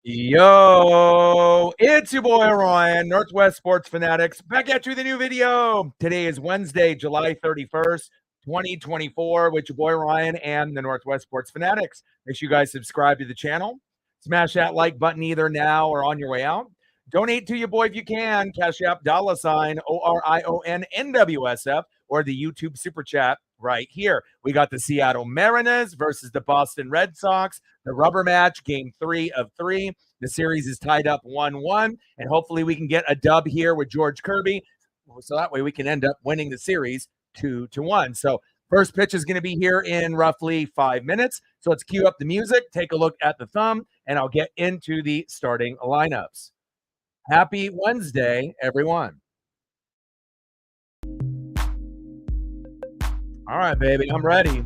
Yo, it's your boy Ryan, Northwest Sports Fanatics, back at you with a new video. Today is Wednesday, July 31st, 2024, with your boy Ryan and the Northwest Sports Fanatics. Make sure you guys subscribe to the channel. Smash that like button either now or on your way out. Donate to your boy if you can. Cash App $ ORION NWSF or the YouTube Super Chat right here. We got the Seattle Mariners versus the Boston Red Sox. The rubber match, game 3 of 3. The series is tied up 1-1, and hopefully we can get a dub here with George Kirby, so that way we can end up winning the series 2-1. So first pitch is going to be here in roughly 5 minutes. So let's cue up the music, take a look at the thumb, and I'll get into the starting lineups. Happy Wednesday, everyone. All right, baby, I'm ready.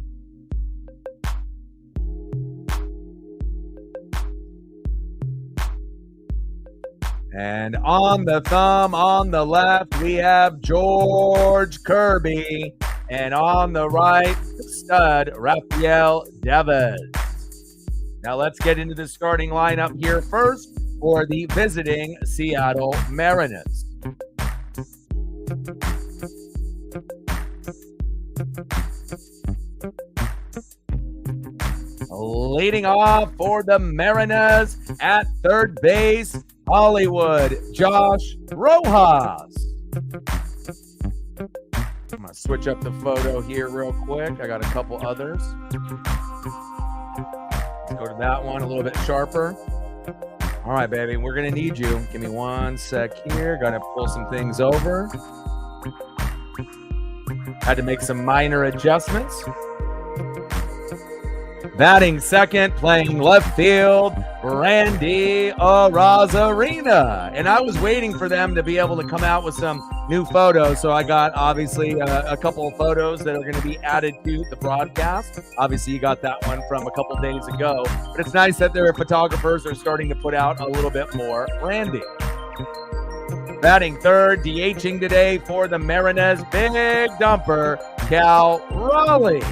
And on the thumb, on the left, we have George Kirby. And on the right, the stud, Rafael Devers. Now let's get into the starting lineup here first for the visiting Seattle Mariners. Leading off for the Mariners at third base, Hollywood, Josh Rojas. I'm going to switch up the photo here real quick. I got a couple others. Let's go to that one a little bit sharper. All right, baby, we're going to need you. Give me 1 sec here. Got to pull some things over. Had to make some minor adjustments. Batting second, playing left field, Randy Arozarena. And I was waiting for them to be able to come out with some new photos. So I got, obviously, a couple of photos that are going to be added to the broadcast. Obviously, you got that one from a couple days ago. But it's nice that their photographers are starting to put out a little bit more Randy. Batting third, DHing today for the Mariners, big dumper, Cal Raleigh.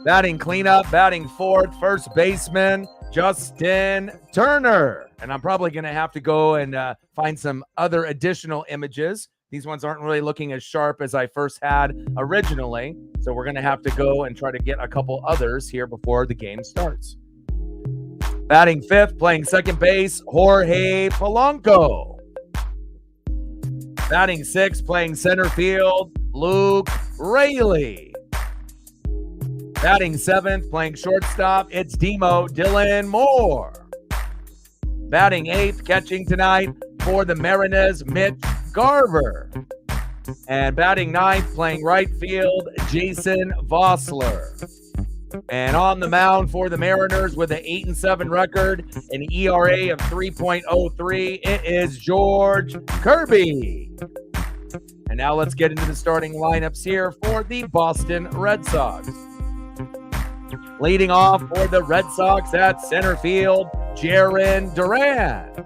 Batting cleanup, batting fourth, first baseman, Justin Turner. And I'm probably going to have to go and find some other additional images. These ones aren't really looking as sharp as I first had originally. So we're going to have to go and try to get a couple others here before the game starts. Batting fifth, playing second base, Jorge Polanco. Batting sixth, playing center field, Luke Raley. Batting seventh, playing shortstop, it's Demo Dylan Moore. Batting eighth, catching tonight for the Mariners, Mitch Garver. And batting ninth, playing right field, Jason Vossler. And on the mound for the Mariners with an 8-7 record, an ERA of 3.03, it is George Kirby. And now let's get into the starting lineups here for the Boston Red Sox. Leading off for the Red Sox at center field, Jarren Duran.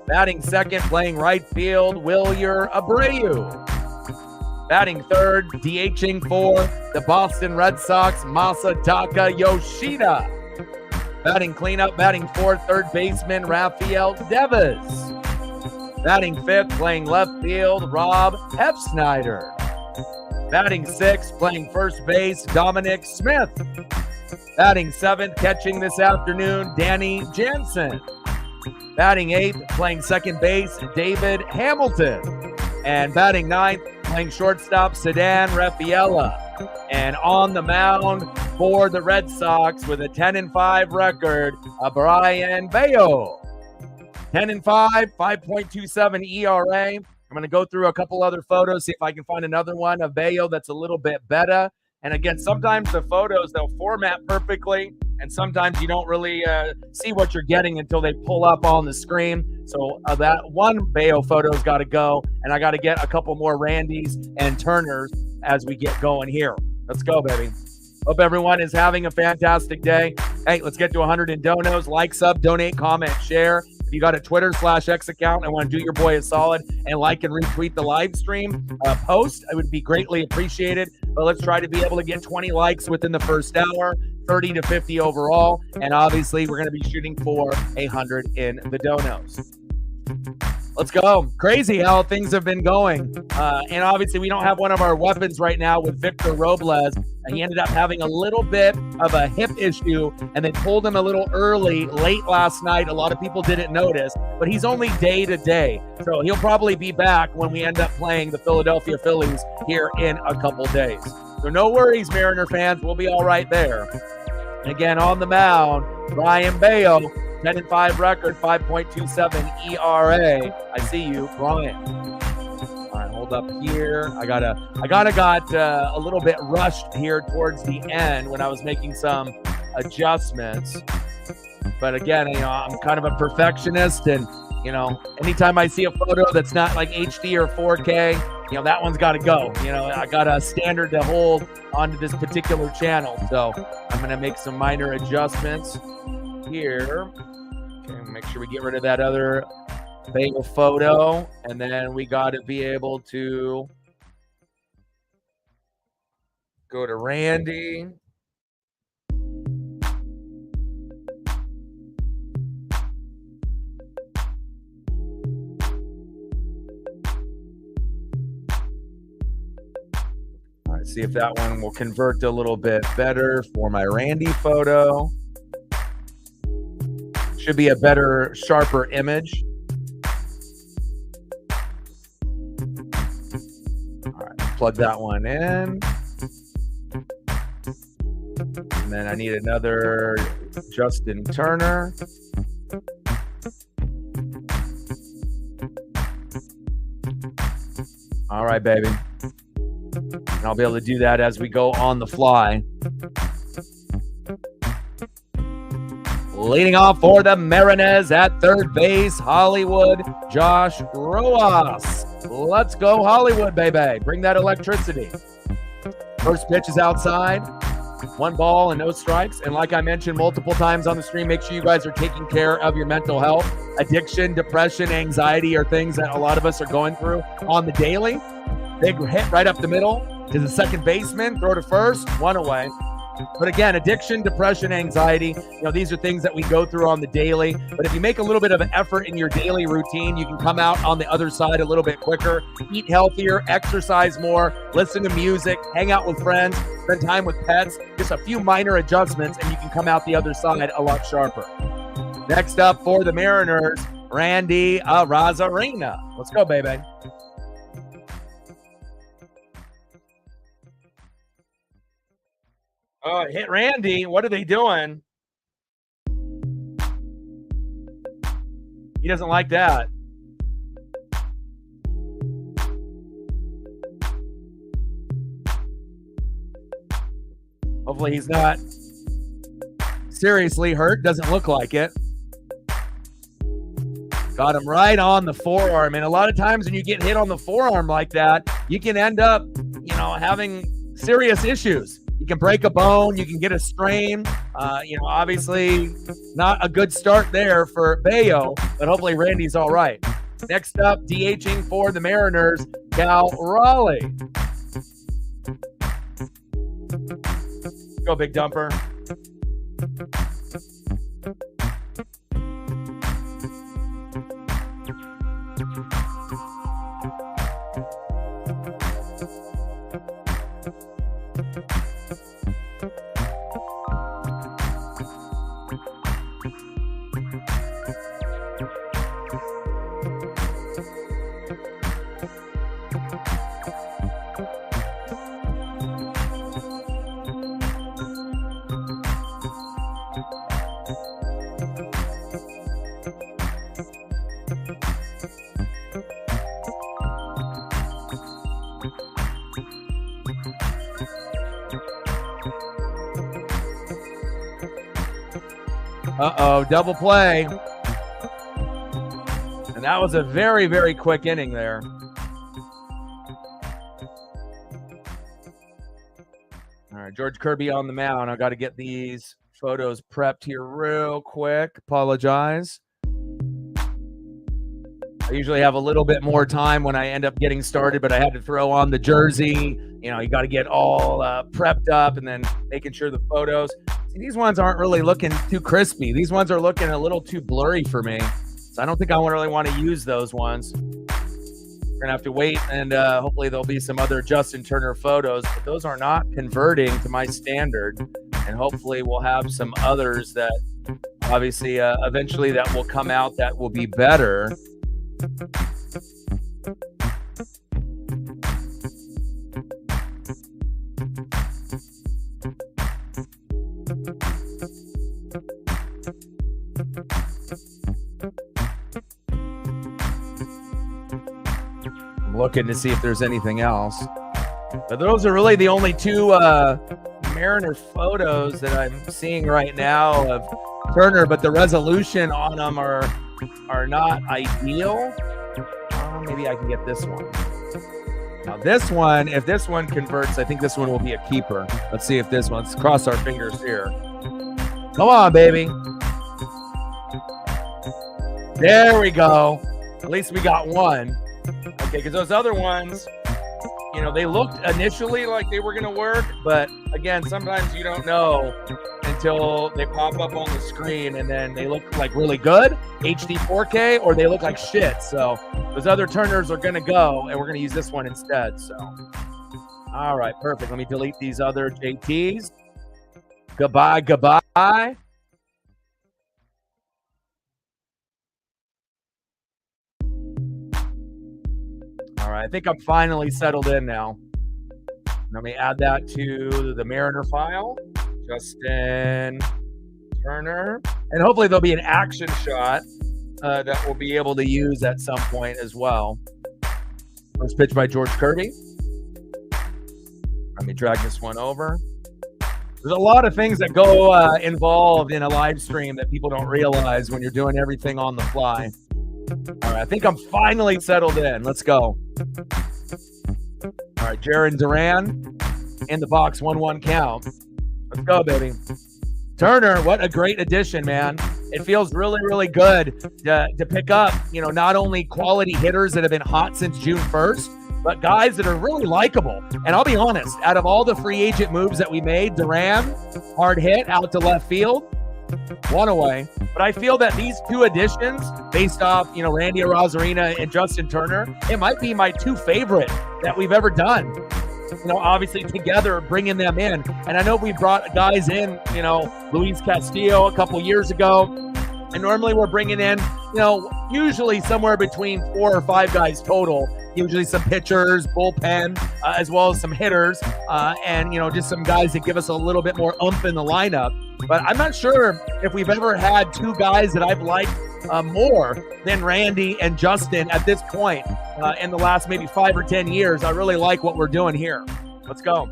Batting second, playing right field, Wilyer Abreu. Batting third, DHing for the Boston Red Sox, Masataka Yoshida. Batting cleanup, batting fourth, third baseman, Rafael Devers. Batting fifth, playing left field, Rob Hepsnyder. Batting sixth, playing first base, Dominic Smith. Batting seventh, catching this afternoon, Danny Jansen. Batting eighth, playing second base, David Hamilton. And batting ninth, playing shortstop, Sedan Rafaela. And on the mound for the Red Sox with a 10-5 record, Brian Bayo. 10-5, 5.27 ERA. I'm going to go through a couple other photos, see if I can find another one of Bayo that's a little bit better. And again, sometimes the photos, they'll format perfectly, and sometimes you don't really see what you're getting until they pull up on the screen. So that one Bayo photo's got to go, and I got to get a couple more Randys and Turners as we get going here. Let's go, baby. Hope everyone is having a fantastic day. Hey, let's get to 100 in donos. Like, sub, donate, comment, share. If you got a Twitter/X account and want to do your boy a solid and like and retweet the live stream post, it would be greatly appreciated. But let's try to be able to get 20 likes within the first hour. 30 to 50 overall. And obviously, we're going to be shooting for 100 in the donos. Let's go. Crazy how things have been going. And obviously, we don't have one of our weapons right now with Victor Robles. He ended up having a little bit of a hip issue, and they pulled him a little early, late last night. A lot of people didn't notice, but he's only day to day. So he'll probably be back when we end up playing the Philadelphia Phillies here in a couple days. So no worries, Mariner fans. We'll be all right there. Again, on the mound, Brian Bayo. 10-5 record, 5.27 ERA. I see you, Brian. All right, hold up here. I got a little bit rushed here towards the end when I was making some adjustments. But again, I'm kind of a perfectionist, and anytime I see a photo that's not like HD or 4K, that one's got to go. I got a standard to hold onto this particular channel, so I'm gonna make some minor adjustments here. Okay, make sure we get rid of that other bagel photo, and then we got to be able to go to Randy. All right, see if that one will convert a little bit better for my Randy photo. Should be a better, sharper image. All right, plug that one in. And then I need another Justin Turner. All right, baby. And I'll be able to do that as we go on the fly. Leading off for the Mariners at third base, Hollywood, Josh Rojas. Let's go, Hollywood, baby. Bring that electricity. First pitch is outside. 1 ball and no strikes. And like I mentioned multiple times on the stream, make sure you guys are taking care of your mental health. Addiction, depression, anxiety are things that a lot of us are going through on the daily. Big hit right up the middle to the second baseman. Throw to first. 1 away. But again, addiction, depression, anxiety, these are things that we go through on the daily. But if you make a little bit of an effort in your daily routine, you can come out on the other side a little bit quicker, eat healthier, exercise more, listen to music, hang out with friends, spend time with pets, just a few minor adjustments, and you can come out the other side a lot sharper. Next up for the Mariners, Randy Arozarena. Let's go, baby. Oh, hit Randy. What are they doing? He doesn't like that. Hopefully he's not seriously hurt. Doesn't look like it. Got him right on the forearm. And a lot of times when you get hit on the forearm like that, you can end up, having serious issues. You can break a bone. You can get a strain. Obviously not a good start there for Bayo, but hopefully Randy's all right. Next up, DHing for the Mariners, Cal Raleigh. Go, Big Dumper. Uh-oh, double play. And that was a very, very quick inning there. All right, George Kirby on the mound. I got to get these photos prepped here real quick. Apologize. I usually have a little bit more time when I end up getting started, but I had to throw on the jersey. You got to get all prepped up and then making sure the photos. These ones aren't really looking too crispy. These ones are looking a little too blurry for me. So I don't think I really want to use those ones. We're going to have to wait, and hopefully there'll be some other Justin Turner photos. But those are not converting to my standard. And hopefully we'll have some others that obviously eventually that will come out that will be better. I'm looking to see if there's anything else. But those are really the only two Mariner photos that I'm seeing right now of Turner, but the resolution on them are not ideal. Maybe I can get this one. Now this one, if this one converts, I think this one will be a keeper. Let's see if this one, let's cross our fingers here. Come on, baby. There we go. At least we got one. Okay, because those other ones, you know, they looked initially like they were going to work, but again, sometimes you don't know until they pop up on the screen and then they look like really good, HD 4K, or they look like shit. So those other Turners are going to go, and we're going to use this one instead. So, all right, perfect. Let me delete these other JTs. Goodbye, goodbye. All right, I think I'm finally settled in now. Let me add that to the Mariner file. Justin Turner. And hopefully there'll be an action shot that we'll be able to use at some point as well. First pitch by George Kirby. Let me drag this one over. There's a lot of things that go involved in a live stream that people don't realize when you're doing everything on the fly. All right, I think I'm finally settled in. Let's go. All right, Jarren Duran in the box, 1-1 count. Let's go, baby. Turner, what a great addition, man. It feels really, really good to pick up, you know, not only quality hitters that have been hot since June 1st, but guys that are really likable. And I'll be honest, out of all the free agent moves that we made, Duran, hard hit out to left field, one away. But I feel that these two additions, based off, you know, Randy Arozarena and Justin Turner, it might be my two favorite that we've ever done. You know, obviously together, bringing them in. And I know we brought guys in, you know, Luis Castillo a couple years ago. And normally we're bringing in, you know, usually somewhere between 4 or 5 guys total. Usually some pitchers, bullpen, as well as some hitters, and, you know, just some guys that give us a little bit more oomph in the lineup. But I'm not sure if we've ever had two guys that I've liked more than Randy and Justin at this point in the last maybe 5 or 10 years. I really like what we're doing here. Let's go.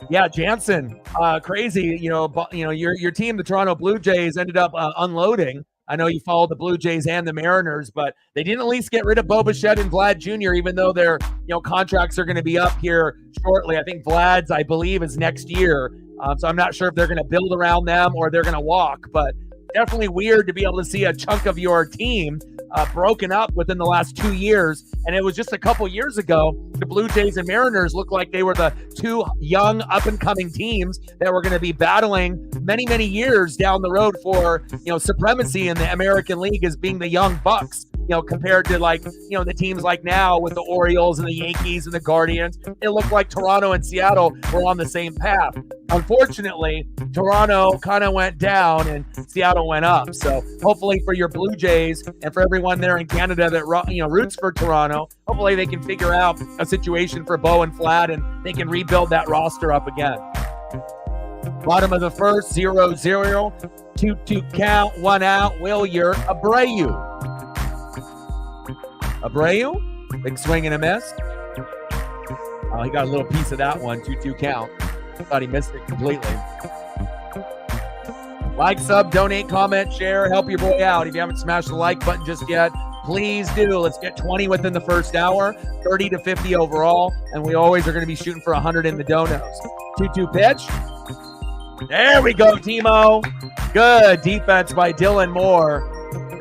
Yeah, Jansen, crazy. You know, your team, the Toronto Blue Jays, ended up unloading. I know you followed the Blue Jays and the Mariners, but they didn't at least get rid of Bo Bichette and Vlad Jr., even though their, you know, contracts are going to be up here shortly. I think Vlad's, I believe, is next year. So I'm not sure if they're going to build around them or they're going to walk, but definitely weird to be able to see a chunk of your team broken up within the last 2 years. And it was just a couple years ago, the Blue Jays and Mariners looked like they were the two young up-and-coming teams that were going to be battling many, many years down the road for, you know, supremacy in the American League as being the young Bucks, you know, compared to, like, you know, the teams like now with the Orioles and the Yankees and the Guardians. It looked like Toronto and Seattle were on the same path. Unfortunately, Toronto kind of went down and Seattle went up. So hopefully for your Blue Jays and for everyone there in Canada that, you know, roots for Toronto, hopefully they can figure out a situation for Bo and Vlad and they can rebuild that roster up again. Bottom of the first, 0-0, 2-2 count, 1 out, Wilyer Abreu. Abreu, big swing and a miss. Oh, he got a little piece of that one, 2-2 count. I thought he missed it completely. Like, sub, donate, comment, share, help your boy out. If you haven't smashed the like button just yet, please do. Let's get 20 within the first hour, 30 to 50 overall, and we always are going to be shooting for 100 in the donos. 2-2 pitch. There we go, Timo. Good defense by Dylan Moore.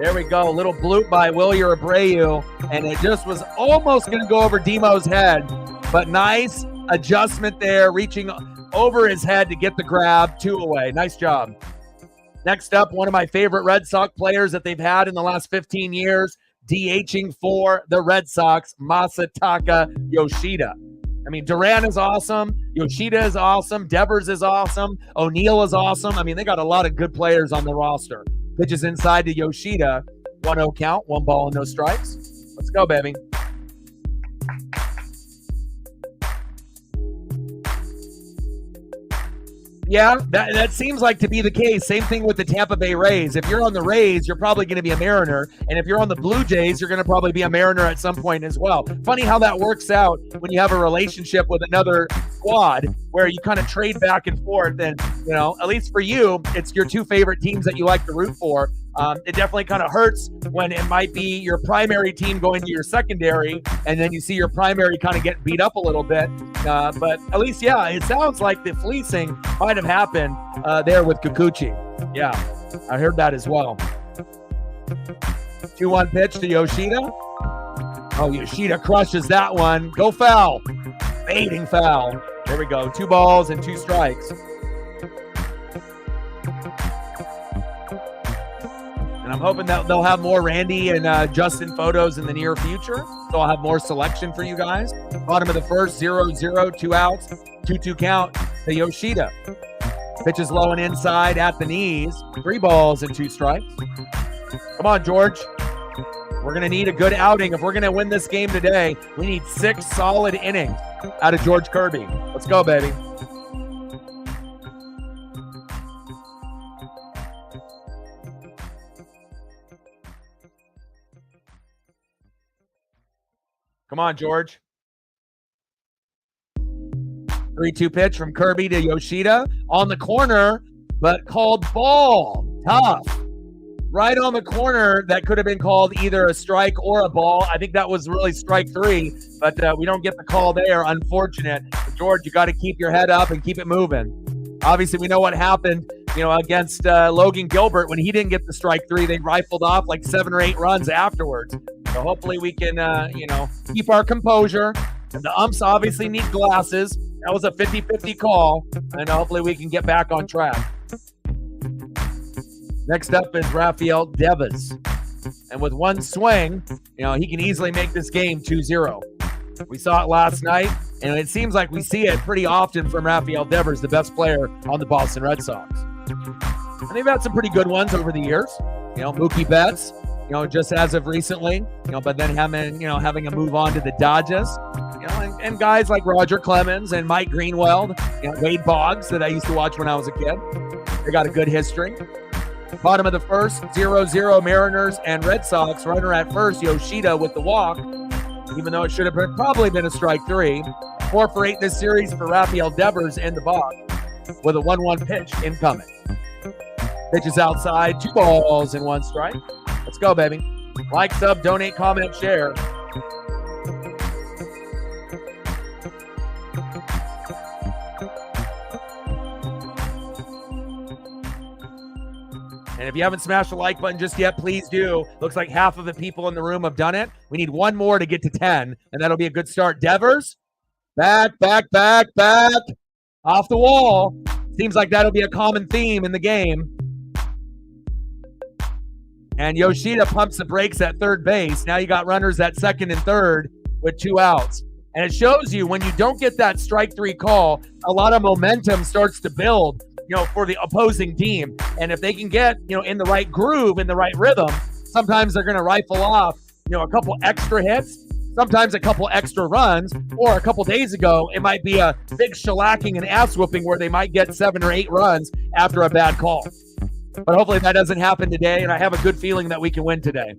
There we go. A little bloop by Wilyer Abreu, and it just was almost going to go over Demo's head, but nice adjustment there, reaching over his head to get the grab, 2 away. Nice job. Next up, one of my favorite Red Sox players that they've had in the last 15 years, DHing for the Red Sox, Masataka Yoshida. I mean, Duran is awesome. Yoshida is awesome. Devers is awesome. O'Neill is awesome. I mean, they got a lot of good players on the roster. Pitches inside to Yoshida. 1-0 count, 1 ball and no strikes. Let's go, baby. Yeah, that seems like to be the case. Same thing with the Tampa Bay Rays. If you're on the Rays, you're probably going to be a Mariner. And if you're on the Blue Jays, you're going to probably be a Mariner at some point as well. Funny how that works out when you have a relationship with another squad where you kind of trade back and forth. And, you know, at least for you, it's your 2 favorite teams that you like to root for. It definitely kind of hurts when it might be your primary team going to your secondary, and then you see your primary kind of get beat up a little bit. But at least, yeah, it sounds like the fleecing might have happened there with Kikuchi. Yeah, I heard that as well. 2-1 pitch to Yoshida. Oh, Yoshida crushes that one. Go foul. Fading foul. There we go. 2 balls and 2 strikes. And I'm hoping that they'll have more Randy and Justin photos in the near future. So I'll have more selection for you guys. Bottom of the first, 0-0, 2 outs, 2-2 count to Yoshida. Pitches low and inside at the knees. 3 balls and 2 strikes. Come on, George. We're going to need a good outing. If we're going to win this game today, we need 6 solid innings out of George Kirby. Let's go, baby. Come on, George. 3-2 pitch from Kirby to Yoshida. On the corner, but called ball. Tough. Right on the corner, that could have been called either a strike or a ball. I think that was really strike 3, but we don't get the call there. Unfortunate. But George, you got to keep your head up and keep it moving. Obviously, we know what happened, against Logan Gilbert. When he didn't get the strike 3, they rifled off like 7 or 8 runs afterwards. So hopefully we can, keep our composure. And the umps obviously need glasses. That was a 50-50 call. And hopefully we can get back on track. Next up is Rafael Devers. And with 1 swing, he can easily make this game 2-0. We saw it last night, and it seems like we see it pretty often from Rafael Devers, the best player on the Boston Red Sox. And they've had some pretty good ones over the years. Mookie Betts, just as of recently, but then having a move on to the Dodgers, and guys like Roger Clemens and Mike Greenwald, Wade Boggs that I used to watch when I was a kid. They got a good history. Bottom of the first, 0-0 Mariners and Red Sox. Runner at first, Yoshida with the walk, even though it should have probably been a strike 3. 4 for 8 this series for Rafael Devers in the box with a 1-1 pitch incoming. Pitch is outside, 2 balls and 1 strike. Let's go, baby. Like, sub, donate, comment, share. And if you haven't smashed the like button just yet, please do. Looks like half of the people in the room have done it. We need 1 more to get to 10, and that'll be a good start. Devers, back. Off the wall. Seems like that'll be a common theme in the game. And Yoshida pumps the brakes at third base. Now you got runners at second and third with 2 outs. And it shows you when you don't get that strike 3 call, a lot of momentum starts to build, for the opposing team. And if they can get, in the right groove, in the right rhythm, sometimes they're going to rifle off, a couple extra hits, sometimes a couple extra runs, or a couple days ago, it might be a big shellacking and ass whooping where they might get 7 or 8 runs after a bad call. But hopefully that doesn't happen today, and I have a good feeling that we can win today.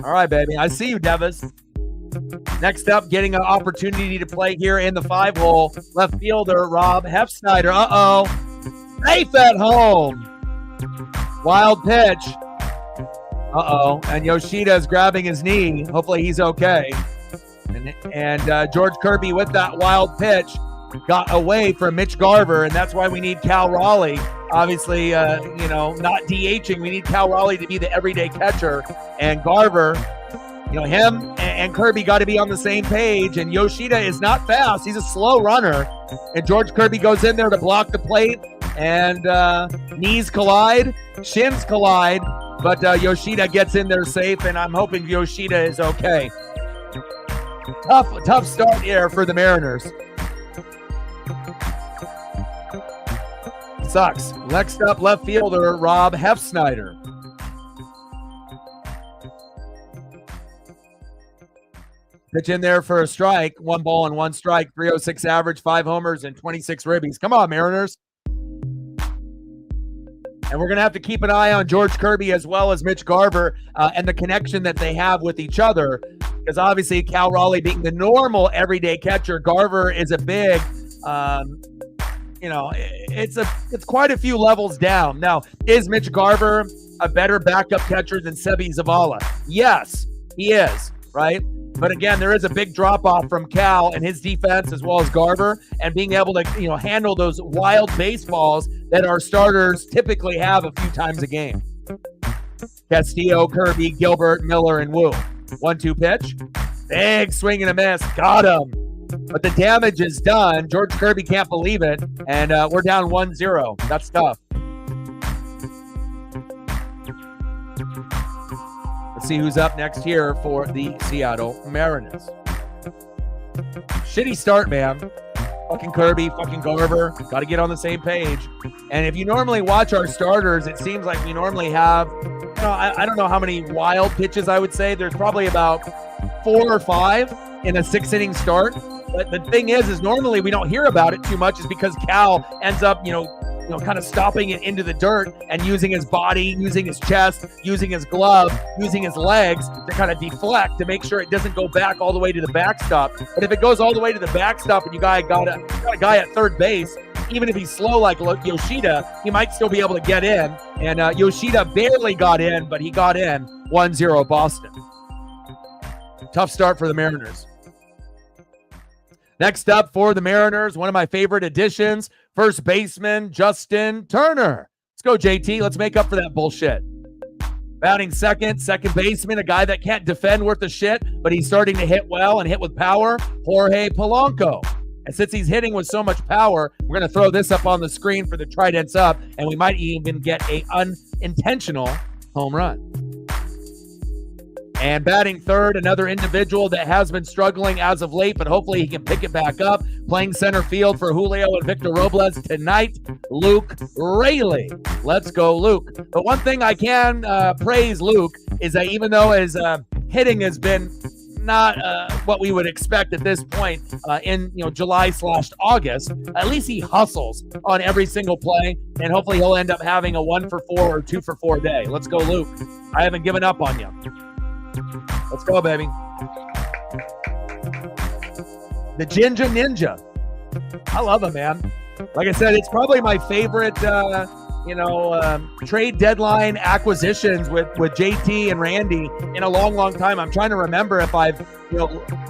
All right, baby. I see you, Devers. Next up, getting an opportunity to play here in the 5-hole, left fielder Rob Hefsnyder. Uh-oh. Safe at home. Wild pitch. Uh-oh. And Yoshida is grabbing his knee. Hopefully he's okay. And George Kirby with that wild pitch got away from Mitch Garver, and that's why we need Cal Raleigh. Obviously, not DHing. We need Cal Raleigh to be the everyday catcher. And Garver him and Kirby got to be on the same page, and Yoshida is not fast. He's a slow runner, and George Kirby goes in there to block the plate, and knees collide, shins collide, but Yoshida gets in there safe, and I'm hoping Yoshida is okay. Tough start here for the Mariners. Sucks. Next up, left fielder Rob Hefsnyder. Pitch in there for a strike. 1 ball and 1 strike. 306 average, 5 homers, and 26 ribbies. Come on, Mariners. And we're going to have to keep an eye on George Kirby as well as Mitch Garver and the connection that they have with each other. Because obviously Cal Raleigh being the normal everyday catcher, Garver is a big, it's quite a few levels down. Now, is Mitch Garver a better backup catcher than Sebi Zavala? Yes, he is, right? But again, there is a big drop-off from Cal and his defense as well as Garver, and being able to, handle those wild baseballs that our starters typically have a few times a game. Castillo, Kirby, Gilbert, Miller, and Wu. 1-2 pitch. Big swing and a miss. Got him. But the damage is done. George Kirby can't believe it, and we're down 1-0. That's tough. Let's see who's up next here for the Seattle Mariners. Shitty start, man. Fucking Kirby, fucking Garver. Got to get on the same page. And if you normally watch our starters, it seems like we normally have, I don't know how many wild pitches I would say. There's probably about 4 or 5 in a 6-inning start. But the thing is normally we don't hear about it too much is because Cal ends up, kind of stopping it into the dirt and using his body, using his chest, using his glove, using his legs to kind of deflect to make sure it doesn't go back all the way to the backstop. But if it goes all the way to the backstop and you got a guy at third base, even if he's slow like Yoshida, he might still be able to get in. And Yoshida barely got in, but he got in. 1-0 Boston. Tough start for the Mariners. Next up for the Mariners, one of my favorite additions, first baseman Justin Turner. Let's go, JT. Let's make up for that bullshit. Batting second baseman, a guy that can't defend worth a shit, but he's starting to hit well and hit with power, Jorge Polanco. And since he's hitting with so much power, we're going to throw this up on the screen for the Tridents up, and we might even get a unintentional home run. And batting third, another individual that has been struggling as of late, but hopefully he can pick it back up. Playing center field for Julio and Victor Robles tonight, Luke Raley. Let's go, Luke. But one thing I can praise Luke is that even though his hitting has been not what we would expect at this point in July/August, at least he hustles on every single play, and hopefully he'll end up having a 1 for 4 or 2 for 4 day. Let's go, Luke. I haven't given up on you. Let's go, baby. The Ginger Ninja. I love him, man. Like I said, it's probably my favorite, trade deadline acquisitions with JT and Randy in a long, long time. I'm trying to remember if I've,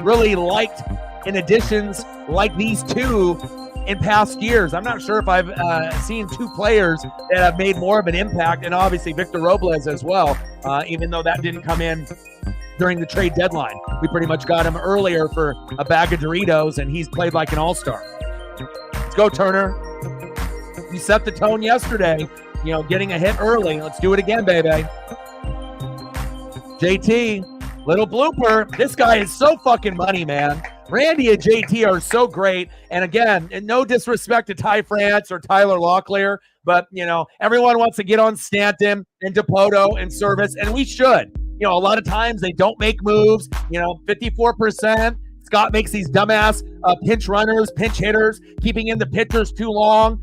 really liked in additions like these two in past years. I'm not sure if I've seen 2 players that have made more of an impact, and obviously Victor Robles as well, even though that didn't come in during the trade deadline. We pretty much got him earlier for a bag of Doritos, and he's played like an all-star. Let's go, Turner. You set the tone yesterday, getting a hit early. Let's do it again, baby. JT, little blooper. This guy is so fucking money, man. Randy and JT are so great. And again, no disrespect to Ty France or Tyler Locklear, but, everyone wants to get on Stanton and Dipoto and Service, and we should. A lot of times they don't make moves, 54%. Scott makes these dumbass pinch runners, pinch hitters, keeping in the pitchers too long,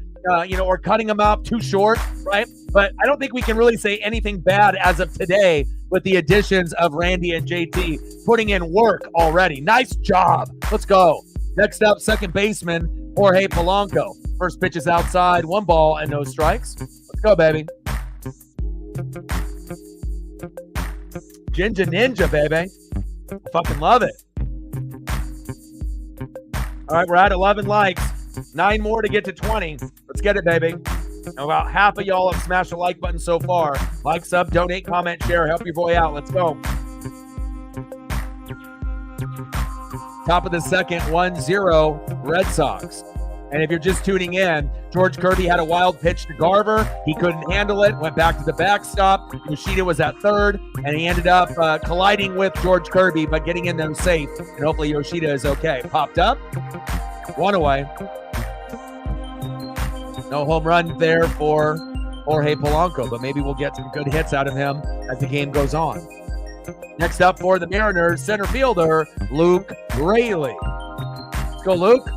or cutting them out too short, right? But I don't think we can really say anything bad as of today with the additions of Randy and JT putting in work already. Nice job. Let's go. Next up, second baseman, Jorge Polanco. First pitch is outside, 1 ball and no strikes. Let's go, baby. Ginger Ninja, baby. Fucking love it. All right, we're at 11 likes. 9 more to get to 20. Let's get it, baby. About half of y'all have smashed the like button so far. Like, sub, donate, comment, share. Help your boy out. Let's go. Top of the second, 1-0 Red Sox. And if you're just tuning in, George Kirby had a wild pitch to Garver. He couldn't handle it, went back to the backstop. Yoshida was at third, and he ended up colliding with George Kirby, but getting in there safe. And hopefully Yoshida is okay. Popped up, one away. No home run there for Jorge Polanco, but maybe we'll get some good hits out of him as the game goes on. Next up for the Mariners, center fielder, Luke Raley. Let's go, Luke.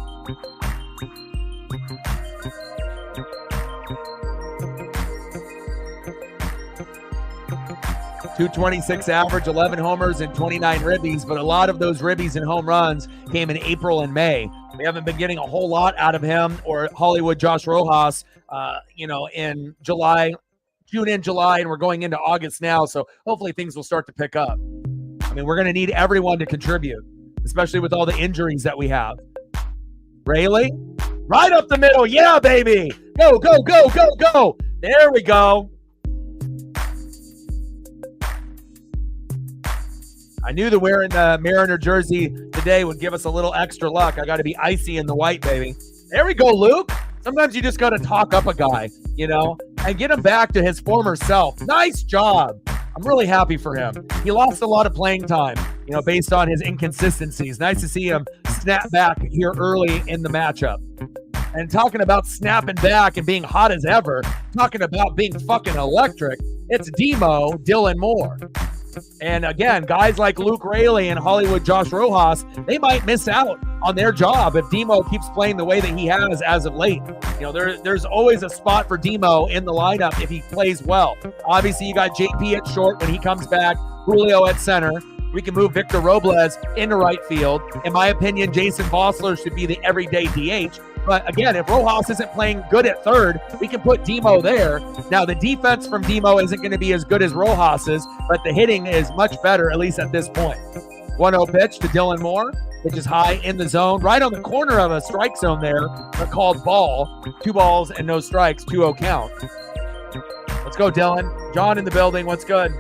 .226 average, 11 homers and 29 ribbies, but a lot of those ribbies and home runs came in April and May. We haven't been getting a whole lot out of him or Hollywood Josh Rojas, in July, June and July, and we're going into August now, so hopefully things will start to pick up. I mean, we're going to need everyone to contribute, especially with all the injuries that we have. Rayleigh, right up the middle. Yeah, baby. Go, go, go, go, go. There we go. I knew that wearing the Mariner jersey today would give us a little extra luck. I got to be icy in the white, baby. There we go, Luke. Sometimes you just got to talk up a guy, and get him back to his former self. Nice job. I'm really happy for him. He lost a lot of playing time, based on his inconsistencies. Nice to see him snap back here early in the matchup. And talking about snapping back and being hot as ever, talking about being fucking electric, it's Demo Dylan Moore. And again, guys like Luke Raley and Hollywood Josh Rojas, they might miss out on their job if Demo keeps playing the way that he has as of late. There's always a spot for Demo in the lineup if he plays well. Obviously, you got JP at short when he comes back, Julio at center. We can move Victor Robles into right field. In my opinion, Jason Vossler should be the everyday DH. But again, if Rojas isn't playing good at third, we can put Demo there. Now, the defense from Demo isn't going to be as good as Rojas's, but the hitting is much better, at least at this point. 1-0 pitch to Dylan Moore, which is high in the zone, right on the corner of a strike zone there, but called ball. 2 balls and no strikes, 2-0 count. Let's go, Dylan. John in the building. What's good?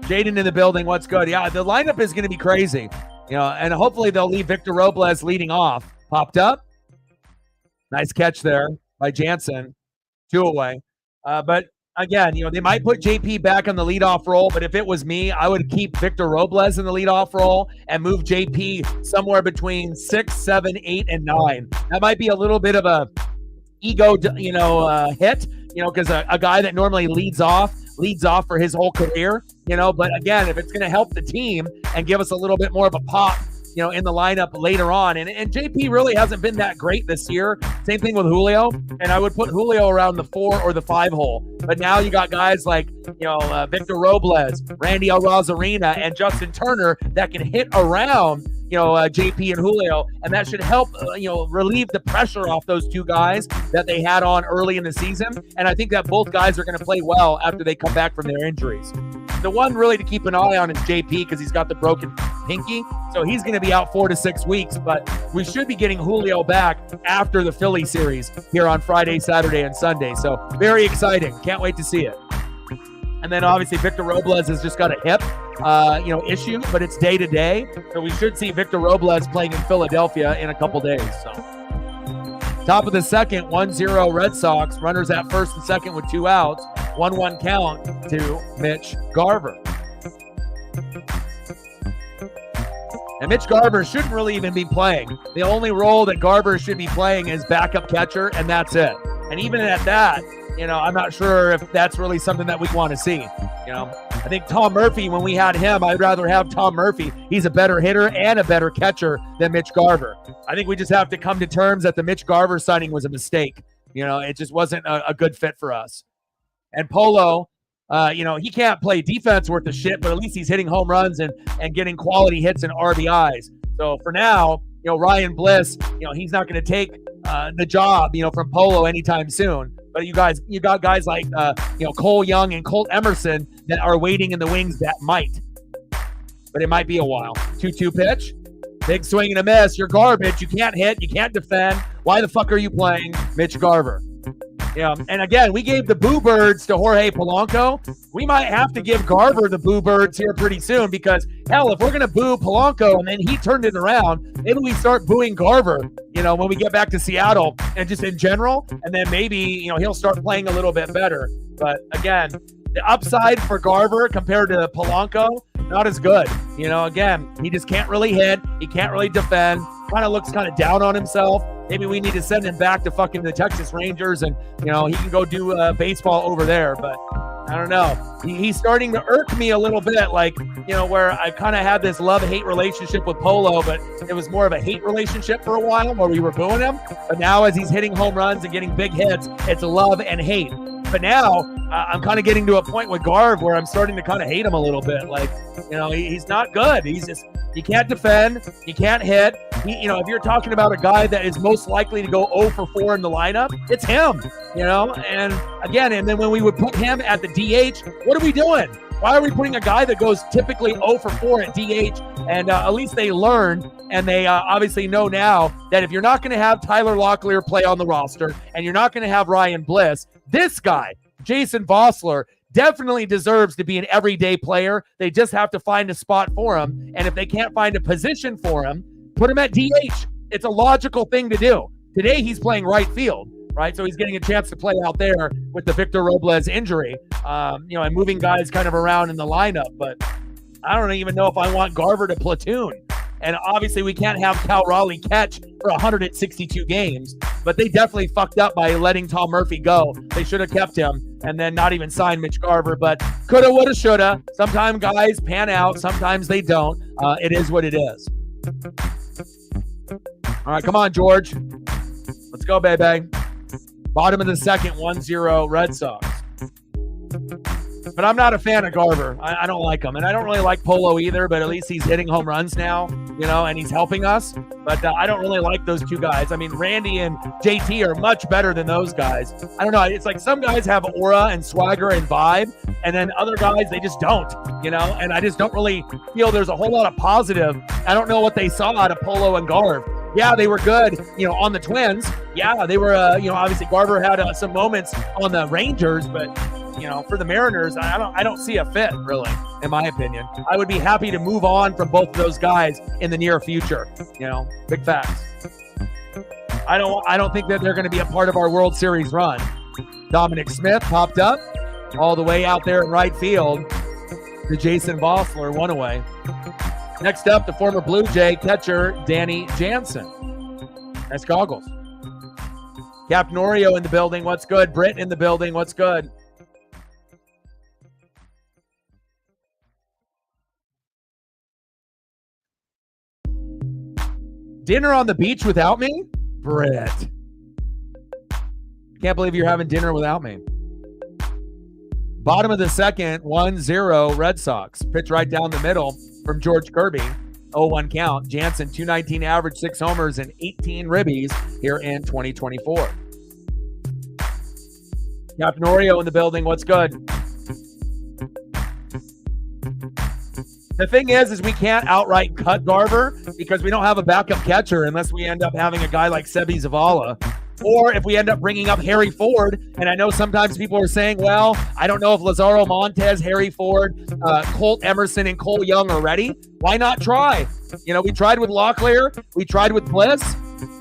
Jaden in the building. What's good? Yeah, the lineup is going to be crazy, and hopefully they'll leave Victor Robles leading off. Popped up. Nice catch there by Jansen. 2 away. But again, they might put JP back on the leadoff role, but if it was me, I would keep Victor Robles in the leadoff role and move JP somewhere between 6, 7, 8, and 9. That might be a little bit of a ego, hit, because a guy that normally leads off for his whole career, but again, if it's going to help the team and give us a little bit more of a pop, in the lineup later on. And JP really hasn't been that great this year. Same thing with Julio. And I would put Julio around the 4 or the 5 hole. But now you got guys like, Victor Robles, Randy Arozarena, and Justin Turner that can hit around, JP and Julio. And that should help, relieve the pressure off those 2 guys that they had on early in the season. And I think that both guys are going to play well after they come back from their injuries. The one really to keep an eye on is JP because he's got the broken pinky. So he's going to be out 4 to 6 weeks, but we should be getting Julio back after the Philly series here on Friday, Saturday, and Sunday. So very exciting. Can't wait to see it. And then obviously Victor Robles has just got a hip, issue, but it's day to day. So we should see Victor Robles playing in Philadelphia in a couple days. So top of the second, 1-0 Red Sox. Runners at first and second with 2 outs. 1-1 count to Mitch Garver. And Mitch Garver shouldn't really even be playing. The only role that Garver should be playing is backup catcher, and that's it. And even at that, I'm not sure if that's really something that we want to see. I think Tom Murphy, when we had him, I'd rather have Tom Murphy. He's a better hitter and a better catcher than Mitch Garver. I think we just have to come to terms that the Mitch Garver signing was a mistake. It just wasn't a good fit for us. And Polo, he can't play defense worth a shit, but at least he's hitting home runs and getting quality hits and RBIs. So for now, Ryan Bliss, he's not going to take the job, from Polo anytime soon. But you got guys like, Cole Young and Colt Emerson that are waiting in the wings that might. But it might be a while. 2-2 pitch. Big swing and a miss. You're garbage. You can't hit. You can't defend. Why the fuck are you playing Mitch Garver? Yeah, and again, we gave the Boo Birds to Jorge Polanco. We might have to give Garver the Boo Birds here pretty soon because, hell, if we're going to boo Polanco and then he turned it around, maybe we start booing Garver, when we get back to Seattle and just in general, and then maybe, he'll start playing a little bit better. But again, the upside for Garver compared to Polanco, not as good. Again, he just can't really hit. He can't really defend. Kind of looks kind of down on himself. Maybe we need to send him back to fucking the Texas Rangers and, he can go do baseball over there. But I don't know. He's starting to irk me a little bit, where I kind of had this love-hate relationship with Polo, but it was more of a hate relationship for a while where we were booing him. But now as he's hitting home runs and getting big hits, it's love and hate. But now I'm kind of getting to a point with Garv where I'm starting to kind of hate him a little bit. He's not good. He's just, you can't defend. You can't hit. If you're talking about a guy that is most likely to go 0 for 4 in the lineup, it's him, And again, and then when we would put him at the DH, what are we doing? Why are we putting a guy that goes typically 0 for 4 at DH? And at least they learned, and they obviously know now that if you're not going to have Tyler Locklear play on the roster and you're not going to have Ryan Bliss, this guy, Jason Vossler, definitely deserves to be an everyday player. They just have to find a spot for him. And if they can't find a position for him, put him at DH. It's a logical thing to do. Today, he's playing right field, right? So he's getting a chance to play out there with the Victor Robles injury, and moving guys kind of around in the lineup. But I don't even know if I want Garver to platoon. And obviously, we can't have Cal Raleigh catch for 162 games. But they definitely fucked up by letting Tom Murphy go. They should have kept him and then not even signed Mitch Garver. But coulda, woulda, shoulda. Sometimes guys pan out. Sometimes they don't. It is what it is. All right, come on, George. Let's go, baby. Bottom of the second, 1-0 Red Sox. But I'm not a fan of Garver. I don't like him. And I don't really like Polo either, but at least he's hitting home runs now, and he's helping us. But I don't really like those two guys. I mean, Randy and JT are much better than those guys. I don't know. It's like some guys have aura and swagger and vibe, and then other guys, they just don't, And I just don't really feel there's a whole lot of positive. I don't know what they saw out of Polo and Garv. Yeah, they were good, on the Twins. Yeah, they were, obviously Garver had some moments on the Rangers, but for the Mariners, I don't see a fit, really, in my opinion. I would be happy to move on from both of those guys in the near future. Big facts. I don't think that they're going to be a part of our World Series run. Dominic Smith popped up all the way out there in right field to Jason Vossler, one away. Next up, the former Blue Jay catcher, Danny Jansen. Nice goggles. Cap Norio in the building. What's good? Britt in the building. What's good? Dinner on the beach without me? Britt. Can't believe you're having dinner without me. Bottom of the second, 1-0 Red Sox. Pitch right down the middle from George Kirby. 0-1 count. Jansen, 219 average, 6 homers, and 18 ribbies here in 2024. Cap Norio in the building. What's good? The thing is we can't outright cut Garver because we don't have a backup catcher unless we end up having a guy like Sebi Zavala. Or if we end up bringing up Harry Ford, and I know sometimes people are saying, well, I don't know if Lazaro Montez, Harry Ford, Colt Emerson, and Cole Young are ready. Why not try? We tried with Locklear. We tried with Bliss,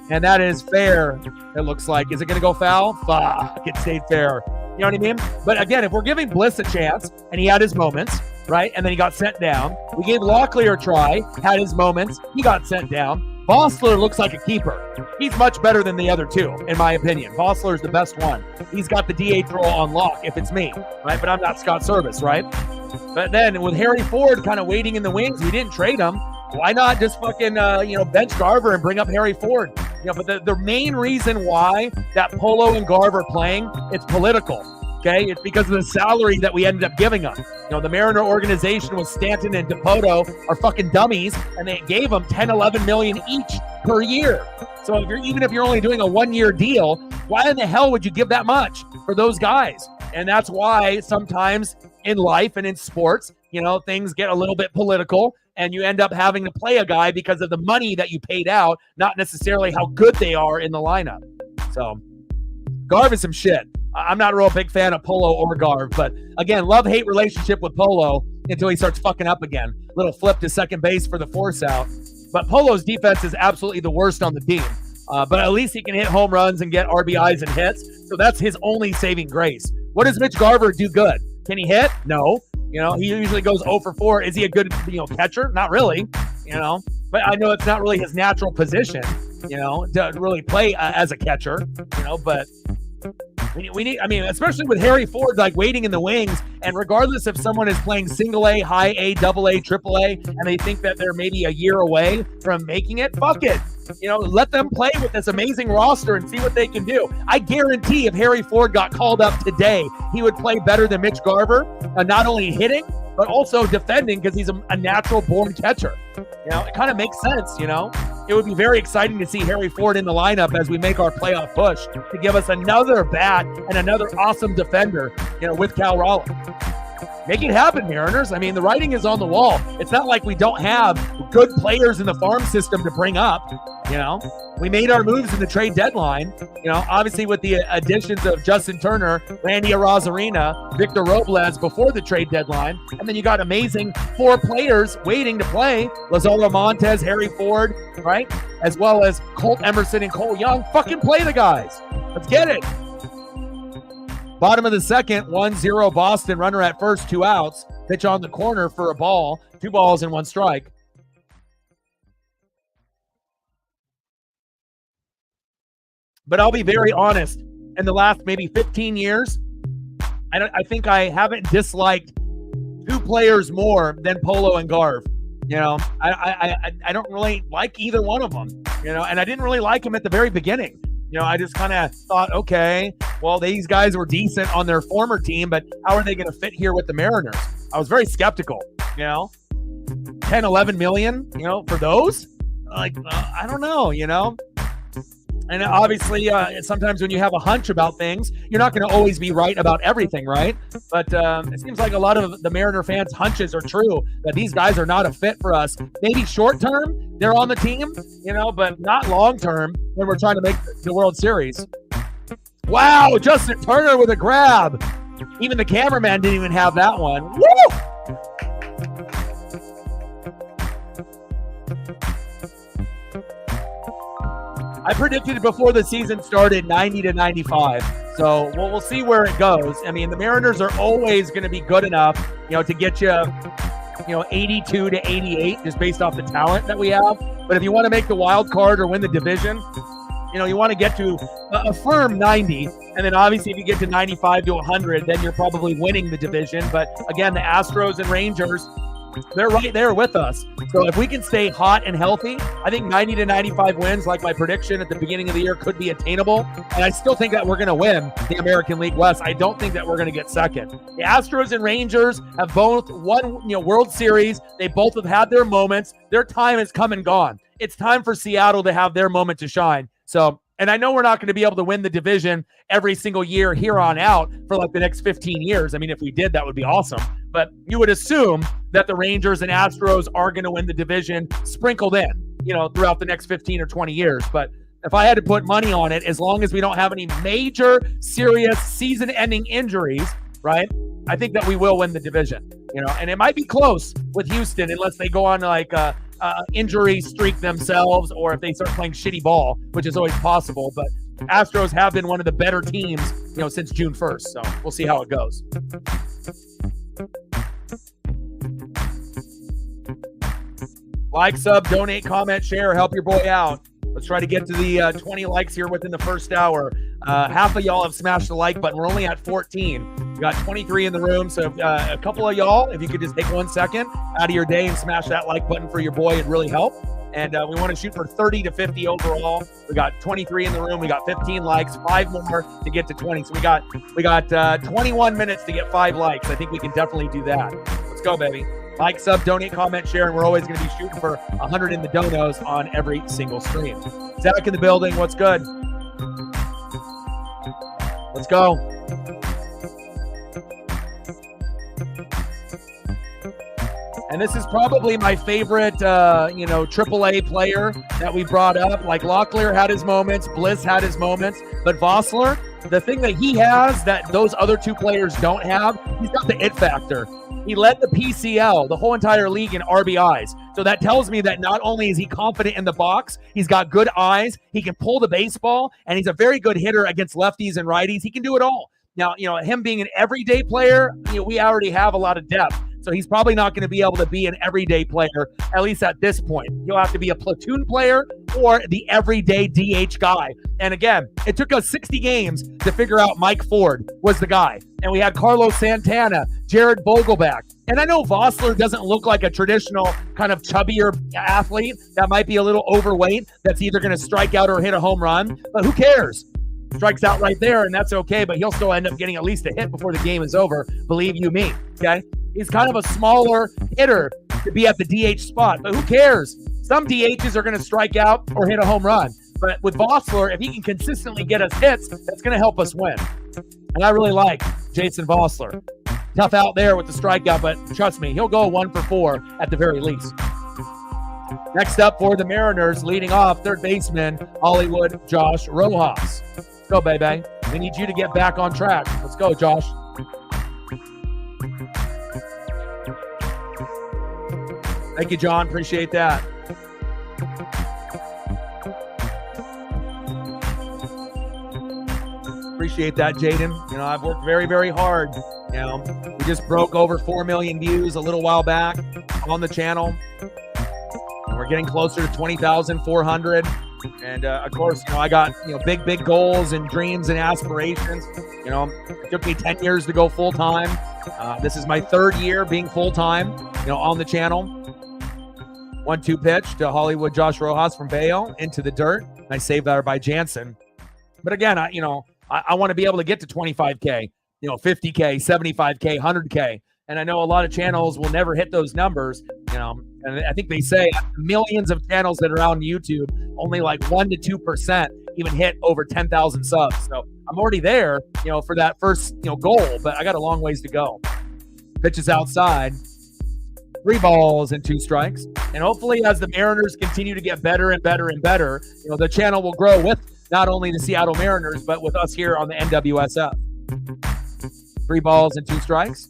and that is fair, it looks like. Is it going to go foul? Fuck, it stayed fair. You know what I mean? But again, if we're giving Bliss a chance, and he had his moments, right, and then he got sent down. We gave Locklear a try, had his moments, he got sent down. Vossler looks like a keeper. He's much better than the other two, in my opinion. Vossler is the best one. He's got the DH role on lock, if it's me, right? But I'm not Scott Service, right? But then with Harry Ford kind of waiting in the wings, we didn't trade him. Why not just fucking, bench Garver and bring up Harry Ford? But the main reason why that Polo and Garver playing, it's political. Okay, it's because of the salary that we ended up giving them. The Mariner organization with Stanton and Dipoto are fucking dummies, and they gave them 10, 11 million each per year. So even if you're only doing a 1-year deal, why in the hell would you give that much for those guys? And that's why sometimes in life and in sports, things get a little bit political, and you end up having to play a guy because of the money that you paid out, not necessarily how good they are in the lineup. So Garv is some shit. I'm not a real big fan of Polo or Garv, but again, love-hate relationship with Polo until he starts fucking up again. Little flip to second base for the force out. But Polo's defense is absolutely the worst on the team. But at least he can hit home runs and get RBIs and hits. So that's his only saving grace. What does Mitch Garver do good? Can he hit? No. He usually goes 0 for 4. Is he a good, catcher? Not really, But I know it's not really his natural position, to really play as a catcher, but we need, especially with Harry Ford, like waiting in the wings, and regardless if someone is playing single A, high A, double A, triple A, and they think that they're maybe a year away from making it, fuck it. Let them play with this amazing roster and see what they can do. I guarantee if Harry Ford got called up today, he would play better than Mitch Garver, not only hitting, but also defending because he's a natural-born catcher. It kind of makes sense, It would be very exciting to see Harry Ford in the lineup as we make our playoff push to give us another bat and another awesome defender, with Cal Raleigh. Make it happen, Mariners. The writing is on the wall. It's not like we don't have good players in the farm system to bring up. We made our moves in the trade deadline. Obviously with the additions of Justin Turner, Randy Arozarena, Victor Robles before the trade deadline. And then you got amazing 4 players waiting to play. Lazaro Montes, Harry Ford, right? As well as Colt Emerson and Cole Young. Fucking play the guys. Let's get it. Bottom of the second, 1-0 Boston. Runner at first, 2 outs. Pitch on the corner for a ball. 2 balls and 1 strike. But I'll be very honest. In the last maybe 15 years, I think I haven't disliked 2 players more than Polo and Garv. I don't really like either one of them. And I didn't really like him at the very beginning. I just kind of thought, okay, well, these guys were decent on their former team, but how are they going to fit here with the Mariners? I was very skeptical, 10, 11 million, for those? I don't know, And obviously, sometimes when you have a hunch about things, you're not going to always be right about everything, right? But it seems like a lot of the Mariner fans' hunches are true, that these guys are not a fit for us. Maybe short-term, they're on the team, but not long-term when we're trying to make the World Series. Wow, Justin Turner with a grab. Even the cameraman didn't even have that one. Woo! I predicted before the season started 90 to 95. So we'll see where it goes. The Mariners are always going to be good enough, to get you, 82 to 88 just based off the talent that we have. But if you want to make the wild card or win the division, you want to get to a firm 90. And then obviously if you get to 95 to 100, then you're probably winning the division. But again, the Astros and Rangers, they're right there with us. So if we can stay hot and healthy, I think 90 to 95 wins, like my prediction at the beginning of the year, could be attainable. And I still think that we're going to win the American League West. I don't think that we're going to get second. The Astros and Rangers have both won, World Series. They both have had their moments. Their time has come and gone. It's time for Seattle to have their moment to shine. So, and I know we're not going to be able to win the division every single year here on out for like the next 15 years. If we did, that would be awesome. But you would assume that the Rangers and Astros are going to win the division sprinkled in, throughout the next 15 or 20 years. But if I had to put money on it, as long as we don't have any major, serious season-ending injuries, right, I think that we will win the division, And it might be close with Houston unless they go on like a injury streak themselves or if they start playing shitty ball, which is always possible. But Astros have been one of the better teams, since June 1st. So we'll see how it goes. Like, sub, donate, comment, share, help your boy out. Let's try to get to the 20 likes here within the first hour. Half of y'all have smashed the like button. We're only at 14. We got 23 in the room. So a couple of y'all, if you could just take 1 second out of your day and smash that like button for your boy, it'd really help. And we want to shoot for 30 to 50 overall. We got 23 in the room. We got 15 likes, 5 more to get to 20. So we got 21 minutes to get 5 likes. I think we can definitely do that. Let's go, baby. Like, sub, donate, comment, share, and we're always going to be shooting for 100 in the donos on every single stream. Zach in the building. What's good? Let's go. And this is probably my favorite, AAA player that we brought up. Like Locklear had his moments, Bliss had his moments, but Vossler, the thing that he has that those other two players don't have, he's got the it factor. He led the PCL, the whole entire league, in RBIs. So that tells me that not only is he confident in the box, he's got good eyes, he can pull the baseball, and he's a very good hitter against lefties and righties. He can do it all. Now, him being an everyday player, we already have a lot of depth. So he's probably not going to be able to be an everyday player, at least at this point. He'll have to be a platoon player or the everyday DH guy. And again, it took us 60 games to figure out Mike Ford was the guy. And we had Carlos Santana, Jared Vogelback. And I know Vossler doesn't look like a traditional kind of chubbier athlete that might be a little overweight that's either going to strike out or hit a home run, but who cares? Strikes out right there, and that's okay, but he'll still end up getting at least a hit before the game is over, believe you me, okay? He's kind of a smaller hitter to be at the DH spot, but who cares? Some DHs are going to strike out or hit a home run, but with Vossler, if he can consistently get us hits, that's going to help us win. And I really like Jason Vossler. Tough out there with the strikeout, but trust me, he'll go 1 for 4 at the very least. Next up for the Mariners, leading off, third baseman, Hollywood Josh Rojas. Go, baby. We need you to get back on track. Let's go, Josh. Thank you, John. Appreciate that. Appreciate that, Jaden. I've worked very, very hard. We just broke over 4 million views a little while back on the channel. And we're getting closer to 20,400. And of course, I got big goals and dreams and aspirations. It took me 10 years to go full time. This is my third year being full time, on the channel. 1-2 pitch to Hollywood Josh Rojas from Bayo into the dirt. Nice save there by Jansen. But again, I want to be able to get to 25K, 50K, 75K, 100K. And I know a lot of channels will never hit those numbers, and I think they say millions of channels that are on YouTube, only like 1 to 2% even hit over 10,000 subs. So I'm already there, for that first, goal, but I got a long ways to go. Pitches outside, 3 balls and 2 strikes. And hopefully as the Mariners continue to get better and better and better, the channel will grow with not only the Seattle Mariners, but with us here on the NWSF. 3 balls and 2 strikes.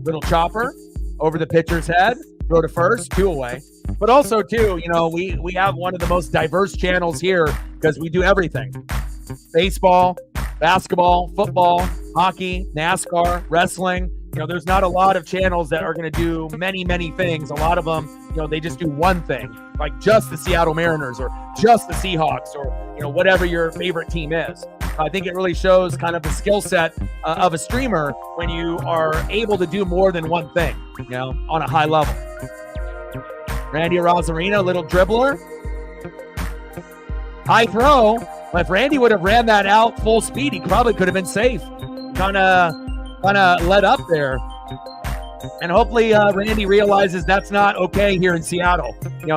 Little chopper over the pitcher's head. Throw to first, 2 away. But also, too, we have one of the most diverse channels here because we do everything. Baseball, basketball, football, hockey, NASCAR, wrestling. There's not a lot of channels that are going to do many, many things. A lot of them, they just do one thing, like just the Seattle Mariners or just the Seahawks or, whatever your favorite team is. I think it really shows kind of the skill set of a streamer when you are able to do more than one thing, on a high level. Randy Rosarina, little dribbler. High throw. But if Randy would have ran that out full speed, he probably could have been safe. Kind of let up there. And hopefully Randy realizes that's not okay here in Seattle.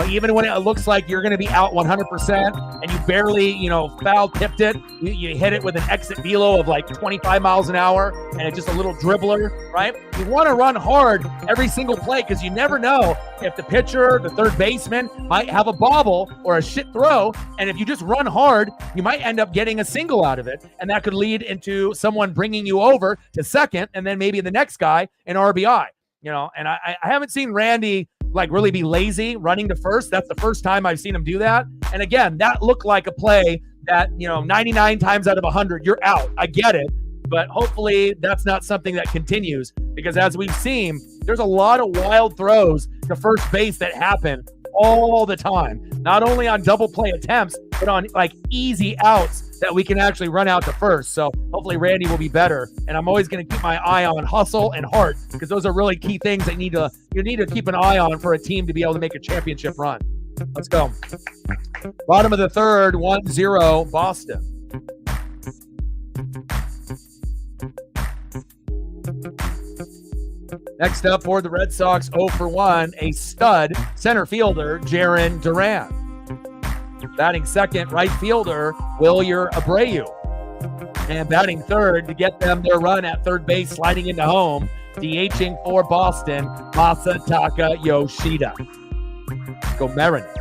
Even when it looks like you're going to be out 100% and you barely, foul tipped it, you hit it with an exit velo of like 25 miles an hour and it's just a little dribbler, right? You want to run hard every single play because you never know if the pitcher, the third baseman might have a bobble or a shit throw. And if you just run hard, you might end up getting a single out of it. And that could lead into someone bringing you over to second and then maybe the next guy an RBI. And I haven't seen Randy really be lazy running to first. That's the first time I've seen him do that. And again, that looked like a play that, 99 times out of 100, you're out. I get it. But hopefully that's not something that continues because as we've seen, there's a lot of wild throws to first base that happen all the time. Not only on double play attempts, but on easy outs that we can actually run out to first. So hopefully Randy will be better. And I'm always going to keep my eye on hustle and heart because those are really key things that you need to keep an eye on for a team to be able to make a championship run. Let's go. Bottom of the third, 1-0 Boston. Next up for the Red Sox, 0 for 1, a stud center fielder, Jarren Duran. Batting second, right fielder, Wilyer Abreu. And batting third to get them their run at third base, sliding into home, DHing for Boston, Masataka Yoshida. Let's go Mariners.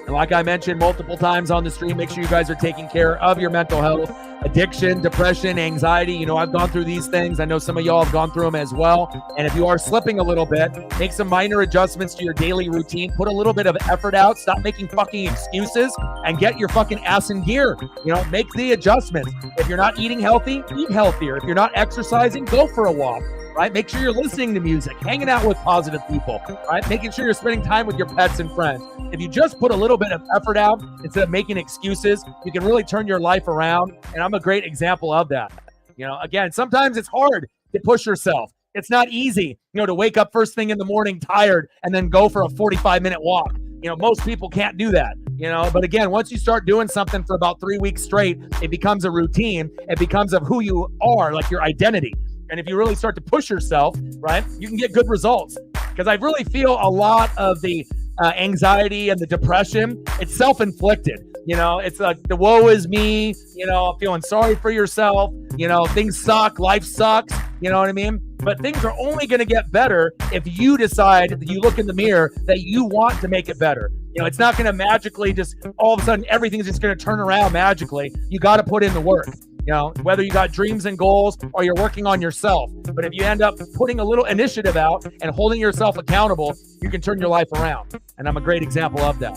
And like I mentioned multiple times on the stream, make sure you guys are taking care of your mental health, addiction, depression, anxiety. You know, I've gone through these things. I know some of y'all have gone through them as well. And if you are slipping a little bit, make some minor adjustments to your daily routine. Put a little bit of effort out. Stop making fucking excuses and get your fucking ass in gear. You know, make the adjustments. If you're not eating healthy, eat healthier. If you're not exercising, go for a walk. Right? Make sure you're listening to music, hanging out with positive people, right? Making sure you're spending time with your pets and friends. If you just put a little bit of effort out instead of making excuses, you can really turn your life around. And I'm a great example of that. You know, again, sometimes it's hard to push yourself. It's not easy, you know, to wake up first thing in the morning tired and then go for a 45-minute walk. You know, most people can't do that, you know, but again, once you start doing something for about 3 weeks straight, it becomes a routine. It becomes of who you are, like your identity. And if you really start to push yourself, right, you can get good results. Because I really feel a lot of the anxiety and the depression, it's self-inflicted. You know, it's like the woe is me, you know, feeling sorry for yourself. You know, things suck, life sucks, you know what I mean? But things are only going to get better if you decide that you look in the mirror that you want to make it better. You know, it's not going to magically just all of a sudden everything's just going to turn around magically. You got to put in the work. You know, whether you got dreams and goals or you're working on yourself. But if you end up putting a little initiative out and holding yourself accountable, you can turn your life around. And I'm a great example of that.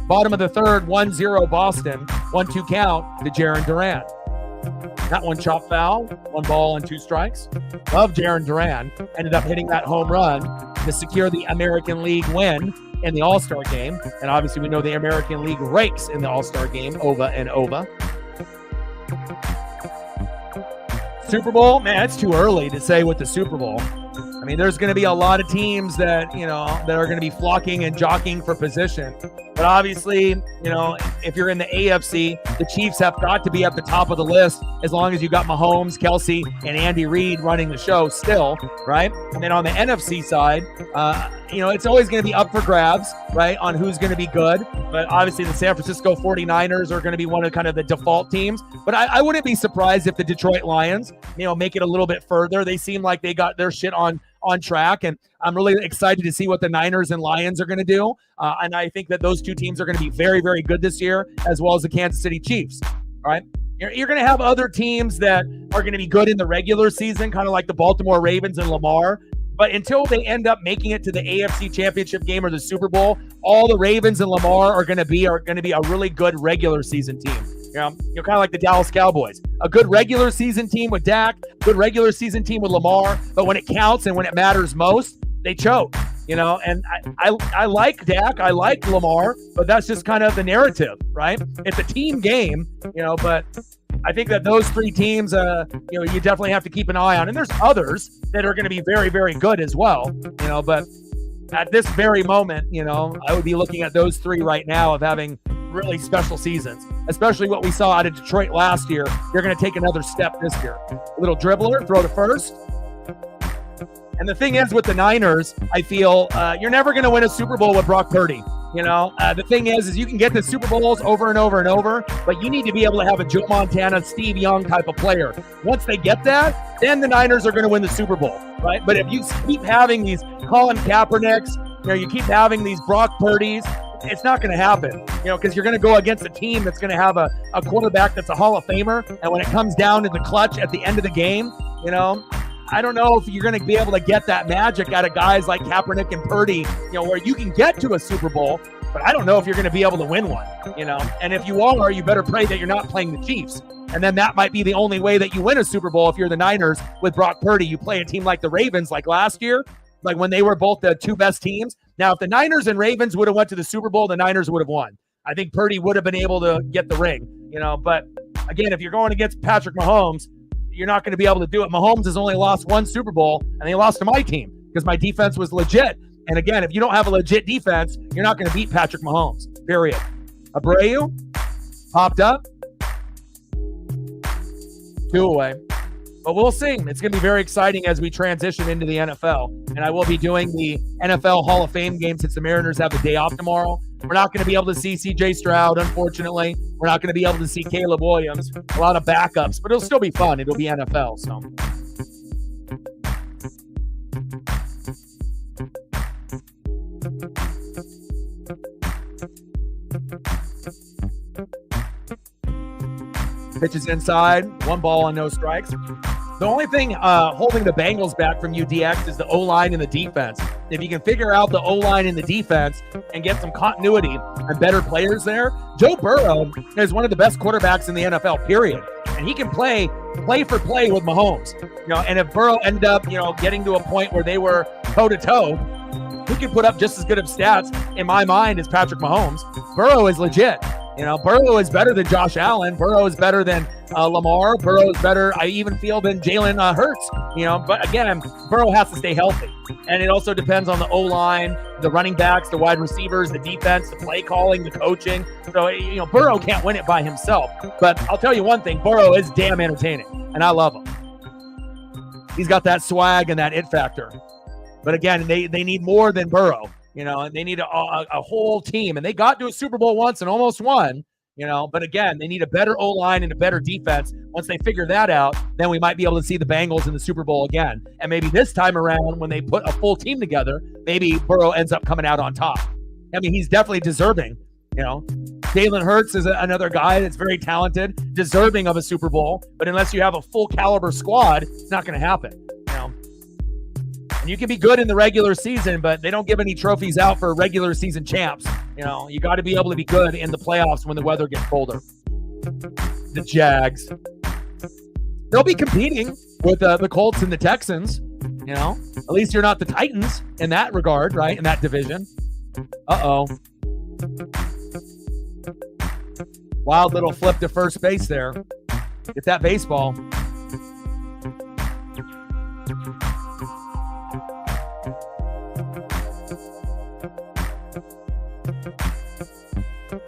Bottom of the third, 1-0 Boston, 1-2 count to Jarren Duran. That one chop foul, 1 ball and 2 strikes. Love Jarren Duran. Ended up hitting that home run to secure the American League win in the All-Star game. And obviously we know the American League rakes in the All-Star game, OVA and OVA. Super Bowl, man, it's too early to say with the Super Bowl. I mean, there's going to be a lot of teams that, you know, that are going to be flocking and jockeying for position. But obviously, you know, if you're in the AFC, the Chiefs have got to be at the top of the list as long as you got Mahomes, Kelsey, and Andy Reid running the show still, right? And then on the NFC side, you know, it's always going to be up for grabs, right, on who's going to be good. But obviously the San Francisco 49ers are going to be one of kind of the default teams. But I wouldn't be surprised if the Detroit Lions, you know, make it a little bit further. They seem like they got their shit on track, and I'm really excited to see what the Niners and Lions are going to do. And I think that those two teams are going to be very, very good this year, as well as the Kansas City Chiefs. All right. You're going to have other teams that are going to be good in the regular season, kind of like the Baltimore Ravens and Lamar. But until they end up making it to the AFC Championship game or the Super Bowl, all the Ravens and Lamar are going to be a really good regular season team. You know, kind of like the Dallas Cowboys. A good regular season team with Dak, good regular season team with Lamar, but when it counts and when it matters most, they choke. You know, and I like Dak, I like Lamar, but that's just kind of the narrative, right? It's a team game, you know, but I think that those three teams, you know, you definitely have to keep an eye on. And there's others that are going to be very, very good as well, you know, but at this very moment, you know, I would be looking at those three right now of having really special seasons, especially what we saw out of Detroit last year. You're going to take another step this year. A little dribbler, throw to first. And the thing is with the Niners, I feel you're never going to win a Super Bowl with Brock Purdy. You know, the thing is you can get the Super Bowls over and over and over, but you need to be able to have a Joe Montana, Steve Young type of player. Once they get that, then the Niners are going to win the Super Bowl, right? But if you keep having these Colin Kaepernicks, you know, you keep having these Brock Purdys, it's not going to happen, you know, because you're going to go against a team that's going to have a quarterback that's a Hall of Famer. And when it comes down to the clutch at the end of the game, you know, I don't know if you're going to be able to get that magic out of guys like Kaepernick and Purdy, you know, where you can get to a Super Bowl, but I don't know if you're going to be able to win one, you know. And if you are, you better pray that you're not playing the Chiefs. And then that might be the only way that you win a Super Bowl if you're the Niners with Brock Purdy. You play a team like the Ravens like last year, like when they were both the two best teams. Now, if the Niners and Ravens would have went to the Super Bowl, the Niners would have won. I think Purdy would have been able to get the ring, you know. But again, if you're going against Patrick Mahomes, you're not going to be able to do it. Mahomes has only lost one Super Bowl, and he lost to my team because my defense was legit. And again, if you don't have a legit defense, you're not going to beat Patrick Mahomes, period. Abreu popped up. 2 away. But we'll see. It's going to be very exciting as we transition into the NFL. And I will be doing the NFL Hall of Fame game since the Mariners have a day off tomorrow. We're not going to be able to see C.J. Stroud, unfortunately. We're not going to be able to see Caleb Williams. A lot of backups, but it'll still be fun. It'll be NFL. So Pitches inside, 1 ball and no strikes. The only thing holding the Bengals back from UDX is the O-line and the defense. If you can figure out the O-line and the defense and get some continuity and better players there, Joe Burrow is one of the best quarterbacks in the NFL, period. And he can play for play with Mahomes. And if Burrow ended up, getting to a point where they were toe-to-toe, who can put up just as good of stats, in my mind, as Patrick Mahomes? Burrow is legit. Burrow is better than Josh Allen. Burrow is better than Lamar. Burrow is better, I even feel, than Jalen Hurts. But again, Burrow has to stay healthy. And it also depends on the O-line, the running backs, the wide receivers, the defense, the play calling, the coaching. So, Burrow can't win it by himself. But I'll tell you one thing, Burrow is damn entertaining, and I love him. He's got that swag and that it factor. But again, they need more than Burrow. They need a whole team. And they got to a Super Bowl once and almost won, But again, they need a better O-line and a better defense. Once they figure that out, then we might be able to see the Bengals in the Super Bowl again. And maybe this time around, when they put a full team together, maybe Burrow ends up coming out on top. I mean, he's definitely deserving, Jalen Hurts is another guy that's very talented, deserving of a Super Bowl. But unless you have a full caliber squad, it's not going to happen. You can be good in the regular season, but they don't give any trophies out for regular season champs. You got to be able to be good in the playoffs when the weather gets colder. The Jags. They'll be competing with the Colts and the Texans. At least you're not the Titans in that regard, right? In that division. Uh-oh. Wild little flip to first base there. Get that baseball.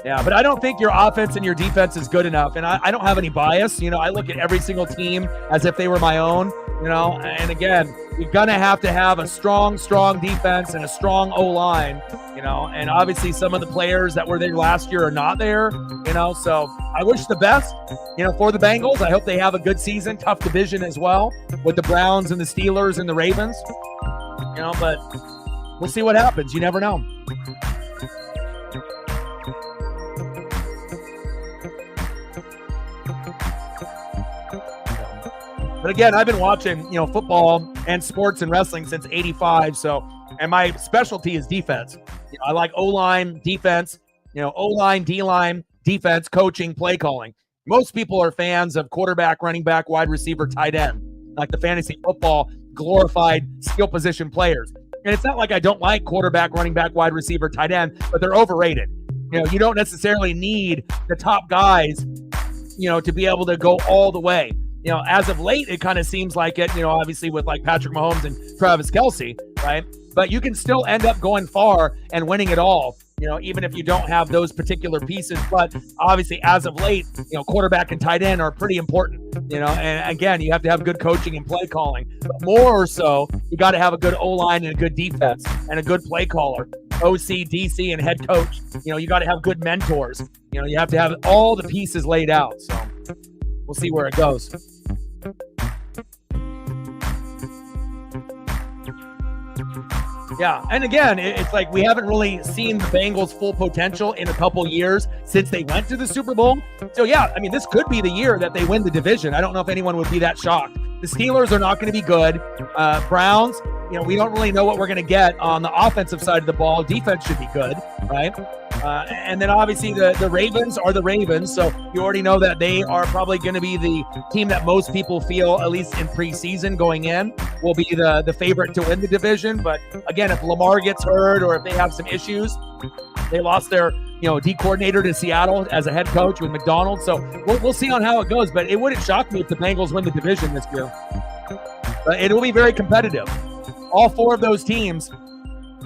Yeah, but I don't think your offense and your defense is good enough. And I don't have any bias. I look at every single team as if they were my own, And again, you're going to have a strong defense and a strong O-line, And obviously some of the players that were there last year are not there, So I wish the best, for the Bengals. I hope they have a good season. Tough division as well with the Browns and the Steelers and the Ravens, But we'll see what happens. You never know. But again, I've been watching, football and sports and wrestling since '85. And my specialty is defense. I like O-line, defense, O-line, D-line, defense, coaching, play calling. Most people are fans of quarterback, running back, wide receiver, tight end, like the fantasy football glorified skill position players. And it's not like I don't like quarterback, running back, wide receiver, tight end, but they're overrated. You don't necessarily need the top guys, to be able to go all the way. As of late, it kind of seems like it, obviously with like Patrick Mahomes and Travis Kelce, right? But you can still end up going far and winning it all, even if you don't have those particular pieces. But obviously, as of late, quarterback and tight end are pretty important, and again, you have to have good coaching and play calling. But more so, you got to have a good O-line and a good defense and a good play caller, OC, DC, and head coach. You got to have good mentors. You have to have all the pieces laid out. So we'll see where it goes. Yeah, and again, it's like we haven't really seen the Bengals' full potential in a couple years since they went to the Super Bowl. So yeah, I mean, this could be the year that they win the division. I don't know if anyone would be that shocked. The Steelers are not going to be good. Browns, we don't really know what we're going to get on the offensive side of the ball. Defense should be good, right? And then obviously the Ravens are the Ravens, so you already know that they are probably going to be the team that most people feel, at least in preseason going in, will be the favorite to win the division. But again, if Lamar gets hurt or if they have some issues, they lost their D coordinator to Seattle as a head coach with McDonald. So we'll see on how it goes. But it wouldn't shock me if the Bengals win the division this year. But it will be very competitive. All four of those teams,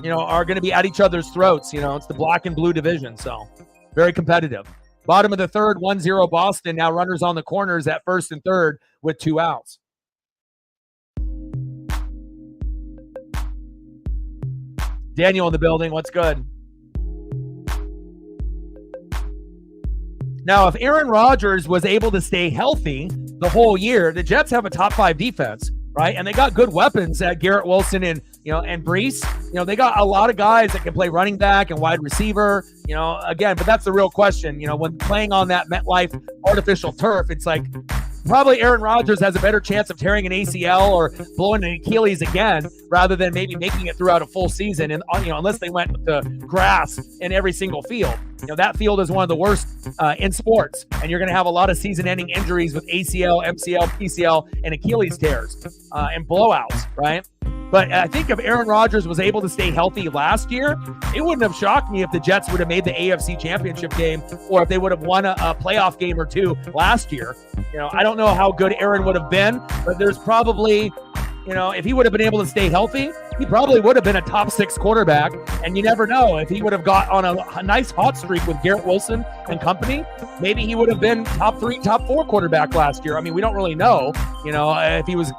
are going to be at each other's throats. It's the black and blue division. So very competitive. Bottom of the third, 1-0 Boston. Now runners on the corners at first and third with 2 outs. Daniel in the building. What's good? Now, if Aaron Rodgers was able to stay healthy the whole year, the Jets have a top 5 defense. right? And they got good weapons at Garrett Wilson and Brees. They got a lot of guys that can play running back and wide receiver. Again, but that's the real question. When playing on that MetLife artificial turf, it's like probably Aaron Rodgers has a better chance of tearing an ACL or blowing an Achilles again rather than maybe making it throughout a full season. And unless they went to grass in every single field. That field is one of the worst in sports, and you're going to have a lot of season-ending injuries with ACL, MCL, PCL, and Achilles tears and blowouts, right? But I think if Aaron Rodgers was able to stay healthy last year, it wouldn't have shocked me if the Jets would have made the AFC Championship game or if they would have won a playoff game or two last year. I don't know how good Aaron would have been, but there's probably, if he would have been able to stay healthy, he probably would have been a top 6 quarterback. And you never know, if he would have got on a nice hot streak with Garrett Wilson and company, maybe he would have been top 3, top 4 quarterback last year. I mean, we don't really know, if he was,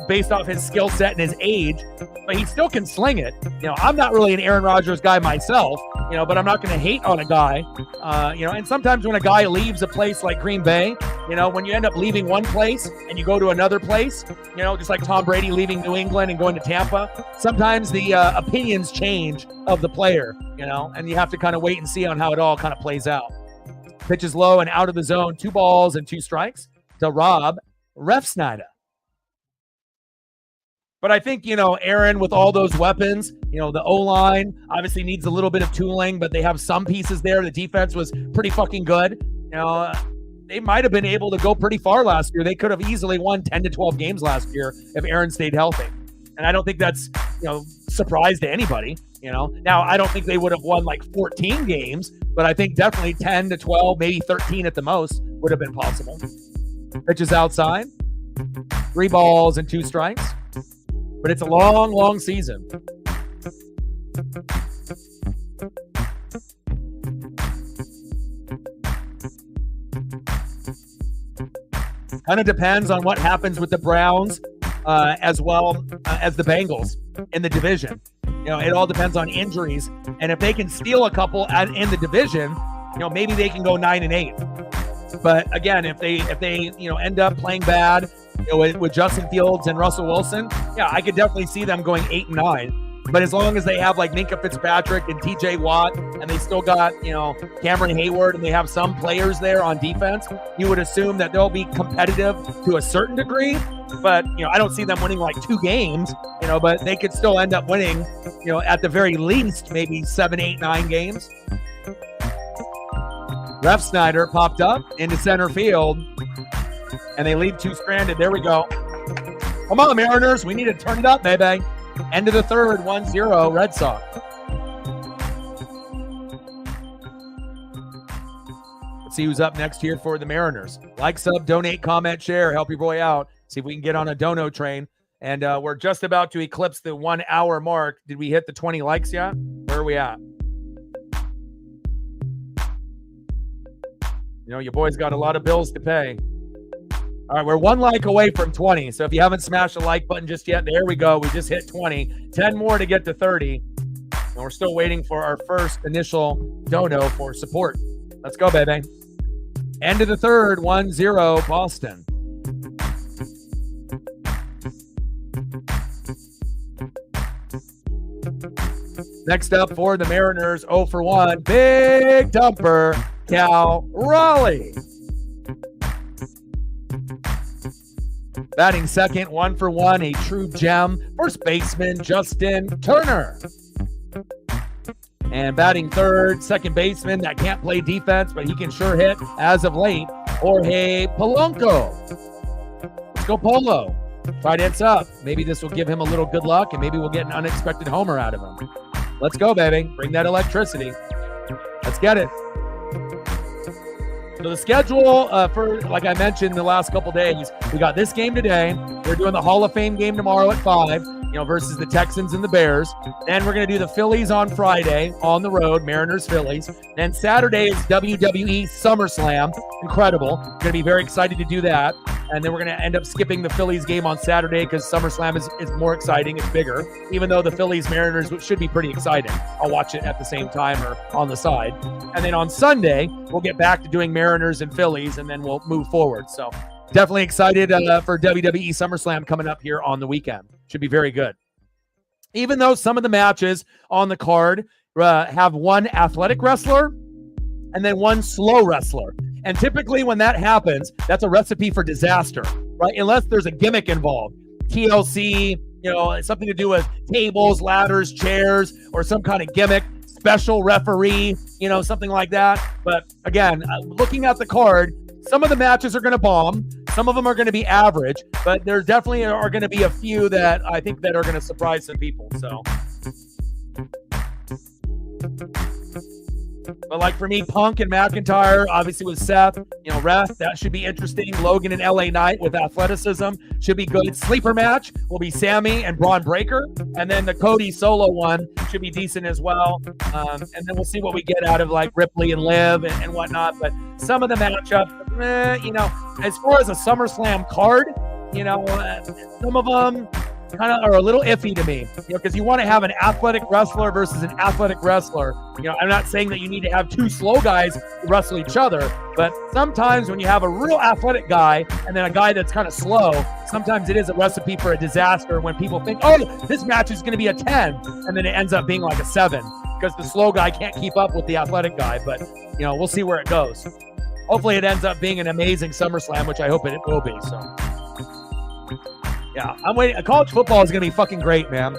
based off his skill set and his age, but he still can sling it. I'm not really an Aaron Rodgers guy myself, but I'm not going to hate on a guy, and sometimes when a guy leaves a place like Green Bay, when you end up leaving one place and you go to another place, just like Tom Brady leaving New England and going to Tampa, sometimes the opinions change of the player, and you have to kind of wait and see on how it all kind of plays out. Pitch is low and out of the zone, 2 balls and 2 strikes to Rob Refsnyder. But I think, Aaron, with all those weapons, the O-line obviously needs a little bit of tooling, but they have some pieces there. The defense was pretty fucking good. They might have been able to go pretty far last year. They could have easily won 10 to 12 games last year if Aaron stayed healthy. And I don't think that's, surprise to anybody, Now, I don't think they would have won like 14 games, but I think definitely 10 to 12, maybe 13 at the most would have been possible. Pitches outside, 3 balls and 2 strikes. But it's a long, long season. Kind of depends on what happens with the Browns as well as the Bengals in the division. It all depends on injuries. And if they can steal a couple in the division, maybe they can go 9-8. But again, if they end up playing bad, with Justin Fields and Russell Wilson, I could definitely see them going 8-9. But as long as they have like Minka Fitzpatrick and TJ Watt, and they still got, Cameron Hayward, and they have some players there on defense, you would assume that they'll be competitive to a certain degree. But, I don't see them winning like 2 games, but they could still end up winning, at the very least, maybe 7, 8, 9 games. Refsnyder popped up into center field. And they leave 2 stranded. There we go. Come on, Mariners. We need to turn it up, baby. End of the third, 1-0, Red Sox. Let's see who's up next here for the Mariners. Like, sub, donate, comment, share. Help your boy out. See if we can get on a dono train. And we're just about to eclipse the 1 hour mark. Did we hit the 20 likes yet? Where are we at? Your boy's got a lot of bills to pay. All right, we're 1 like away from 20. So if you haven't smashed the like button just yet, there we go. We just hit 20. 10 more to get to 30. And we're still waiting for our first initial dono for support. Let's go, baby. End of the third, 1-0, Boston. Next up for the Mariners, 0 for 1. Big dumper, Cal Raleigh. Batting second, 1 for 1, a true gem. First baseman, Justin Turner. And batting third, second baseman that can't play defense, but he can sure hit as of late, Jorge Polanco. Let's go, Polo. Tight ends up. Maybe this will give him a little good luck, and maybe we'll get an unexpected homer out of him. Let's go, baby. Bring that electricity. Let's get it. So the schedule for, like I mentioned, the last couple days, we got this game today. We're doing the Hall of Fame game tomorrow at 5, versus the Texans and the Bears. Then we're going to do the Phillies on Friday on the road, Mariners-Phillies. Then Saturday is WWE SummerSlam. Incredible. Going to be very excited to do that. And then we're going to end up skipping the Phillies game on Saturday because SummerSlam is more exciting. It's bigger, even though the Phillies-Mariners should be pretty exciting. I'll watch it at the same time or on the side. And then on Sunday, we'll get back to doing Mariners and Phillies, and then we'll move forward. So Definitely excited for WWE SummerSlam coming up here on the weekend. Should be very good. Even though some of the matches on the card have one athletic wrestler and then one slow wrestler. And typically when that happens, that's a recipe for disaster, right? Unless there's a gimmick involved. TLC, something to do with tables, ladders, chairs, or some kind of gimmick, special referee, something like that. But again, looking at the card, some of the matches are going to bomb. Some of them are going to be average, but there definitely are going to be a few that I think that are going to surprise some people. So, but like for me, Punk and McIntyre, obviously with Seth, Ref, that should be interesting. Logan and LA Knight with athleticism should be good. Sleeper match will be Sammy and Braun Breaker. And then the Cody solo one should be decent as well. And then we'll see what we get out of like Ripley and Liv and whatnot. But some of the matchups, as far as a SummerSlam card, some of them kind of are a little iffy to me, because you want to have an athletic wrestler versus an athletic wrestler. I'm not saying that you need to have two slow guys wrestle each other, but sometimes when you have a real athletic guy and then a guy that's kind of slow, sometimes it is a recipe for a disaster when people think, oh, this match is going to be a 10, and then it ends up being like a 7 because the slow guy can't keep up with the athletic guy. But, we'll see where it goes. Hopefully it ends up being an amazing SummerSlam, which I hope it will be. So, yeah, I'm waiting. College football is going to be fucking great, man.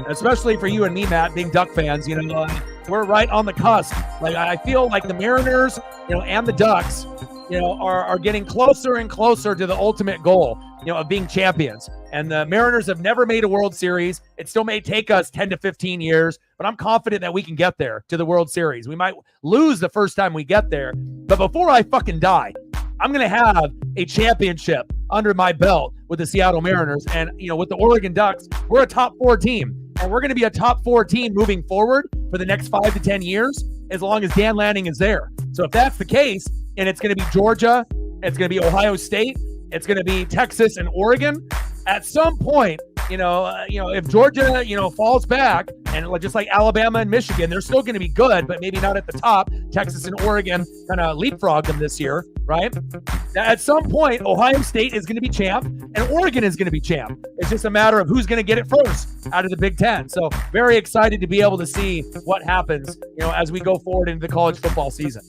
Especially for you and me, Matt, being Duck fans. We're right on the cusp. Like, I feel like the Mariners, and the Ducks, are getting closer and closer to the ultimate goal, of being champions. And the Mariners have never made a World Series. It still may take us 10 to 15 years, but I'm confident that we can get there to the World Series. We might lose the first time we get there, but before I fucking die, I'm going to have a championship under my belt with the Seattle Mariners. And, with the Oregon Ducks, we're a top 4 team. And we're going to be a top 4 team moving forward for the next 5 to 10 years, as long as Dan Lanning is there. So if that's the case, and it's going to be Georgia, it's going to be Ohio State, it's going to be Texas and Oregon, at some point, if Georgia, falls back, and just like Alabama and Michigan, they're still going to be good, but maybe not at the top. Texas and Oregon kind of leapfrog them this year, right? At some point, Ohio State is going to be champ, and Oregon is going to be champ. It's just a matter of who's going to get it first out of the Big Ten. So very excited to be able to see what happens, as we go forward into the college football season.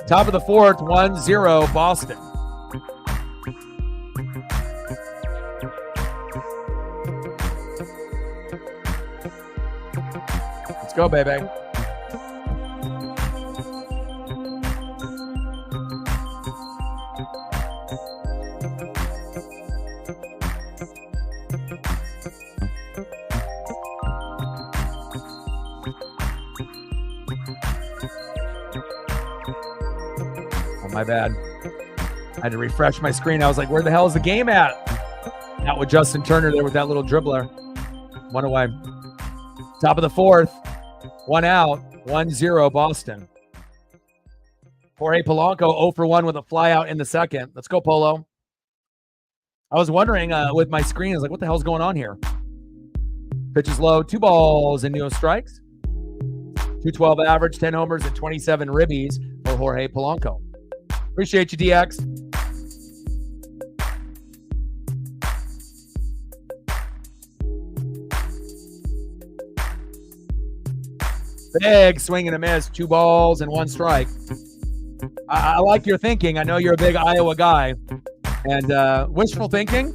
Top of the 4th, 1-0 Boston. Let's go, baby. My bad. I had to refresh my screen. I was like, where the hell is the game at? Out with Justin Turner there with that little dribbler. One away. Top of the 4th. 1 out. 1-0 Boston. Jorge Polanco 0 for 1 with a fly out in the second. Let's go, Polo. I was wondering with my screen, I was like, what the hell's going on here? Pitch is low. 2 balls and no strikes. 212 average, 10 homers, and 27 ribbies for Jorge Polanco. Appreciate you, DX. Big swing and a miss. 2 balls and 1 strike. I like your thinking. I know you're a big Iowa guy. And wishful thinking,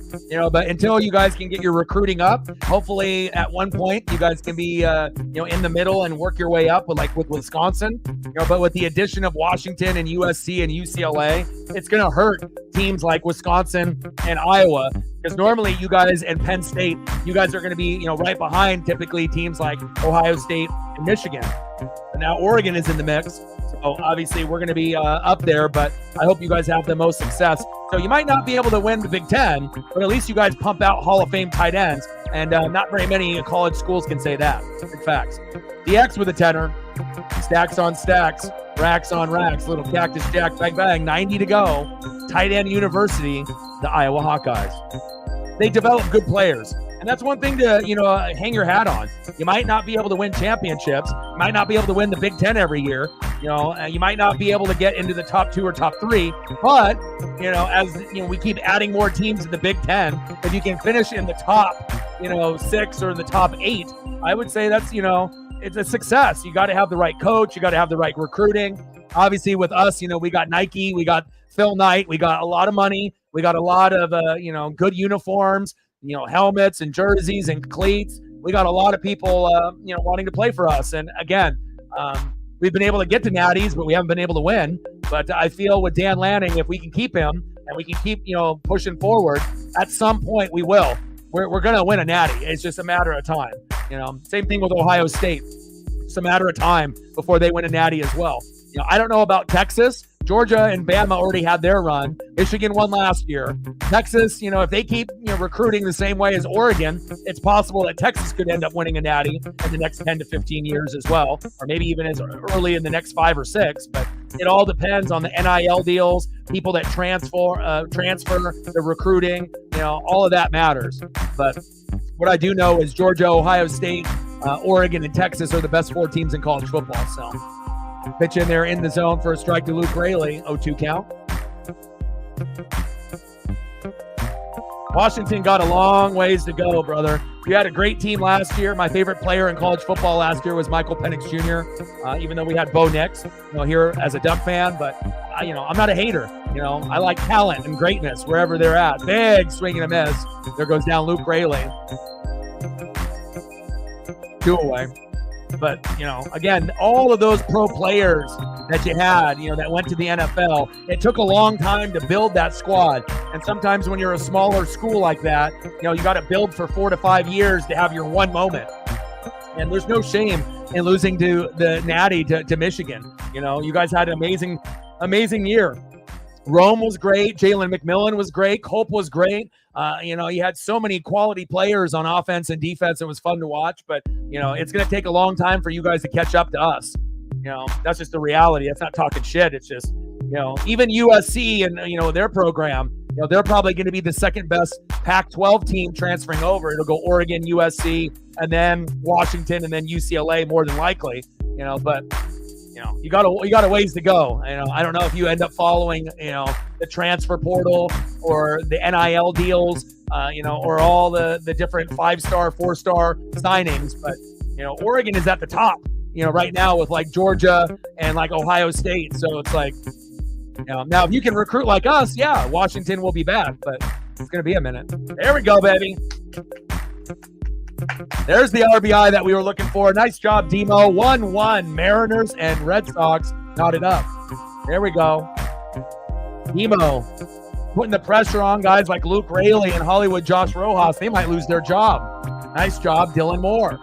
but until you guys can get your recruiting up, hopefully at one point you guys can be, in the middle and work your way up with Wisconsin, but with the addition of Washington and USC and UCLA, it's going to hurt teams like Wisconsin and Iowa, because normally you guys and Penn State, you guys are going to be, right behind typically teams like Ohio State and Michigan. But now Oregon is in the mix. So obviously we're going to be up there, but I hope you guys have the most success. So you might not be able to win the Big Ten, but at least you guys pump out Hall of Fame tight ends, and not very many college schools can say that. Big facts. DX with a tenor. Stacks on stacks. Racks on racks. Little Cactus Jack. Bang, bang. 90 to go. Tight end University, the Iowa Hawkeyes. They develop good players. And that's one thing to, hang your hat on. You might not be able to win championships. You might not be able to win the Big Ten every year. You might not be able to get into the top 2 or top 3. But, as we keep adding more teams in the Big Ten, if you can finish in the top, 6 or the top 8, I would say that's, it's a success. You got to have the right coach. You got to have the right recruiting. Obviously, with us, we got Nike. We got Phil Knight. We got a lot of money. We got a lot of, good uniforms. Helmets and jerseys and cleats. We got a lot of people, wanting to play for us. And again, we've been able to get to natties, but we haven't been able to win. But I feel with Dan Lanning, if we can keep him and we can keep, pushing forward, at some point we will. We're going to win a natty. It's just a matter of time. Same thing with Ohio State. It's a matter of time before they win a natty as well. I don't know about Texas. Georgia and Bama already had their run. Michigan won last year. Texas, if they keep recruiting the same way as Oregon, it's possible that Texas could end up winning a natty in the next 10 to 15 years as well, or maybe even as early in the next 5 or 6. But it all depends on the NIL deals, people that transfer, the recruiting. All of that matters. But what I do know is Georgia, Ohio State, Oregon, and Texas are the best 4 teams in college football. So pitch in there in the zone for a strike to Luke Raley. 0-2 count. Washington got a long ways to go, brother. We had a great team last year. My favorite player in college football last year was Michael Penix Jr., even though we had Bo Nix, here as a Duck fan. But, I'm not a hater. I like talent and greatness wherever they're at. Big swing and a miss. There goes down Luke Raley. 2 away. But, again, all of those pro players that you had, that went to the NFL, it took a long time to build that squad. And sometimes when you're a smaller school like that, you got to build for 4 to 5 years to have your one moment. And there's no shame in losing to the Natty to Michigan. You guys had an amazing year. Rome was great. Jalen McMillan was great. Culp was great. You had so many quality players on offense and defense. It was fun to watch, but, it's going to take a long time for you guys to catch up to us. That's just the reality. That's not talking shit. It's just, even USC and, their program, they're probably going to be the second best Pac-12 team transferring over. It'll go Oregon, USC, and then Washington, and then UCLA more than likely, but you got a ways to go. I don't know if you end up following, the transfer portal or the NIL deals, or all the different 5-star, 4-star signings. But, Oregon is at the top, right now with like Georgia and like Ohio State. So it's like, now if you can recruit like us, yeah, Washington will be back, but it's going to be a minute. There we go, baby. There's the RBI that we were looking for. Nice job, Demo. 1-1. Mariners and Red Sox knotted up. There we go. Demo putting the pressure on guys like Luke Raley and Hollywood Josh Rojas. They might lose their job. Nice job, Dylan Moore.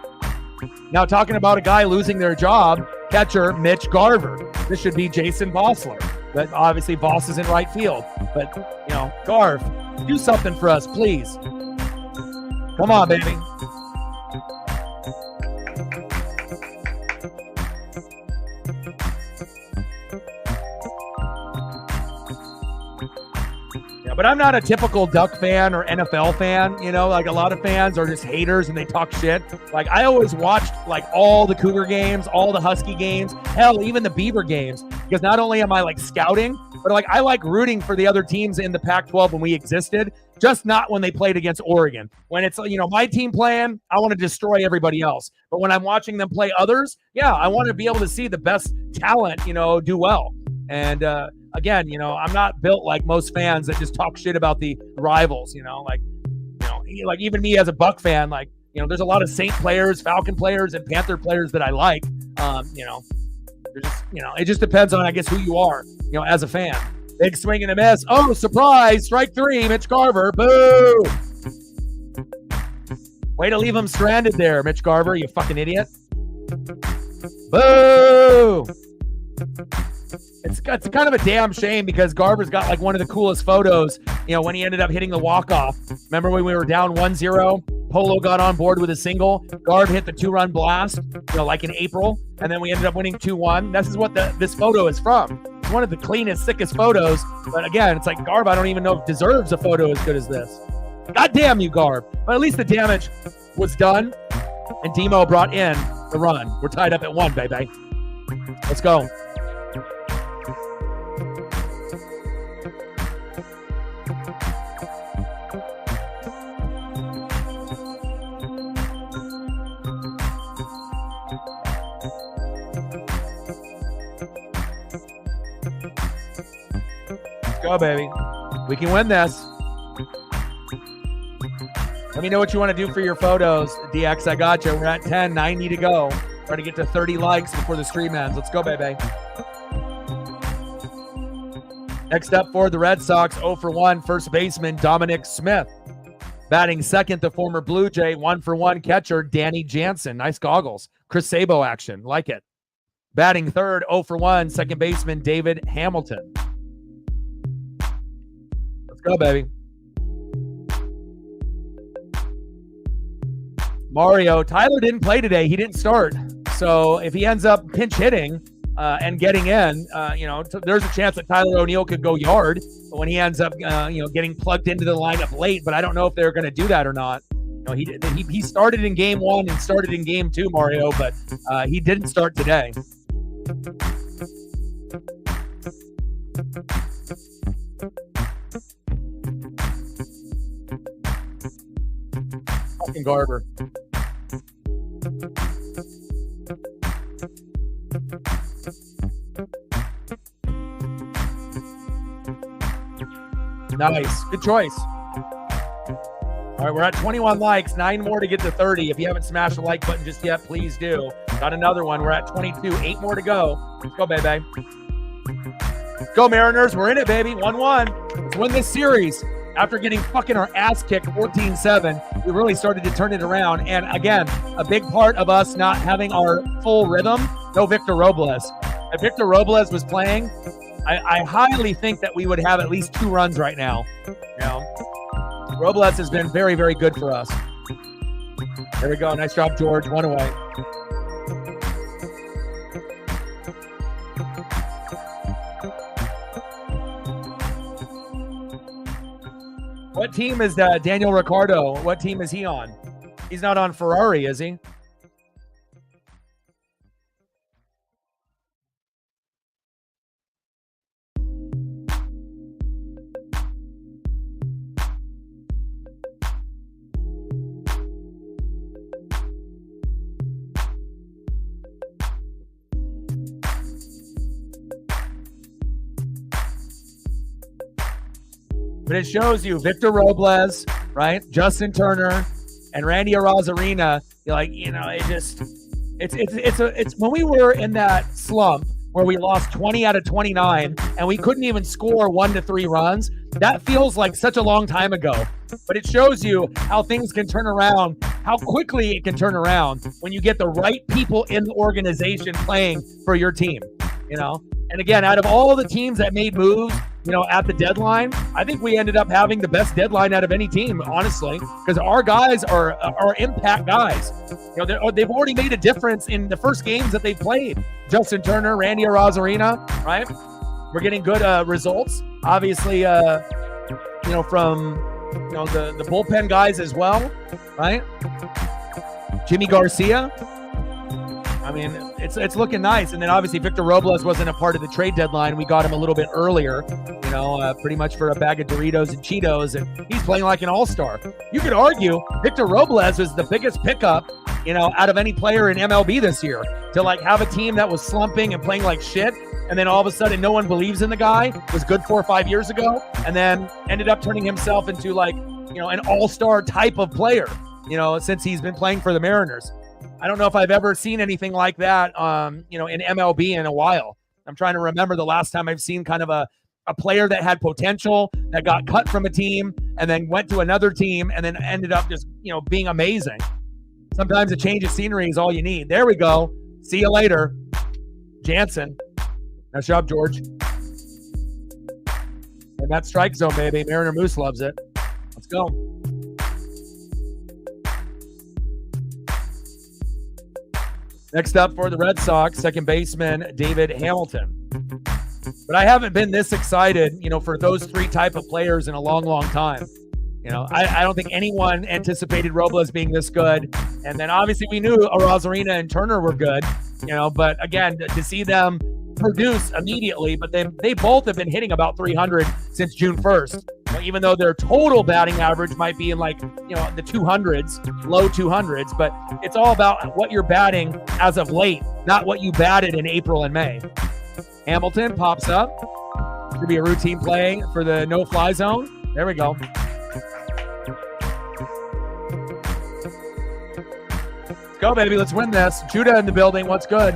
Now talking about a guy losing their job, catcher Mitch Garver. This should be Jason Bossler. But obviously Boss is in right field. But, Garv, do something for us, please. Come on, baby. But I'm not a typical Duck fan or NFL fan, like a lot of fans are just haters and they talk shit. Like I always watched like all the Cougar games, all the Husky games, hell, even the Beaver games, because not only am I like scouting, but like I like rooting for the other teams in the Pac-12 when we existed, just not when they played against Oregon. When it's, my team playing, I want to destroy everybody else. But when I'm watching them play others, yeah, I want to be able to see the best talent, do well. And, again, I'm not built like most fans that just talk shit about the rivals, like even me as a Buck fan, like, there's a lot of Saint players, Falcon players, and Panther players that I like. They're just, it just depends on, I guess, who you are, as a fan. Big swing and a miss. Oh, surprise. Strike 3, Mitch Garver. Boo. Way to leave him stranded there, Mitch Garver, you fucking idiot. Boo. It's kind of a damn shame because Garver's got like one of the coolest photos, when he ended up hitting the walk-off. Remember when we were down 1-0? Polo got on board with a single. Garv hit the 2-run blast, like in April, and then we ended up winning 2-1. This is what this photo is from. It's one of the cleanest, sickest photos. But again, it's like Garv, I don't even know if deserves a photo as good as this. God damn you, Garb. But at least the damage was done, and Demo brought in the run. We're tied up at 1, baby. Let's go. Let's go, baby. We can win this. Let me know what you want to do for your photos, DX. I got you. We're at 10, 90 to go. Try to get to 30 likes before the stream ends. Let's go, baby. Next up for the Red Sox, 0 for 1, first baseman Dominic Smith. Batting second, the former Blue Jay, 1 for 1 catcher Danny Jansen. Nice goggles. Chris Sabo action. Like it. Batting third, 0 for 1, second baseman David Hamilton. Let's go, baby. Mario, Tyler didn't play today. He didn't start. So if he ends up pinch hitting and getting in, there's a chance that Tyler O'Neill could go yard when he ends up, getting plugged into the lineup late. But I don't know if they're going to do that or not. He started in game 1 and started in game 2, Mario, but he didn't start today. Fucking Garber. Nice. Good choice. All right, we're at 21 likes, 9 more to get to 30. If you haven't smashed the like button just yet, please do. Got another one. We're at 22, 8 more to go. Let's go, baby. Let's go, Mariners. We're in it, baby. 1-1. Let's win this series. After getting fucking our ass kicked 14-7, we really started to turn it around. And again, a big part of us not having our full rhythm, no Victor Robles. If Victor Robles was playing, I highly think that we would have at least 2 runs right now. Robles has been very, very good for us. There we go. Nice job, George. 1 away. What team is Daniel Ricciardo? What team is he on? He's not on Ferrari, is he? But it shows you Victor Robles, right? Justin Turner and Randy Arozarena. It's when we were in that slump where we lost 20 out of 29 and we couldn't even score 1 to 3 runs. That feels like such a long time ago. But it shows you how things can turn around, how quickly it can turn around when you get the right people in the organization playing for your team, And again, out of all the teams that made moves, at the deadline, I think we ended up having the best deadline out of any team, honestly, because our guys are impact guys. They've already made a difference in the first games that they've played. Justin Turner, Randy Arozarena, right? We're getting good results, obviously, from the bullpen guys as well, right? Jimmy Garcia. I mean, it's looking nice. And then obviously Victor Robles wasn't a part of the trade deadline. We got him a little bit earlier, pretty much for a bag of Doritos and Cheetos, and he's playing like an all-star. You could argue Victor Robles was the biggest pickup, out of any player in MLB this year. To have a team that was slumping and playing like shit, and then all of a sudden no one believes in the guy, was good 4 or 5 years ago, and then ended up turning himself into an all-star type of player, since he's been playing for the Mariners. I don't know if I've ever seen anything like that, in MLB in a while. I'm trying to remember the last time I've seen kind of a player that had potential, that got cut from a team and then went to another team and then ended up just, being amazing. Sometimes a change of scenery is all you need. There we go. See you later, Jansen. Nice job, George. And that strike zone, baby. Mariner Moose loves it. Let's go. Next up for the Red Sox, second baseman David Hamilton. But I haven't been this excited, for those 3 type of players in a long, long time. You know, I don't think anyone anticipated Robles being this good. And then obviously we knew Arozarena and Turner were good, you know, but again, to see them produce immediately, but they both have been hitting about 300 since June 1st. You know, even though their total batting average might be in like, you know, the 200s, low 200s, but it's all about what you're batting as of late, not what you batted in April and May. Hamilton pops up. Should be a routine play for the no-fly zone. There we go. Let's go, baby. Let's win this. Judah in the building. What's good?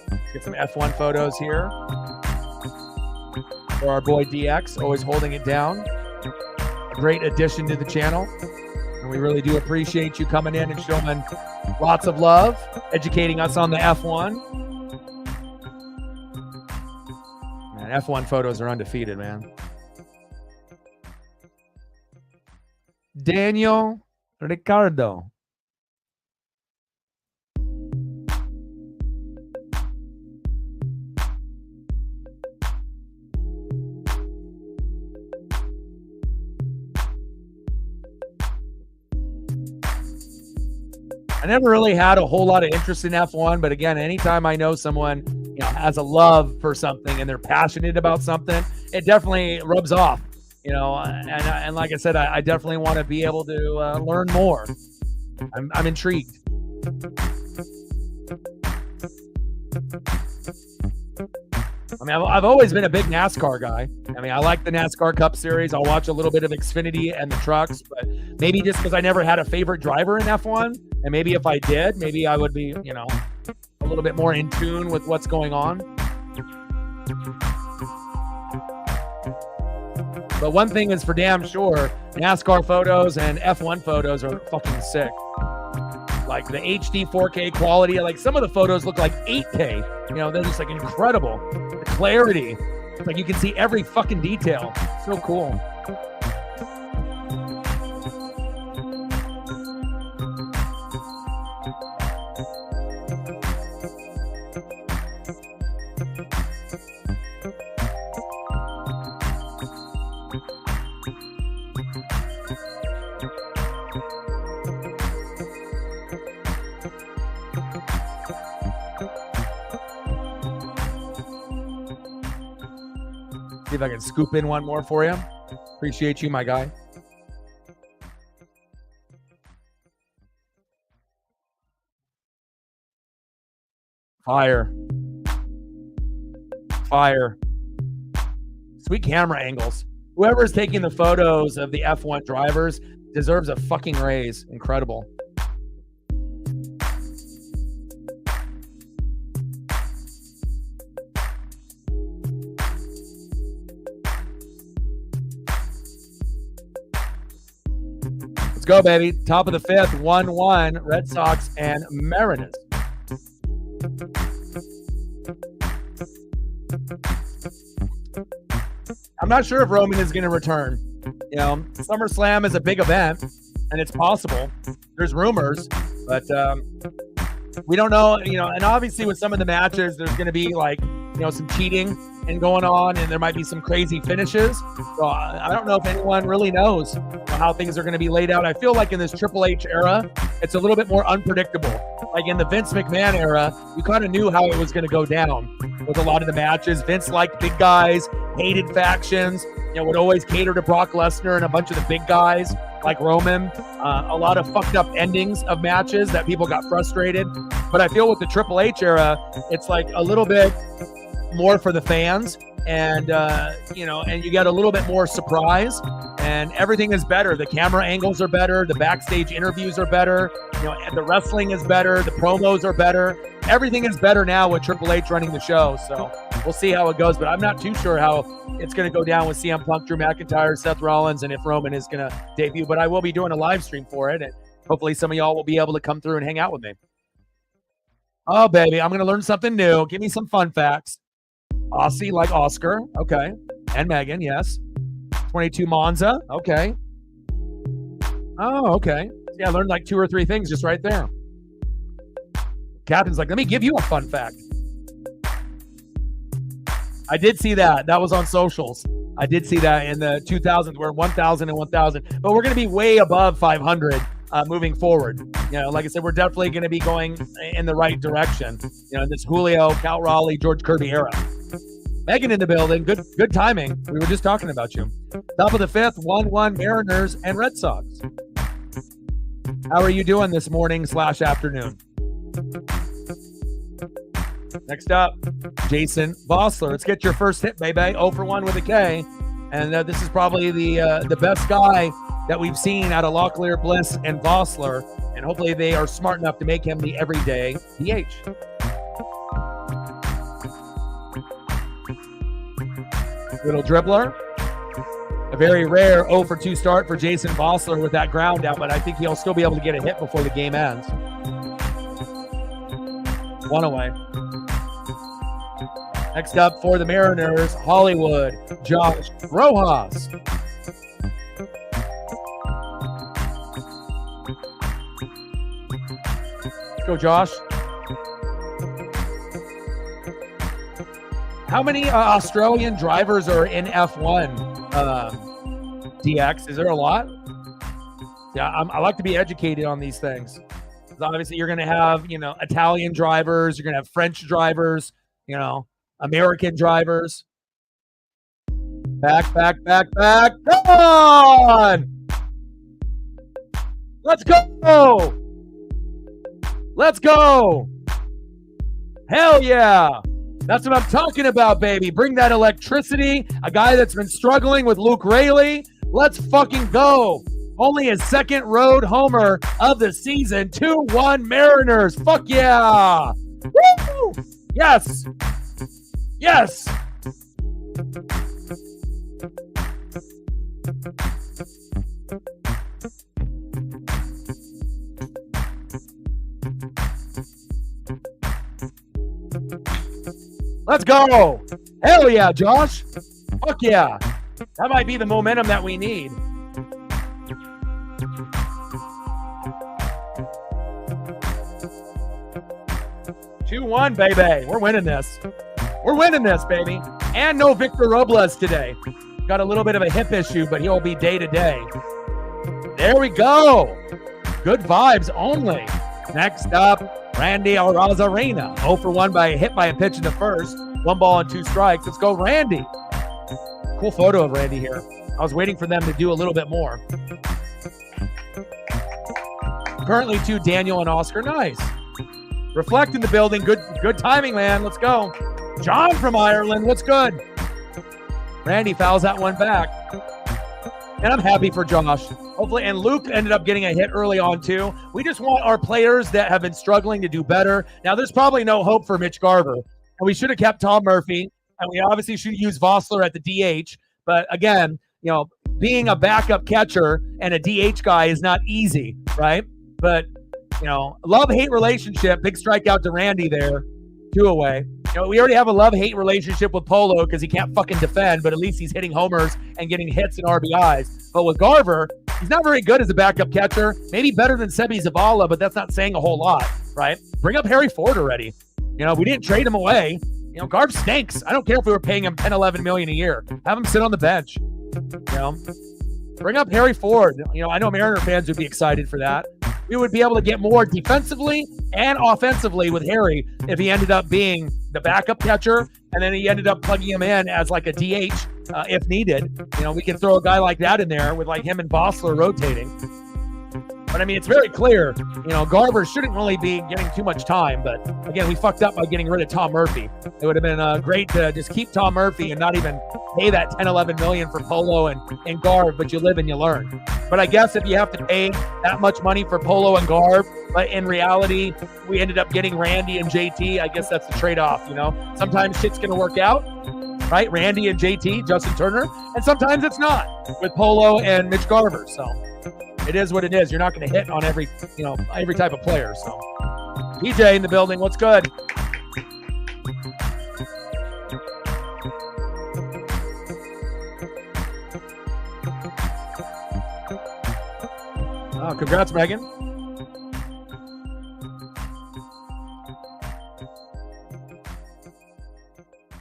Let's get some F1 photos here for our boy DX, always holding it down. A great addition to the channel. And we really do appreciate you coming in and showing lots of love, educating us on the F1. Man, F1 photos are undefeated, man. Daniel Ricardo. I never really had a whole lot of interest in F1, but again, anytime I know someone, you know, has a love for something and they're passionate about something, it definitely rubs off, you know. And like I said, I definitely want to be able to learn more. I'm intrigued. I mean, I've always been a big NASCAR guy. I mean, I like the NASCAR Cup Series. I'll watch a little bit of Xfinity and the trucks, but maybe just because I never had a favorite driver in F1, and maybe if I did, maybe I would be, you know, a little bit more in tune with what's going on. But one thing is for damn sure, NASCAR photos and F1 photos are fucking sick. Like the HD 4K quality, like some of the photos look like 8K. You know, they're just like incredible. The clarity, it's like you can see every fucking detail. So cool. See if I can scoop in one more for you. Appreciate you, my guy. Fire. Fire. Sweet camera angles. Whoever's taking the photos of the F1 drivers deserves a fucking raise. Incredible. Let's go, baby. Top of the fifth, 1-1, Red Sox and Mariners. I'm not sure if Roman is going to return. You know, SummerSlam is a big event, and it's possible. There's rumors, but we don't know. You know, and obviously with some of the matches, there's going to be like, you know, some cheating and going on, and there might be some crazy finishes. So I don't know if anyone really knows how things are going to be laid out. I feel like in this Triple H era, it's a little bit more unpredictable. Like in the Vince McMahon era, you kind of knew how it was going to go down with a lot of the matches. Vince liked big guys, hated factions, you know, would always cater to Brock Lesnar and a bunch of the big guys like Roman. A lot of fucked up endings of matches that people got frustrated. But I feel with the Triple H era, it's like a little bit more for the fans, and you know, and you get a little bit more surprise, and everything is better. The camera angles are better, the backstage interviews are better, you know, and the wrestling is better, the promos are better. Everything is better now with Triple H running the show. So we'll see how it goes, but I'm not too sure how it's going to go down with CM Punk, Drew McIntyre, Seth Rollins, and if Roman is going to debut. But I will be doing a live stream for it, and hopefully some of y'all will be able to come through and hang out with me. Oh, baby, I'm going to learn something new. Give me some fun facts. Aussie like Oscar, okay. And Megan, yes. 22 Monza, okay. Oh, okay. Yeah, I learned like 2 or 3 things just right there. Captain's like, let me give you a fun fact. I did see that. That was on socials. I did see that in the 2000s. We're 1,000 and 1,000. But we're going to be way above 500 moving forward. Like I said, we're definitely going to be going in the right direction. In this Julio, Cal Raleigh, George Kirby era. Megan in the building. Good timing. We were just talking about you. Top of the fifth, 1-1 Mariners and Red Sox. How are you doing this morning/afternoon? Next up, Jason Vossler. Let's get your first hit, baby. 0 for 1 with a K. And this is probably the best guy that we've seen out of Locklear, Bliss, and Vossler. And hopefully they are smart enough to make him the everyday DH. Little dribbler. A very rare 0 for 2 start for Jason Vossler with that ground out, but I think he'll still be able to get a hit before the game ends. 1 away. Next up for the Mariners, Hollywood, Josh Rojas. Let's go, Josh. How many Australian drivers are in F1? DX, is there a lot? Yeah, I like to be educated on these things. Obviously, you're going to have, Italian drivers. You're going to have French drivers, American drivers. Back. Come on! Let's go! Let's go! Hell yeah! That's what I'm talking about, baby. Bring that electricity. A guy that's been struggling with Luke Raley. Let's fucking go. Only his second road homer of the season. 2-1 Mariners. Fuck yeah. Woo! Yes. Yes. Let's go. Hell yeah, Josh. Fuck yeah. That might be the momentum that we need. Two-1, baby. We're winning this. We're winning this, baby. And no Victor Robles today. Got a little bit of a hip issue, but he'll be day to day. There we go. Good vibes only. Next up, Randy Arozarena. 0 for 1 by a hit by a pitch in the first. 1 ball and 2 strikes. Let's go, Randy. Cool photo of Randy here. I was waiting for them to do a little bit more. Currently 2, Daniel and Oscar. Nice. Reflect in the building. Good timing, man. Let's go. John from Ireland. What's good? Randy fouls that one back. And I'm happy for Josh. Hopefully, and Luke ended up getting a hit early on too. We just want our players that have been struggling to do better. Now, there's probably no hope for Mitch Garver. And we should have kept Tom Murphy. And we obviously should use Vossler at the DH. But again, being a backup catcher and a DH guy is not easy, right? But, love-hate relationship. Big strikeout to Randy there. 2 away. We already have a love-hate relationship with Polo because he can't fucking defend, but at least he's hitting homers and getting hits and RBIs. But with Garver, he's not very good as a backup catcher. Maybe better than Sebi Zavala, but that's not saying a whole lot, right? Bring up Harry Ford already. We didn't trade him away. Garv stinks. I don't care if we were paying him $10, $11 million a year. Have him sit on the bench. Bring up Harry Ford. I know Mariner fans would be excited for that. We would be able to get more defensively and offensively with Harry if he ended up being the backup catcher, and then he ended up plugging him in as like a DH if needed. We can throw a guy like that in there with like him and Vossler rotating. But I mean, it's very clear, Garver shouldn't really be getting too much time. But again, we fucked up by getting rid of Tom Murphy. It would have been great to just keep Tom Murphy and not even pay that $10, $11 million for Polo and Garv, but you live and you learn. But I guess if you have to pay that much money for Polo and Garv, but in reality, we ended up getting Randy and JT, I guess that's the trade-off, Sometimes shit's going to work out, right? Randy and JT, Justin Turner, and sometimes it's not with Polo and Mitch Garver, so it is what it is. You're not going to hit on every type of player. So, PJ in the building. What's good? Oh, congrats, Megan.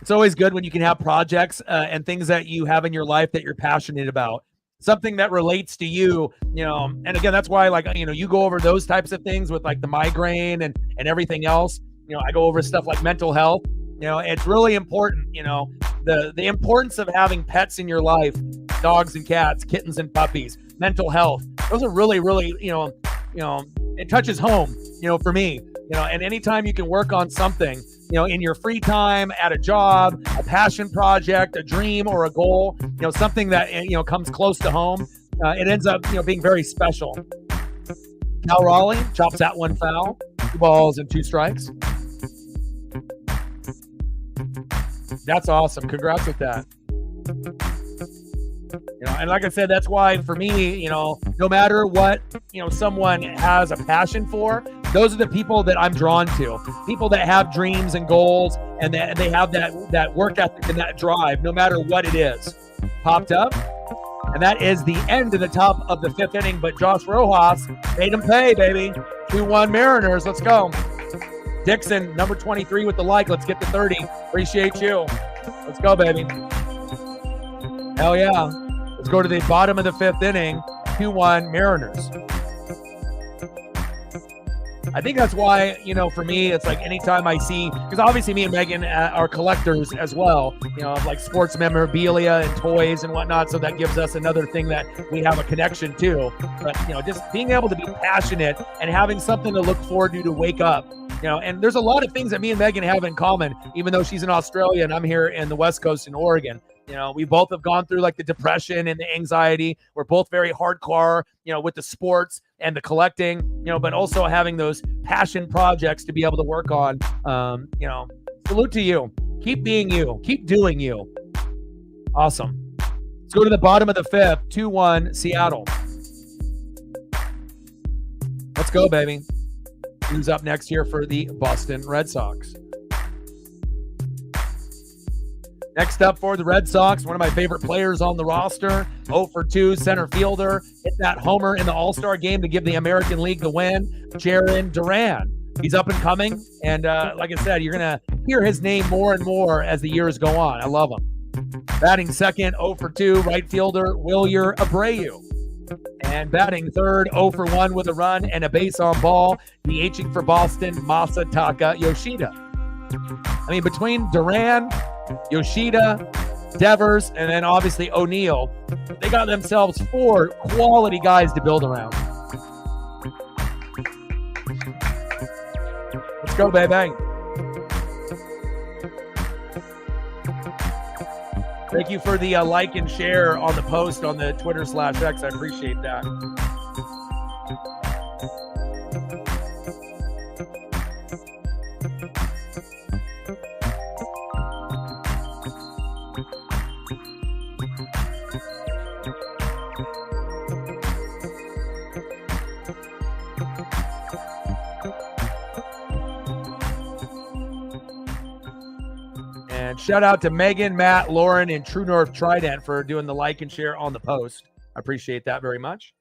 It's always good when you can have projects and things that you have in your life that you're passionate about. Something that relates to you, and again, that's why, like, you go over those types of things with like the migraine and everything else. I go over stuff like mental health. It's really important, the importance of having pets in your life, dogs and cats, kittens and puppies, mental health. Those are really, really, it touches home, for me, and anytime you can work on something, in your free time, at a job, a passion project, a dream or a goal, something that, comes close to home, it ends up, being very special. Cal Raleigh chops that one foul, 2 balls and 2 strikes. That's awesome. Congrats with that. And like I said, that's why for me, no matter what, someone has a passion for, those are the people that I'm drawn to. People that have dreams and goals and that they have that work ethic and that drive, no matter what it is. Popped up. And that is the end of the top of the 5th inning. But Josh Rojas made him pay, baby. 2-1 Mariners. Let's go. Dixon, number 23 with the like. Let's get to 30. Appreciate you. Let's go, baby. Hell yeah. Let's go to the bottom of the 5th inning. 2-1 Mariners. I think that's why, for me, it's like anytime I see, because obviously me and Megan are collectors as well, of like sports memorabilia and toys and whatnot. So that gives us another thing that we have a connection to. But, just being able to be passionate and having something to look forward to wake up. And there's a lot of things that me and Megan have in common, even though she's in Australia and I'm here in the West Coast in Oregon. We both have gone through like the depression and the anxiety. We're both very hardcore, with the sports and the collecting, but also having those passion projects to be able to work on. Salute to you. Keep being you. Keep doing you. Awesome. Let's go to the bottom of the 5th. 2-1 Seattle. Let's go, baby. Who's up next here for the Boston Red Sox? Next up for the Red Sox, one of my favorite players on the roster, 0 for 2 center fielder, hit that homer in the All-Star game to give the American League the win, Jarren Duran. He's up and coming, and like I said, you're going to hear his name more and more as the years go on. I love him. Batting second, 0 for 2, right fielder, Wilyer Abreu. And batting third, 0 for 1 with a run and a base on ball, DHing for Boston, Masataka Yoshida. I mean, between Duran, Yoshida, Devers, and then obviously O'Neill, they got themselves 4 quality guys to build around. Let's go, baby. Thank you for the like and share on the post on the Twitter/X. I appreciate that. And shout out to Megan, Matt, Lauren, and True North Trident for doing the like and share on the post. I appreciate that very much.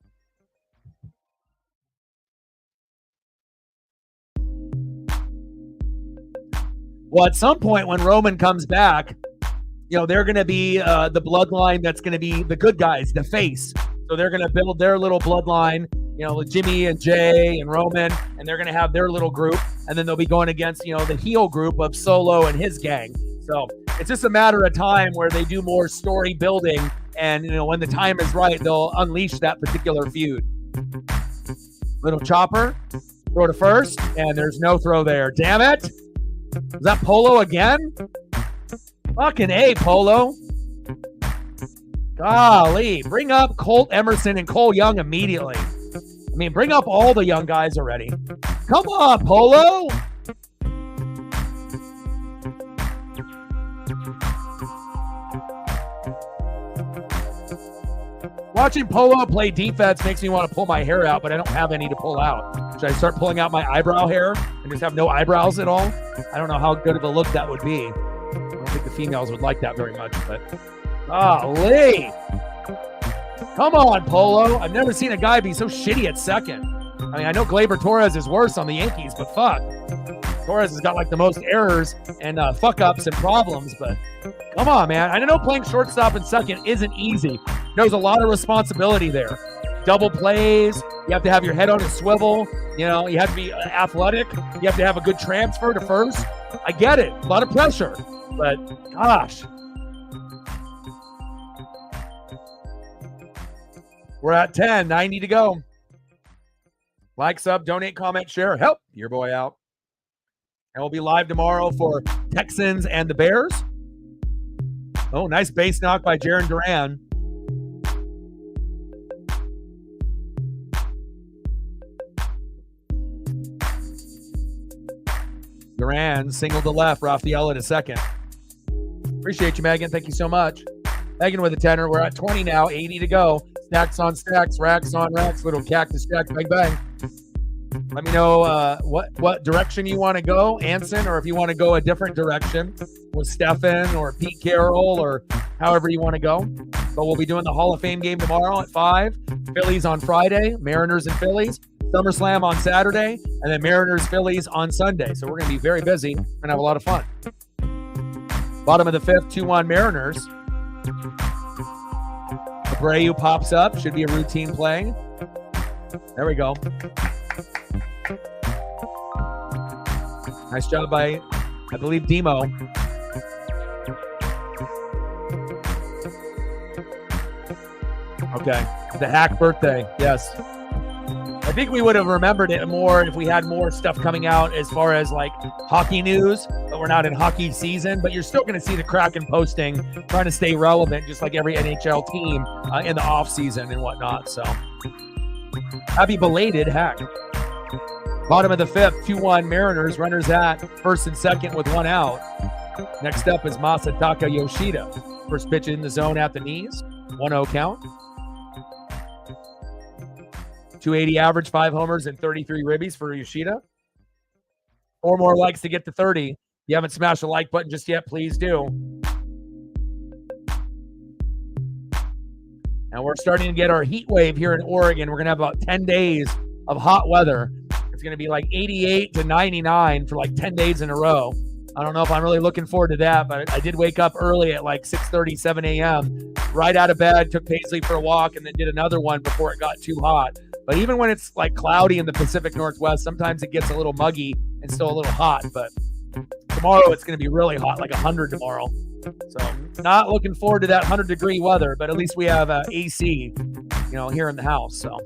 Well, at some point when Roman comes back, they're going to be the bloodline that's going to be the good guys, the face. So they're going to build their little bloodline, with Jimmy and Jay and Roman, and they're going to have their little group. And then they'll be going against, the heel group of Solo and his gang. So it's just a matter of time where they do more story building. And, when the time is right, they'll unleash that particular feud. Little chopper, throw to first, and there's no throw there. Damn it. Is that Polo again? Fucking A, Polo. Golly. Bring up Colt Emerson and Cole Young immediately. I mean, bring up all the young guys already. Come on, Polo. Watching Polo play defense makes me want to pull my hair out, but I don't have any to pull out. Should I start pulling out my eyebrow hair and just have no eyebrows at all? I don't know how good of a look that would be. I don't think the females would like that very much, but golly. Come on, Polo. I've never seen a guy be so shitty at second. I mean, I know Gleyber Torres is worse on the Yankees, but fuck. Torres has got like the most errors and fuck-ups and problems, but come on, man. I know playing shortstop and second isn't easy. There's a lot of responsibility there. Double plays. You have to have your head on a swivel. You know, you have to be athletic. You have to have a good transfer to first. I get it. A lot of pressure, but gosh. We're at 10, 90 to go. Like, sub, donate, comment, share. Help your boy out. And we'll be live tomorrow for Texans and the Bears. Oh, nice base knock by Jarren Duran. Duran singled to left, Rafaela to second. Appreciate you, Megan. Thank you so much. Megan with a tenner. We're at 20 now, 80 to go. Stacks on stacks, racks on racks, little cactus jack, bang, bang. Let me know what direction you want to go, Anson, or if you want to go a different direction with Stefan or Pete Carroll or however you want to go. But we'll be doing the Hall of Fame game tomorrow at 5. Phillies on Friday, Mariners and Phillies. SummerSlam on Saturday, and then Mariners, Phillies on Sunday. So we're going to be very busy and have a lot of fun. Bottom of the 5th, 2-1 Mariners. Abreu pops up. Should be a routine play. There we go. Nice job by, I believe, Demo. Okay. The hack birthday. Yes. I think we would have remembered it more if we had more stuff coming out as far as like hockey news, but we're not in hockey season. But you're still going to see the Kraken posting, trying to stay relevant, just like every NHL team in the off season and whatnot. So happy belated hack. Bottom of the 5th, 2-1 Mariners. Runners at first and second with 1 out. Next up is Masataka Yoshida. First pitch in the zone at the knees. 1-0 count. 280 average, 5 homers, and 33 ribbies for Yoshida. 4 more likes to get to 30. If you haven't smashed the like button just yet, please do. And we're starting to get our heat wave here in Oregon. We're going to have about 10 days of hot weather. It's going to be like 88 to 99 for like 10 days in a row. I don't know if I'm really looking forward to that, but I did wake up early at like 6:30, 7 a.m., right out of bed, took Paisley for a walk, and then did another one before it got too hot. But even when it's like cloudy in the Pacific Northwest, sometimes it gets a little muggy and still a little hot. But tomorrow it's going to be really hot, like 100 tomorrow. So not looking forward to that 100-degree weather, but at least we have AC, here in the house. So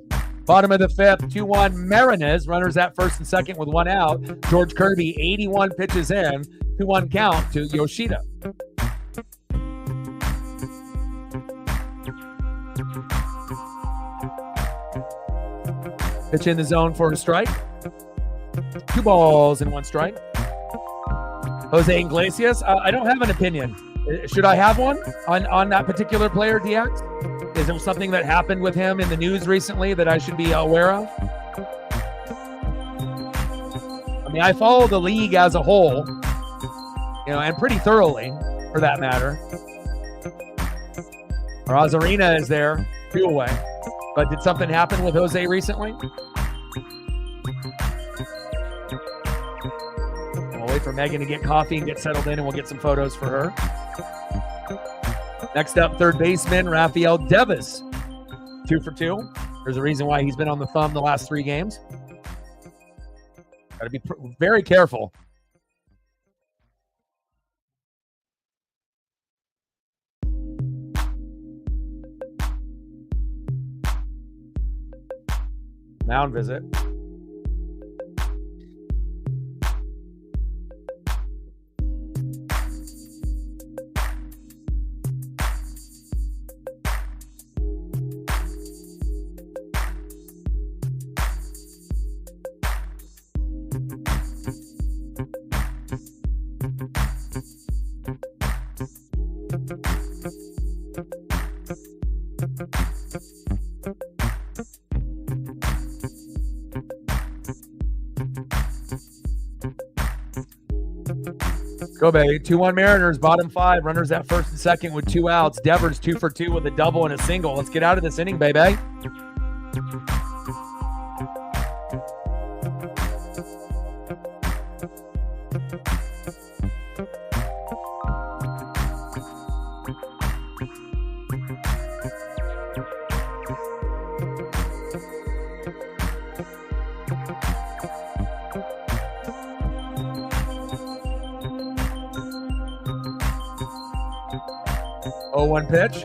bottom of the 5th, 2-1 Mariners. Runners at first and second with 1 out. George Kirby, 81 pitches in, 2-1 count to Yoshida. Pitch in the zone for a strike. 2 balls and 1 strike. Jose Iglesias, I don't have an opinion. Should I have one on that particular player, DX? Is there something that happened with him in the news recently that I should be aware of? I mean, I follow the league as a whole, and pretty thoroughly, for that matter. Rosarina is there, 2 away. But did something happen with Jose recently? We'll wait for Megan to get coffee and get settled in, and we'll get some photos for her. Next up, third baseman, Rafael Devers. 2 for 2. There's a reason why he's been on the thumb the last 3 games. Got to be very careful. Mound visit. Go, baby. 2-1 Mariners, bottom 5. Runners at first and second with 2 outs. Devers 2 for 2 with a double and a single. Let's get out of this inning, baby. One pitch.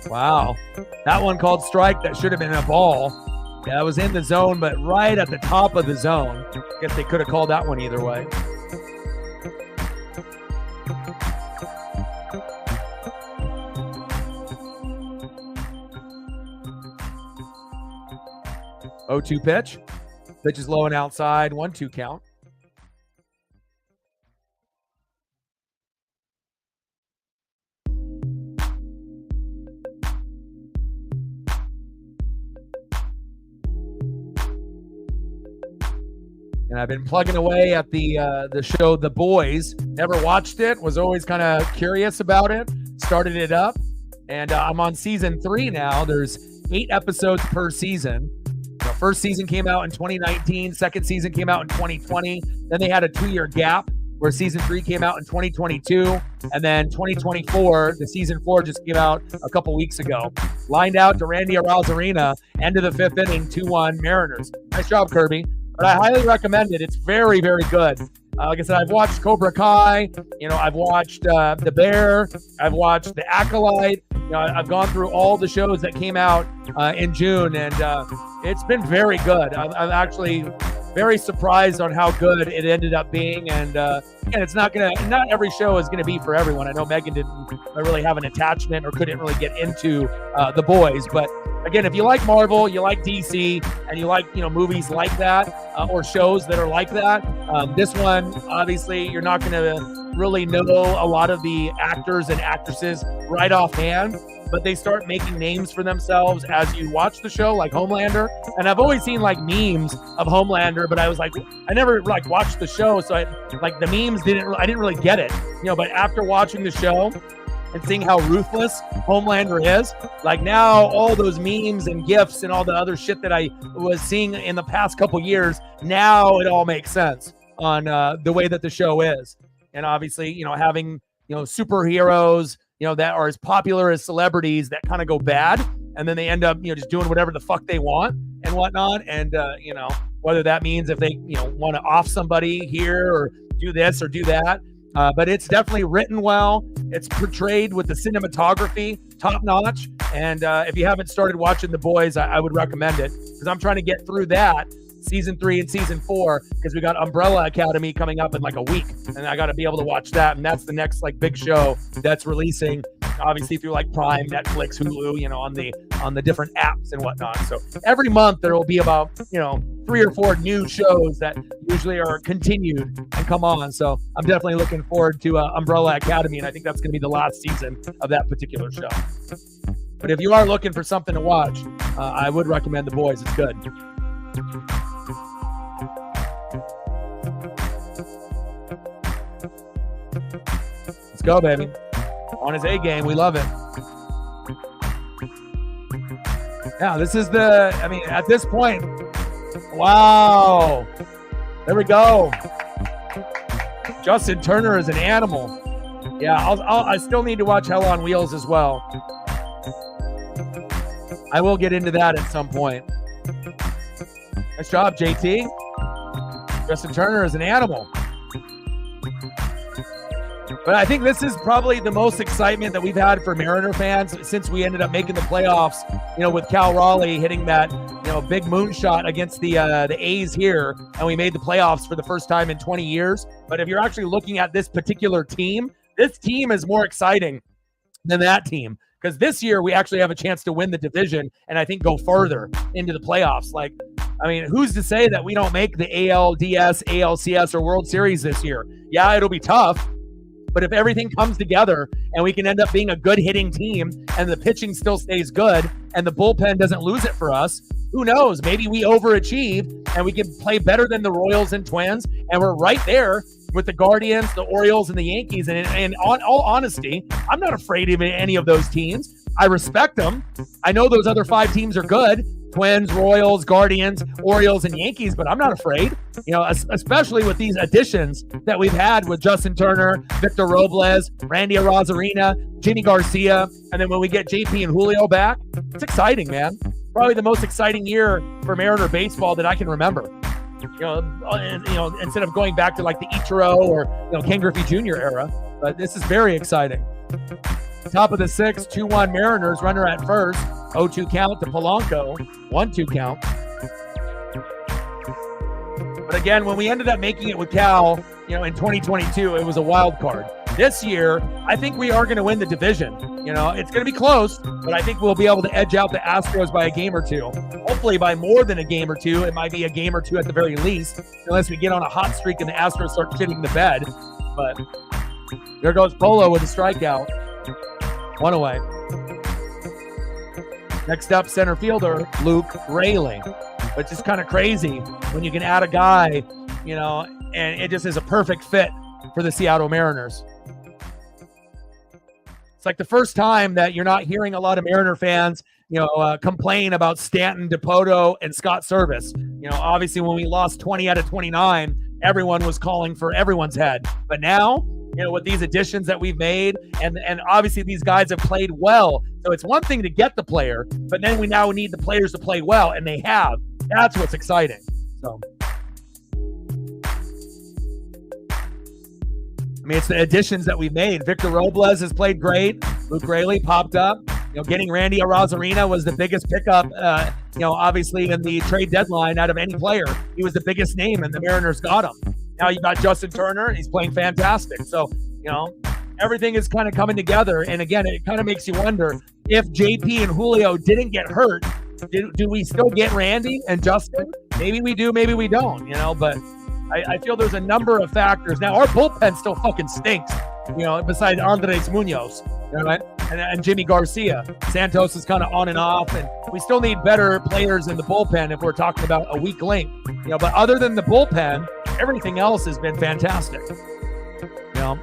Wow. That one called strike. That should have been a ball. Yeah, it was in the zone, but right at the top of the zone. Guess they could have called that one either way. Oh, 2 pitch. Pitch is low and outside. 1-2 count. And I've been plugging away at the show The Boys. Never watched it. Was always kind of curious about it. Started it up. And I'm on season 3 now. There's 8 episodes per season. The first season came out in 2019. Second season came out in 2020. Then they had a 2-year gap where season 3 came out in 2022. And then 2024, the season 4 just came out a couple weeks ago. Lined out to Randy Arozarena. End of the 5th inning, 2-1 Mariners. Nice job, Kirby. But I highly recommend it. It's very, very good. Like I said, I've watched Cobra Kai. I've watched The Bear. I've watched The Acolyte. I've gone through all the shows that came out in June, and it's been very good. I'm actually very surprised on how good it ended up being. And it's not every show is gonna be for everyone. I know Megan didn't really have an attachment or couldn't really get into The Boys, but again, if you like Marvel, you like DC, and you like movies like that or shows that are like that, this one obviously you're not gonna really know a lot of the actors and actresses right offhand, but they start making names for themselves as you watch the show, like Homelander. And I've always seen like memes of Homelander, but I was like, I never like watched the show, so I like the memes I didn't really get it, but after watching the show and seeing how ruthless Homelander is, like now all those memes and GIFs and all the other shit that I was seeing in the past couple years, now it all makes sense on the way that the show is. And obviously, having, superheroes, that are as popular as celebrities that kind of go bad, and then they end up, just doing whatever the fuck they want and whatnot. And, whether that means if they, want to off somebody here or do this or do that. But it's definitely written well. It's portrayed with the cinematography top notch. And if you haven't started watching The Boys, I would recommend it, because I'm trying to get through that season 3 and season 4, because we got Umbrella Academy coming up in like a week, and I got to be able to watch that. And that's the next like big show that's releasing, obviously through like Prime, Netflix, Hulu, on the different apps and whatnot. So every month there will be about 3 or 4 new shows that usually are continued and come on. So I'm definitely looking forward to Umbrella Academy, and I think that's going to be the last season of that particular show. But if you are looking for something to watch, I would recommend The Boys. It's good. Let's go, baby. On his A game. We love it. Yeah, this is at this point, wow. There we go. Justin Turner is an animal. Yeah, I still need to watch Hell on Wheels as well. I will get into that at some point. Nice job, JT. Justin Turner is an animal. But I think this is probably the most excitement that we've had for Mariner fans since we ended up making the playoffs, with Cal Raleigh hitting that, big moonshot against the A's here, and we made the playoffs for the first time in 20 years. But if you're actually looking at this particular team, this team is more exciting than that team, because this year we actually have a chance to win the division and I think go further into the playoffs. Like, who's to say that we don't make the ALDS, ALCS, or World Series this year? Yeah, it'll be tough. But if everything comes together and we can end up being a good hitting team and the pitching still stays good and the bullpen doesn't lose it for us, who knows? Maybe we overachieve and we can play better than the Royals and Twins, and we're right there with the Guardians, the Orioles, and the Yankees. And on all honesty, I'm not afraid of any of those teams. I respect them. I know those other 5 teams are good, Twins, Royals, Guardians, Orioles, and Yankees, but I'm not afraid, especially with these additions that we've had with Justin Turner, Victor Robles, Randy Arozarena, Jimmy Garcia, and then when we get JP and Julio back, it's exciting, man. Probably the most exciting year for Mariner baseball that I can remember. Instead of going back to like the Ichiro or Ken Griffey Jr. era, but this is very exciting. Top of the sixth, 2-1 Mariners, runner at first, 0-2 count to Polanco, 1-2 count. But again, when we ended up making it with Cal, in 2022, it was a wild card. This year, I think we are going to win the division. It's going to be close, but I think we'll be able to edge out the Astros by a game or two. Hopefully by more than a game or two. It might be a game or two at the very least, unless we get on a hot streak and the Astros start shitting the bed. But there goes Polo with a strikeout. One away. Next up, center fielder, Luke Raley. But just kind of crazy when you can add a guy, and it just is a perfect fit for the Seattle Mariners. It's like the first time that you're not hearing a lot of Mariner fans, complain about Stanton, Dipoto, and Scott Service. Obviously when we lost 20 out of 29, everyone was calling for everyone's head. But now, with these additions that we've made, and obviously these guys have played well. So it's one thing to get the player, but then we now need the players to play well, and they have. That's what's exciting. So, it's the additions that we've made. Victor Robles has played great. Luke Raley popped up. Getting Randy Arozarena was the biggest pickup, obviously in the trade deadline out of any player. He was the biggest name, and the Mariners got him. Now you got Justin Turner, and he's playing fantastic. So, everything is kind of coming together. And again, it kind of makes you wonder if JP and Julio didn't get hurt, do we still get Randy and Justin? Maybe we do, maybe we don't, but I feel there's a number of factors. Now, our bullpen still fucking stinks, besides Andres Munoz, and Jimmy Garcia. Santos is kind of on and off, and we still need better players in the bullpen if we're talking about a weak link. But other than the bullpen, everything else has been fantastic.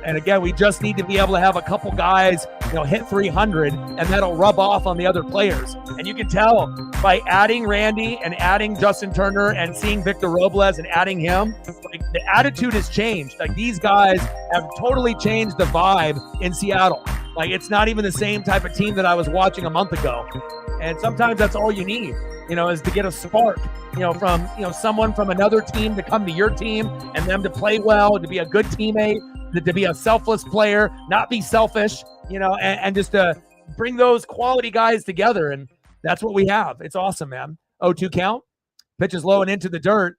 And again, we just need to be able to have a couple guys, hit 300, and that'll rub off on the other players. And you can tell by adding Randy and adding Justin Turner and seeing Victor Robles and adding him, the attitude has changed. Like, these guys have totally changed the vibe in Seattle. Like, it's not even the same type of team that I was watching a month ago. And sometimes that's all you need, is to get a spark, from, someone from another team to come to your team and them to play well, to be a good teammate, to be a selfless player, not be selfish, and just to bring those quality guys together. And that's what we have. It's awesome, man. 0-2 count. Pitches low and into the dirt.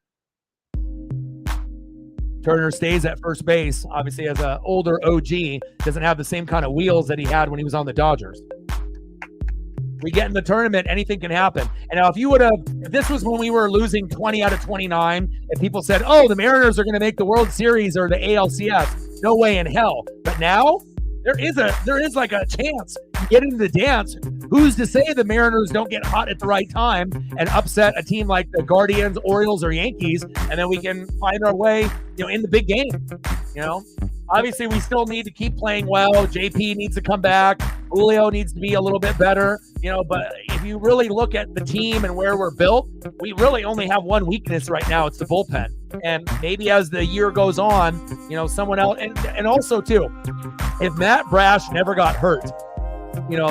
Turner stays at first base. Obviously, as an older OG, doesn't have the same kind of wheels that he had when he was on the Dodgers. We get in the tournament, anything can happen. And now if this was when we were losing 20 out of 29, and people said, oh, the Mariners are going to make the World Series or the ALCS, no way in hell. But now there is like a chance to get into the dance. Who's to say the Mariners don't get hot at the right time and upset a team like the Guardians, Orioles, or Yankees, and then we can find our way, in the big game. Obviously we still need to keep playing well. JP needs to come back. Julio needs to be a little bit better, but if you really look at the team and where we're built, we really only have one weakness right now. It's the bullpen. And maybe as the year goes on, someone else, and also too, if Matt Brash never got hurt,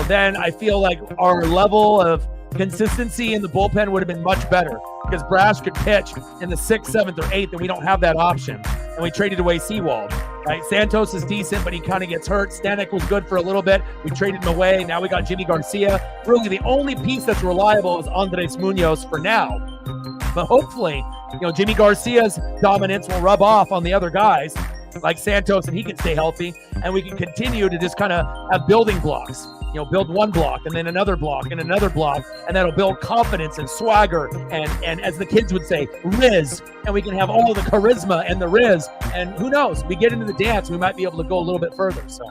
then I feel like our level of consistency in the bullpen would have been much better, because Brash could pitch in the 6th, 7th, or 8th, and we don't have that option. And we traded away Seawald. Right? Santos is decent, but he kind of gets hurt. Stanek was good for a little bit. We traded him away. Now we got Jimmy Garcia. Really, the only piece that's reliable is Andres Munoz for now. But hopefully, Jimmy Garcia's dominance will rub off on the other guys like Santos, and he can stay healthy, and we can continue to just kind of have building blocks. Build one block and then another block and another block, and that'll build confidence and swagger and as the kids would say, riz, and we can have all the charisma and the riz, and who knows, we get into the dance, we might be able to go a little bit further. So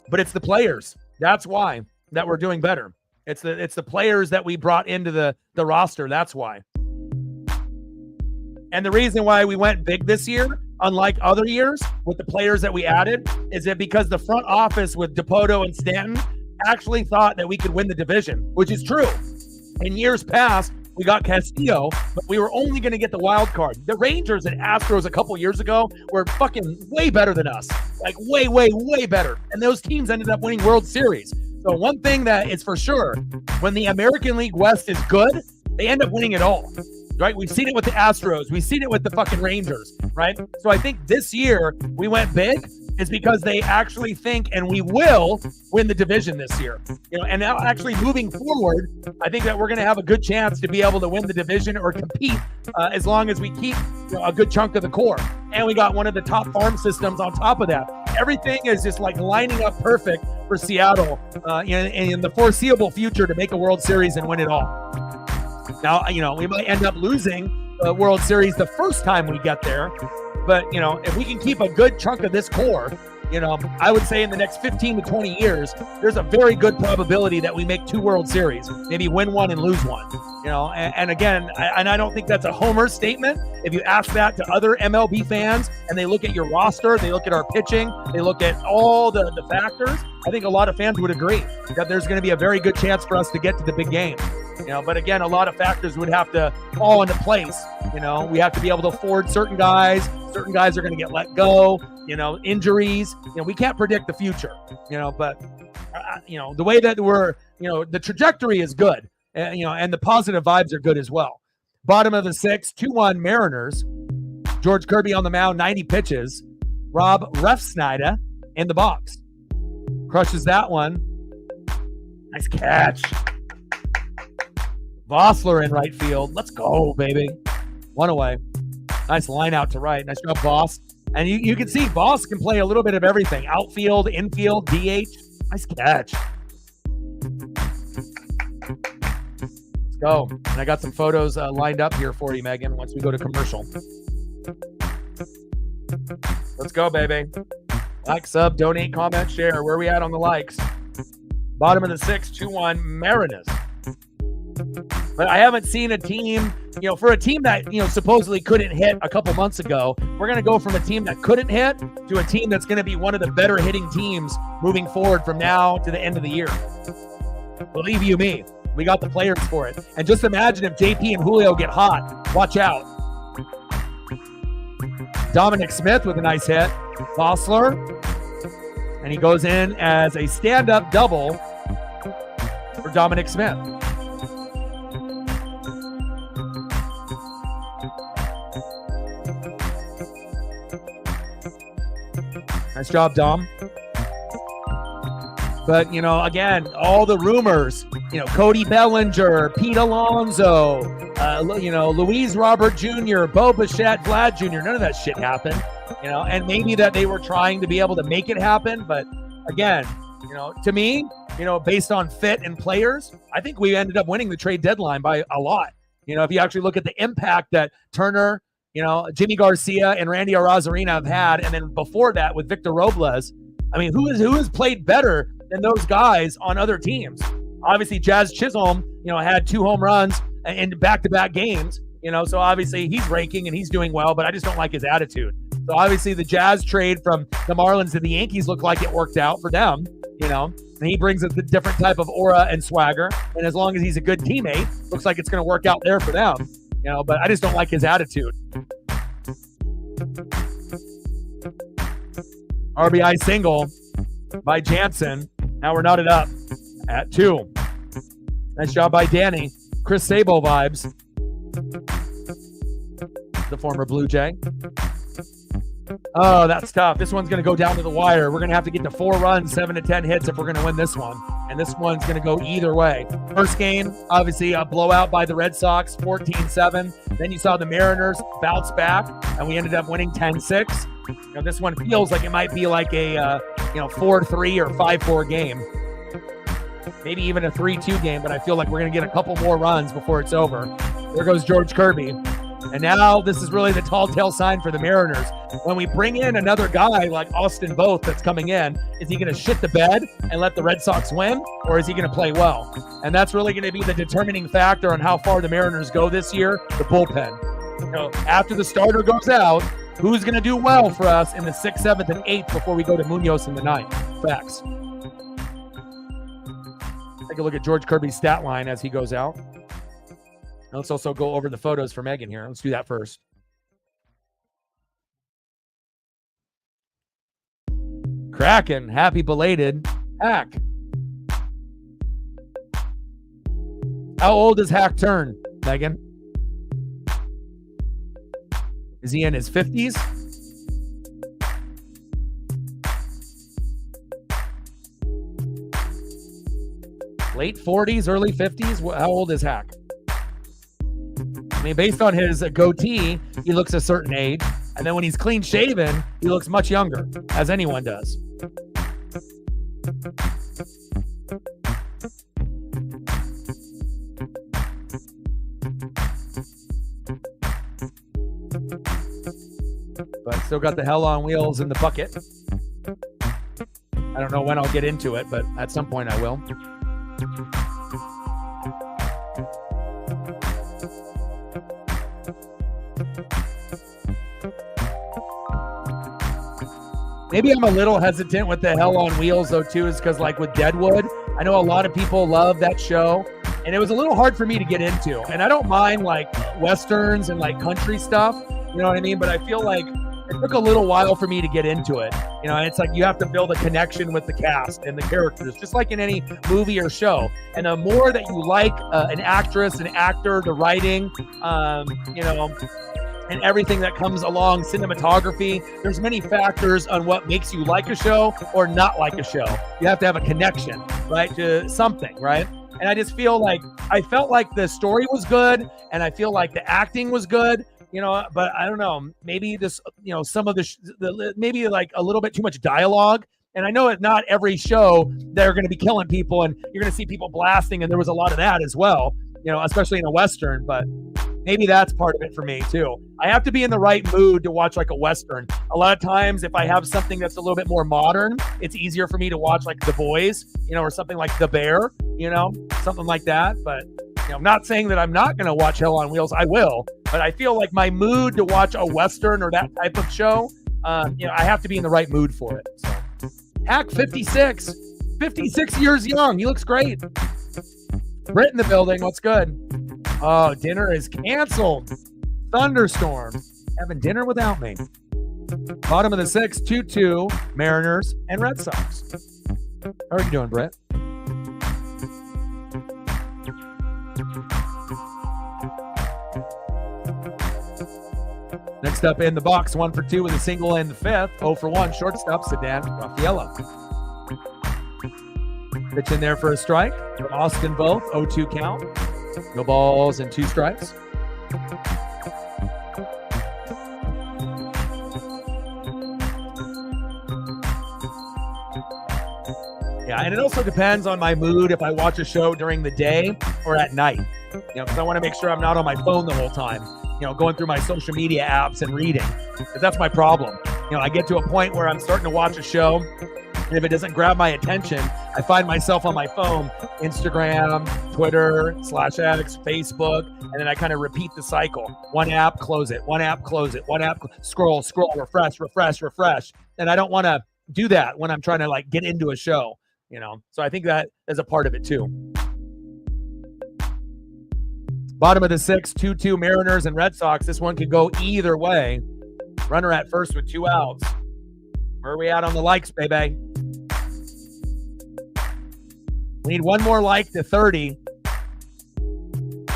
but it's the players, that's why, that we're doing better. It's the players that we brought into the roster, that's why. And the reason why we went big this year, unlike other years with the players that we added, is that because the front office with Dipoto and Stanton actually thought that we could win the division, which is true. In years past, we got Castillo, but we were only going to get the wild card. The Rangers and Astros a couple years ago were fucking way better than us. Like way, way, way better. And those teams ended up winning World Series. So one thing that is for sure, when the American League West is good, they end up winning it all. Right? We've seen it with the Astros. We've seen it with the fucking Rangers, right? So I think this year we went big is because they actually think, and we will win the division this year. And now actually moving forward, I think that we're going to have a good chance to be able to win the division or compete as long as we keep a good chunk of the core. And we got one of the top farm systems on top of that. Everything is just like lining up perfect for Seattle in the foreseeable future to make a World Series and win it all. Now, we might end up losing the World Series the first time we get there. But, if we can keep a good chunk of this core, I would say in the next 15 to 20 years, there's a very good probability that we make 2 World Series, maybe win one and lose one. And again, I don't think that's a homer statement. If you ask that to other MLB fans and they look at your roster, they look at our pitching, they look at all the factors, I think a lot of fans would agree that there's going to be a very good chance for us to get to the big game. But again, a lot of factors would have to fall into place. We have to be able to afford certain guys. Certain guys are going to get let go, injuries. We can't predict the future, but, the way that we're, the trajectory is good, and the positive vibes are good as well. Bottom of the 6th, 2-1 Mariners. George Kirby on the mound, 90 pitches. Rob Refsnyder in the box. Crushes that one. Nice catch. Vossler in right field. Let's go, baby. One away. Nice line out to right. Nice job, Voss. And you can see Voss can play a little bit of everything. Outfield, infield, DH. Nice catch. Let's go. And I got some photos lined up here for you, Megan, once we go to commercial. Let's go, baby. Like, sub, donate, comment, share. Where are we at on the likes? Bottom of the 6th, 2-1 Mariners. But I haven't seen a team, for a team that, supposedly couldn't hit a couple months ago, we're going to go from a team that couldn't hit to a team that's going to be one of the better hitting teams moving forward from now to the end of the year. Believe you me, we got the players for it. And just imagine if JP and Julio get hot. Watch out. Dominic Smith with a nice hit. Vossler. And he goes in as a stand-up double for Dominic Smith. Nice job, Dom. But, again, all the rumors, Cody Bellinger, Pete Alonso, Luis Robert Jr., Bo Bichette, Vlad Jr., none of that shit happened, and maybe that they were trying to be able to make it happen. But again, to me, based on fit and players, I think we ended up winning the trade deadline by a lot. If you actually look at the impact that Turner, Jimmy Garcia and Randy Arozarena have had, and then before that with Victor Robles, I mean, who has played better than those guys on other teams? Obviously, Jazz Chisholm, had 2 home runs in back-to-back games, so obviously he's ranking and he's doing well, but I just don't like his attitude. So obviously the Jazz trade from the Marlins to the Yankees looked like it worked out for them, and he brings a different type of aura and swagger, and as long as he's a good teammate, looks like it's going to work out there for them. But I just don't like his attitude. RBI single by Jansen. Now we're knotted up at 2. Nice job by Danny. Chris Sabo vibes. The former Blue Jay. Oh, that's tough. This one's going to go down to the wire. We're going to have to get to 4 runs, 7 to 10 hits if we're going to win this one. And this one's going to go either way. First game, obviously a blowout by the Red Sox, 14-7. Then you saw the Mariners bounce back, and we ended up winning 10-6. This one feels like it might be like a 4-3 or 5-4 game. Maybe even a 3-2 game, but I feel like we're going to get a couple more runs before it's over. There goes George Kirby. And now this is really the tall tale sign for the Mariners. When we bring in another guy like Austin Voth that's coming in, is he going to shit the bed and let the Red Sox win, or is he going to play well? And that's really going to be the determining factor on how far the Mariners go this year, the bullpen. After the starter goes out, who's going to do well for us in the 6th, 7th, and 8th before we go to Munoz in the 9th? Facts. Take a look at George Kirby's stat line as he goes out. Let's also go over the photos for Megan here. Let's do that first. Kraken, happy belated Hack. How old does Hack turn, Megan? Is he in his 50s? Late 40s, early 50s? How old is Hack? I mean, based on his goatee, he looks a certain age. And then when he's clean shaven, he looks much younger, as anyone does. But still got the hell on wheels in the bucket. I don't know when I'll get into it, but at some point I will. Maybe I'm a little hesitant with the hell on wheels though too, is because like with Deadwood, I know a lot of people love that show, and it was a little hard for me to get into. And I don't mind like westerns and like country stuff, you know what I mean? But I feel like it took a little while for me to get into it. You know, and it's like you have to build a connection with the cast and the characters, just like in any movie or show. And the more that you like an actress, an actor, the writing, you know, and everything that comes along, cinematography, there's many factors on what makes you like a show or not like a show. You have to have a connection, right, to something, right? And I just feel like, I felt like the story was good, and I feel like the acting was good, you know, but I don't know, maybe this, you know, some of the maybe like a little bit too much dialogue. And I know it's not every show they're going to be killing people and you're going to see people blasting, and there was a lot of that as well, you know, especially in a Western, but maybe that's part of it for me too. I have to be in the right mood to watch like a Western. A lot of times if I have something that's a little bit more modern, it's easier for me to watch like The Boys, you know, or something like The Bear, you know, something like that. But you know, I'm not saying that I'm not going to watch Hell on Wheels. I will, but I feel like my mood to watch a Western or that type of show, you know, I have to be in the right mood for it. So Hack 56 years young. He looks great. Britt in the building. What's good? Oh, dinner is canceled. Thunderstorm. Having dinner without me. Bottom of the 6, 2-2, Mariners and Red Sox. How are you doing, Brett? Next up in the box, 1 for 2 with a single in the 5th. 0 for 1, shortstop, Sedan Raffaello. Pitch in there for a strike. Austin both, 0-2 count. No balls and 2 strikes. Yeah, and it also depends on my mood if I watch a show during the day or at night. You know, because I want to make sure I'm not on my phone the whole time, you know, going through my social media apps and reading. Because that's my problem. You know, I get to a point where I'm starting to watch a show, and if it doesn't grab my attention, I find myself on my phone, Instagram, Twitter, /X, Facebook, and then I kind of repeat the cycle. One app, close it. One app, close it. One app, scroll, refresh. And I don't want to do that when I'm trying to like get into a show, you know? So I think that is a part of it too. Bottom of the 6, 2-2 Mariners and Red Sox. This one could go either way. Runner at first with 2 outs. Where are we at on the likes, baby? We need one more like to 30.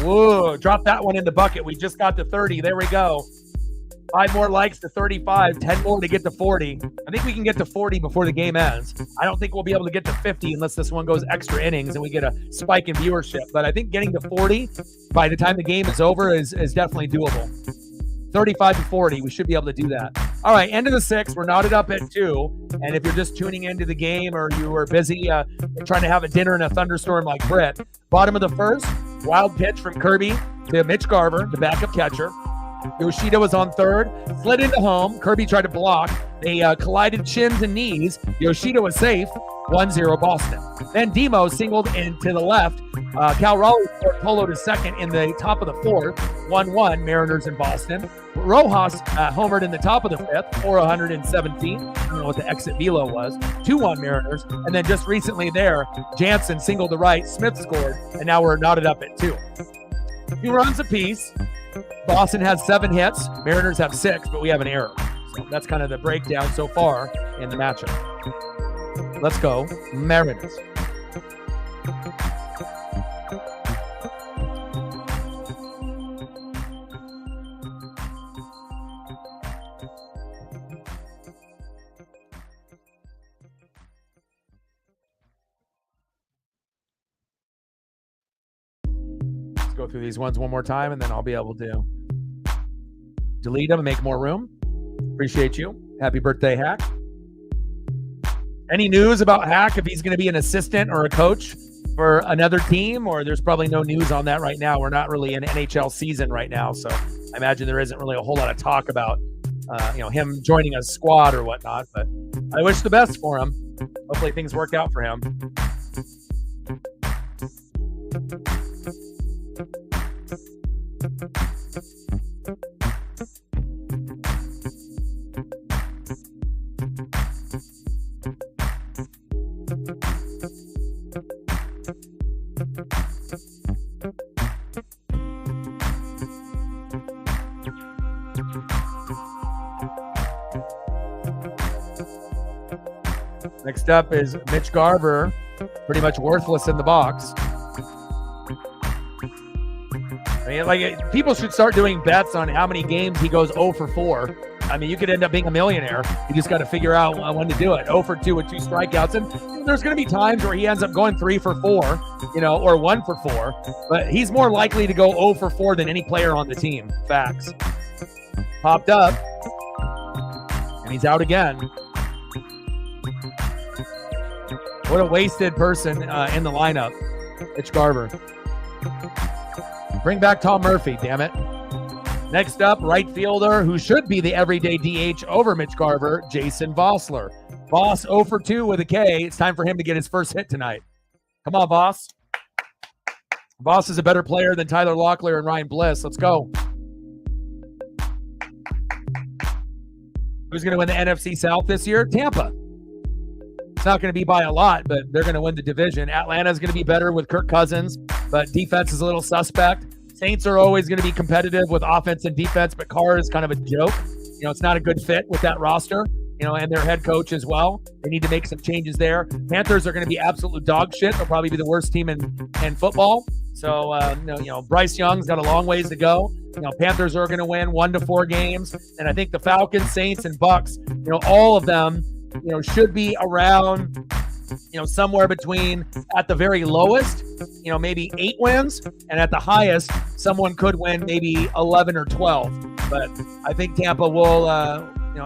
Whoa, drop that one in the bucket. We just got to 30. There we go. 5 more likes to 35. 10 more to get to 40. I think we can get to 40 before the game ends. I don't think we'll be able to get to 50 unless this one goes extra innings and we get a spike in viewership. But I think getting to 40 by the time the game is over is definitely doable. 35 to 40, we should be able to do that. All right, end of the 6. We're knotted up at 2. And if you're just tuning into the game or you were busy trying to have a dinner in a thunderstorm like Britt, bottom of the 1st, wild pitch from Kirby to Mitch Garver, the backup catcher. Yoshida was on 3rd, slid into home. Kirby tried to block. They collided chins and knees. Yoshida was safe. 1-0 Boston. Then Demo singled into the left. Cal Raleigh poloed to second in the top of the 4th. 1-1 Mariners in Boston. Rojas homered in the top of the fifth, 417. I don't know what the exit velo was. 2-1 Mariners. And then just recently there, Jansen singled to right, Smith scored, and now we're knotted up at 2. 2 runs apiece. Boston has 7 hits. Mariners have 6, but we have an error. So that's kind of the breakdown so far in the matchup. Let's go, Mariners. Go through these ones one more time, and then I'll be able to delete them and make more room. Appreciate you. Happy birthday, Hack. Any news about Hack, if he's going to be an assistant or a coach for another team, or there's probably no news on that right now? We're not really in NHL season right now, so I imagine there isn't really a whole lot of talk about him joining a squad or whatnot, but I wish the best for him. Hopefully things work out for him. Next up is Mitch Garver, pretty much worthless in the box. I mean, like, people should start doing bets on how many games he goes 0 for 4. I mean, you could end up being a millionaire. You just got to figure out when to do it. 0 for 2 with 2 strikeouts. And there's going to be times where he ends up going 3 for 4, or 1 for 4. But he's more likely to go 0 for 4 than any player on the team. Facts. Popped up. And he's out again. What a wasted person in the lineup. Mitch Garver. Bring back Tom Murphy, damn it. Next up, right fielder, who should be the everyday DH over Mitch Garver, Jason Vossler. Voss 0 for 2 with a K. It's time for him to get his first hit tonight. Come on, Voss. Voss is a better player than Tyler Locklear and Ryan Bliss. Let's go. Who's going to win the NFC South this year? Tampa. It's not going to be by a lot, but they're going to win the division. Atlanta's going to be better with Kirk Cousins, but defense is a little suspect. Saints are always going to be competitive with offense and defense, but Carr is kind of a joke. It's not a good fit with that roster, and their head coach as well. They need to make some changes there. Panthers are going to be absolute dog shit. They'll probably be the worst team in football. So, Bryce Young's got a long ways to go. Panthers are going to win 1 to 4 games. And I think the Falcons, Saints, and Bucks, all of them, should be around, somewhere between, at the very lowest, maybe 8 wins, and at the highest, someone could win maybe 11 or 12. But I think Tampa will,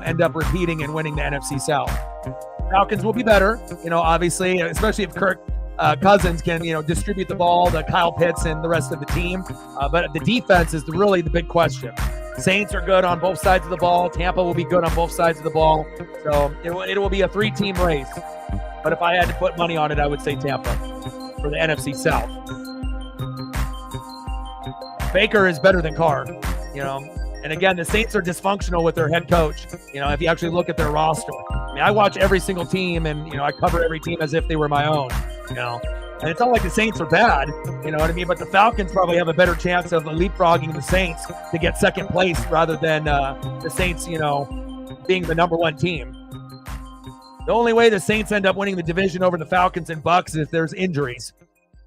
end up repeating and winning the NFC South. Falcons will be better, obviously, especially if Kirk Cousins can, distribute the ball to Kyle Pitts and the rest of the team. But the defense is really the big question. Saints are good on both sides of the ball. Tampa will be good on both sides of the ball. So it will be a 3-team race. But if I had to put money on it, I would say Tampa for the NFC South. Baker is better than Carr, And again, the Saints are dysfunctional with their head coach, if you actually look at their roster. I mean, I watch every single team and, I cover every team as if they were my own, And it's not like the Saints are bad, you know what I mean? But the Falcons probably have a better chance of leapfrogging the Saints to get second place rather than the Saints, being the number 1 team. The only way the Saints end up winning the division over the Falcons and Bucks is if there's injuries.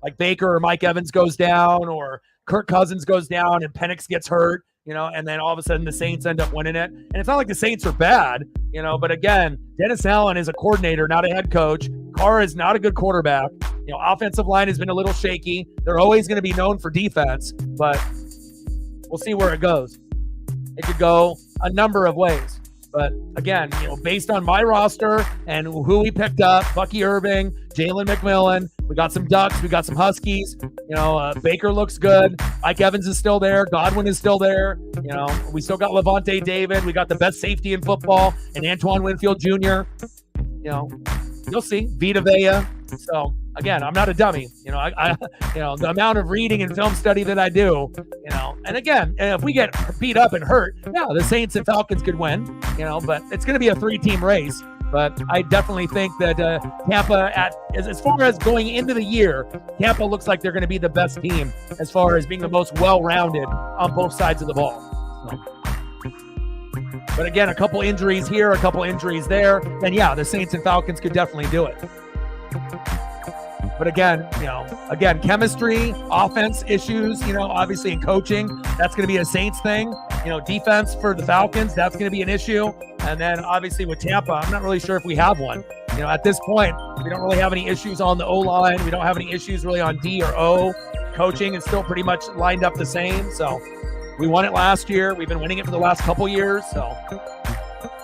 Like Baker or Mike Evans goes down or Kirk Cousins goes down and Penix gets hurt, and then all of a sudden the Saints end up winning it. And it's not like the Saints are bad, but again, Dennis Allen is a coordinator, not a head coach. Carr is not a good quarterback. Offensive line has been a little shaky. They're always going to be known for defense, but we'll see where it goes. It could go a number of ways. But again, based on my roster and who we picked up, Bucky Irving, Jalen McMillan, we got some Ducks, we got some Huskies. Baker looks good. Mike Evans is still there. Godwin is still there. We still got Levante David. We got the best safety in football, and Antoine Winfield Jr. You'll see Vita Vea. So again, I'm not a dummy. I the amount of reading and film study that I do, and again, if we get beat up and hurt, yeah, the Saints and Falcons could win, but it's going to be a 3-team race. But I definitely think that Tampa, as far as going into the year, Tampa looks like they're going to be the best team as far as being the most well-rounded on both sides of the ball. But again, a couple injuries here, a couple injuries there, then yeah, the Saints and Falcons could definitely do it. But again, chemistry, offense issues, obviously in coaching, that's going to be a Saints thing. Defense for the Falcons, that's going to be an issue. And then obviously with Tampa, I'm not really sure if we have one. At this point, we don't really have any issues on the O-line. We don't have any issues really on D or O. Coaching is still pretty much lined up the same. So we won it last year. We've been winning it for the last couple years. So,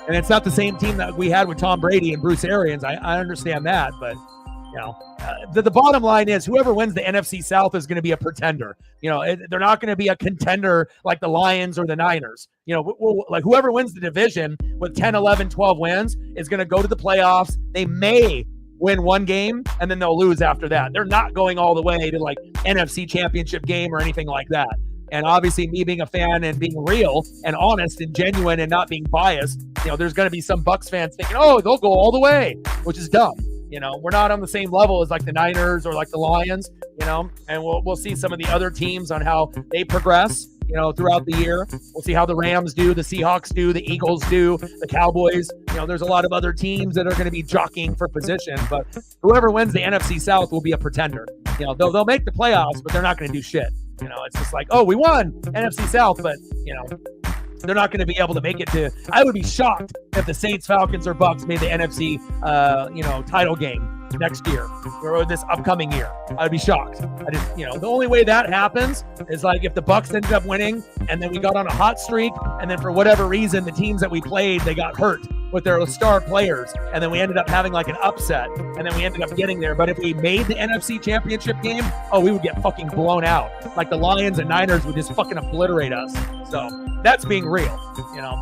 and it's not the same team that we had with Tom Brady and Bruce Arians. I understand that, but the bottom line is whoever wins the NFC South is going to be a pretender. They're not going to be a contender like the Lions or the Niners. Like whoever wins the division with 10, 11, 12 wins is going to go to the playoffs. They may win one game and then they'll lose after that. They're not going all the way to like NFC championship game or anything like that. And obviously me being a fan and being real and honest and genuine and not being biased, there's going to be some Bucs fans thinking, oh, they'll go all the way, which is dumb. We're not on the same level as like the Niners or like the Lions, and we'll see some of the other teams on how they progress, throughout the year. We'll see how the Rams do, the Seahawks do, the Eagles do, the Cowboys. There's a lot of other teams that are going to be jockeying for position, but whoever wins the NFC South will be a pretender. They'll make the playoffs, but they're not going to do shit. It's just like, oh, we won NFC South, but, they're not going to be able to make it to. I would be shocked if the Saints, Falcons, or Bucs made the NFC, title game next year or this upcoming year. I'd be shocked. The only way that happens is like if the Bucs ended up winning and then we got on a hot streak and then for whatever reason the teams that we played they got hurt with their star players and then we ended up having like an upset and then we ended up getting there. But if we made the NFC Championship game, we would get fucking blown out. Like the Lions and Niners would just fucking obliterate us. So that's being real,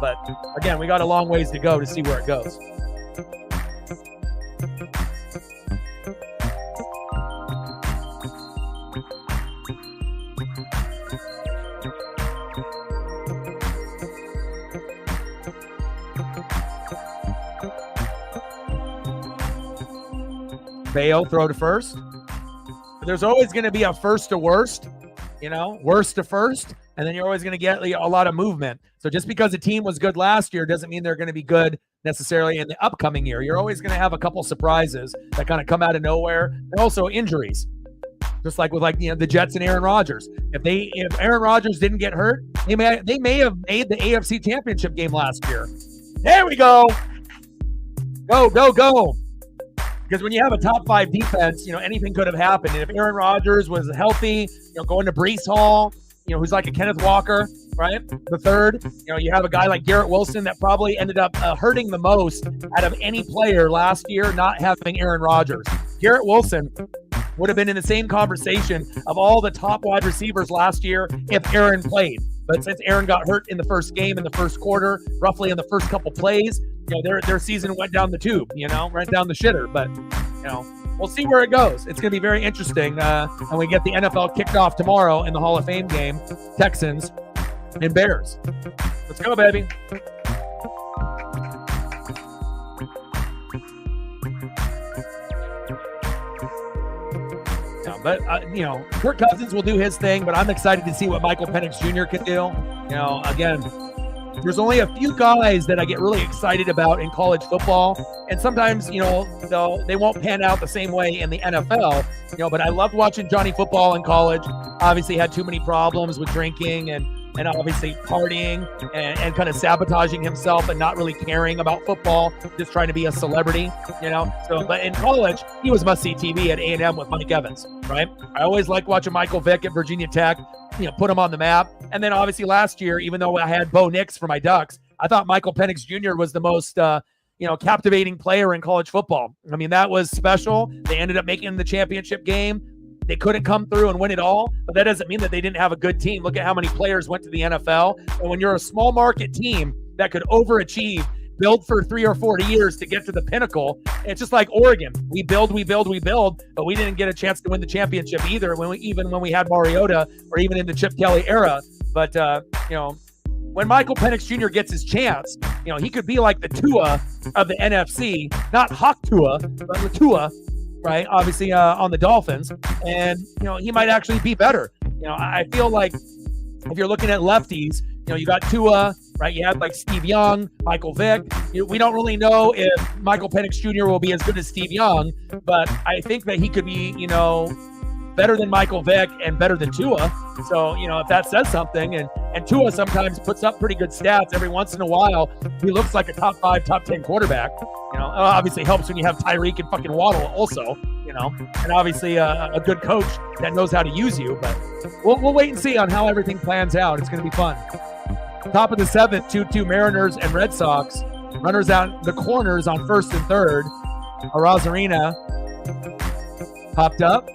but again, we got a long ways to go to see where it goes. Bayo throw to first. There's always going to be a first to worst, worst to first. And then you're always going to get a lot of movement. So just because a team was good last year doesn't mean they're going to be good necessarily in the upcoming year. You're always going to have a couple surprises that kind of come out of nowhere. And also injuries. Just like with the Jets and Aaron Rodgers. If Aaron Rodgers didn't get hurt, they may have made the AFC Championship game last year. There we go. Go, go, go. Because when you have a top 5 defense, anything could have happened. And if Aaron Rodgers was healthy, going to Breece Hall, who's like a Kenneth Walker, right? The third, you have a guy like Garrett Wilson that probably ended up hurting the most out of any player last year, not having Aaron Rodgers. Garrett Wilson would have been in the same conversation of all the top wide receivers last year if Aaron played. But since Aaron got hurt in the first game, in the first quarter, roughly in the first couple plays, their season went down the tube, right down the shitter. But, we'll see where it goes. It's going to be very interesting. And we get the NFL kicked off tomorrow in the Hall of Fame game, Texans and Bears. Let's go, baby. But, Kirk Cousins will do his thing, but I'm excited to see what Michael Penix Jr. can do. Again, there's only a few guys that I get really excited about in college football. And sometimes, they won't pan out the same way in the NFL, but I loved watching Johnny Football in college. Obviously had too many problems with drinking and obviously partying and kind of sabotaging himself and not really caring about football, just trying to be a celebrity, So, but in college, he was must-see TV at A&M with Mike Evans, right? I always like watching Michael Vick at Virginia Tech, put him on the map. And then obviously last year, even though I had Bo Nix for my Ducks, I thought Michael Penix Jr. was the most, captivating player in college football. I mean, that was special. They ended up making the championship game. They couldn't come through and win it all, but that doesn't mean that they didn't have a good team. Look at how many players went to the NFL. And when you're a small market team that could overachieve build for 3 or 4 years to get to the pinnacle. It's just like Oregon. We build, but we didn't get a chance to win the championship either even when we had Mariota or even in the Chip Kelly era. But, when Michael Penix Jr. gets his chance, he could be like the Tua of the NFC, not Hawk Tua, but the Tua, right? Obviously on the Dolphins. And, he might actually be better. I feel like if you're looking at lefties, you got Tua, right? You have like Steve Young, Michael Vick. We don't really know if Michael Penix Jr. will be as good as Steve Young, but I think that he could be, better than Michael Vick and better than Tua. So, if that says something, and Tua sometimes puts up pretty good stats every once in a while, he looks like a top 5, top 10 quarterback. Obviously helps when you have Tyreek and fucking Waddle also, and obviously a good coach that knows how to use you. But we'll wait and see on how everything plans out. It's going to be fun. Top of the 7th, 2-2 Mariners and Red Sox. Runners out the corners on 1st and 3rd. Arozarena popped up.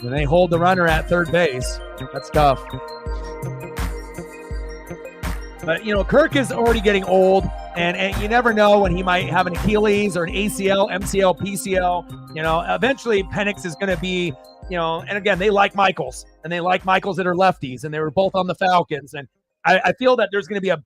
And they hold the runner at 3rd base. That's tough. But, Kirk is already getting old, and you never know when he might have an Achilles or an ACL, MCL, PCL. Eventually Penix is going to be, and again, they like Michaels, and they like Michaels that are lefties, and they were both on the Falcons. And I feel that there's going to be a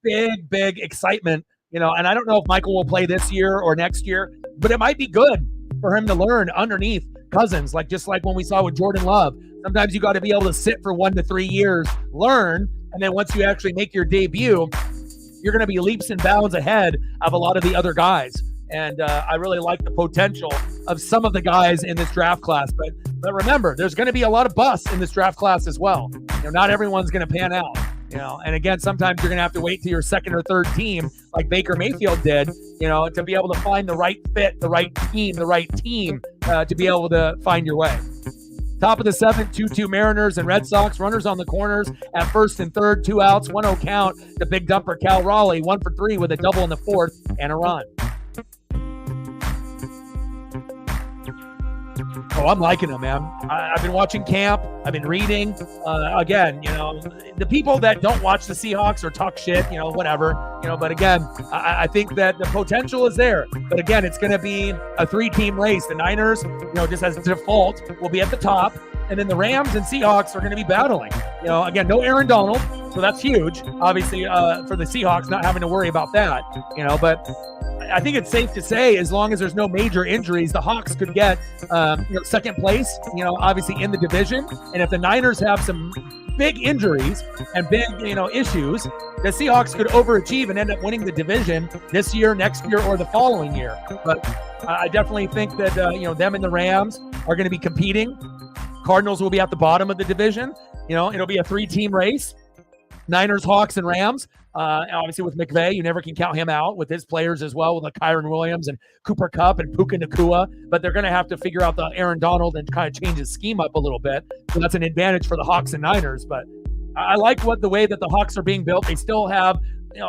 big excitement, and I don't know if Michael will play this year or next year, but it might be good for him to learn underneath Cousins, just like when we saw with Jordan Love. Sometimes you got to be able to sit for 1 to 3 years, learn, and then once you actually make your debut, you're going to be leaps and bounds ahead of a lot of the other guys. And I really like the potential of some of the guys in this draft class. But remember, there's going to be a lot of busts in this draft class as well. Not everyone's going to pan out. And again, sometimes you're going to have to wait till your 2nd or 3rd team, like Baker Mayfield did, to be able to find the right fit, the right team to be able to find your way. Top of the 7th, 2-2 Mariners and Red Sox. Runners on the corners at 1st and 3rd, 2 outs, 1-0 count. The big dumper, Cal Raleigh, 1 for 3 with a double in the 4th and a run. Oh, I'm liking him, man. I've been watching camp. I've been reading. Again, the people that don't watch the Seahawks or talk shit, whatever, but again, I think that the potential is there. But again, it's going to be a 3-team race. The Niners, just as default, will be at the top. And then the Rams and Seahawks are going to be battling. Again, no Aaron Donald. So that's huge, obviously, for the Seahawks, not having to worry about that, but I think it's safe to say, as long as there's no major injuries, the Hawks could get, 2nd place, obviously in the division. And if the Niners have some big injuries and big, issues, the Seahawks could overachieve and end up winning the division this year, next year, or the following year. But I definitely think that, them and the Rams are going to be competing. Cardinals will be at the bottom of the division. It'll be a 3-team race. Niners, Hawks, and Rams. Obviously with McVay, you never can count him out with his players as well, with Kyron Williams and Cooper Kupp and Puka Nacua. But they're going to have to figure out the Aaron Donald and kind of change his scheme up a little bit. So that's an advantage for the Hawks and Niners. But I like the way that the Hawks are being built. They still have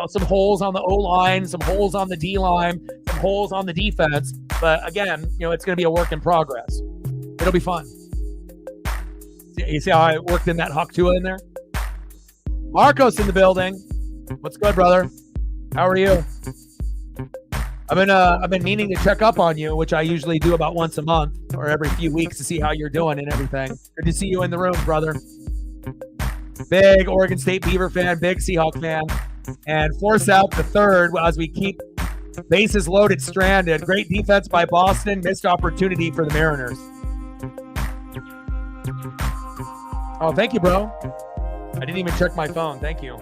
some holes on the O-line, some holes on the D-line, some holes on the defense. But again, it's going to be a work in progress. It'll be fun. You see how I worked in that Hawk Tua in there? Marcos in the building. What's good, brother? How are you? I've been meaning to check up on you, which I usually do about once a month or every few weeks to see how you're doing and everything. Good to see you in the room, brother. Big Oregon State Beaver fan, big Seahawk fan. And force out the 3rd as we keep bases loaded, stranded. Great defense by Boston. Missed opportunity for the Mariners. Oh, thank you, bro. I didn't even check my phone. Thank you.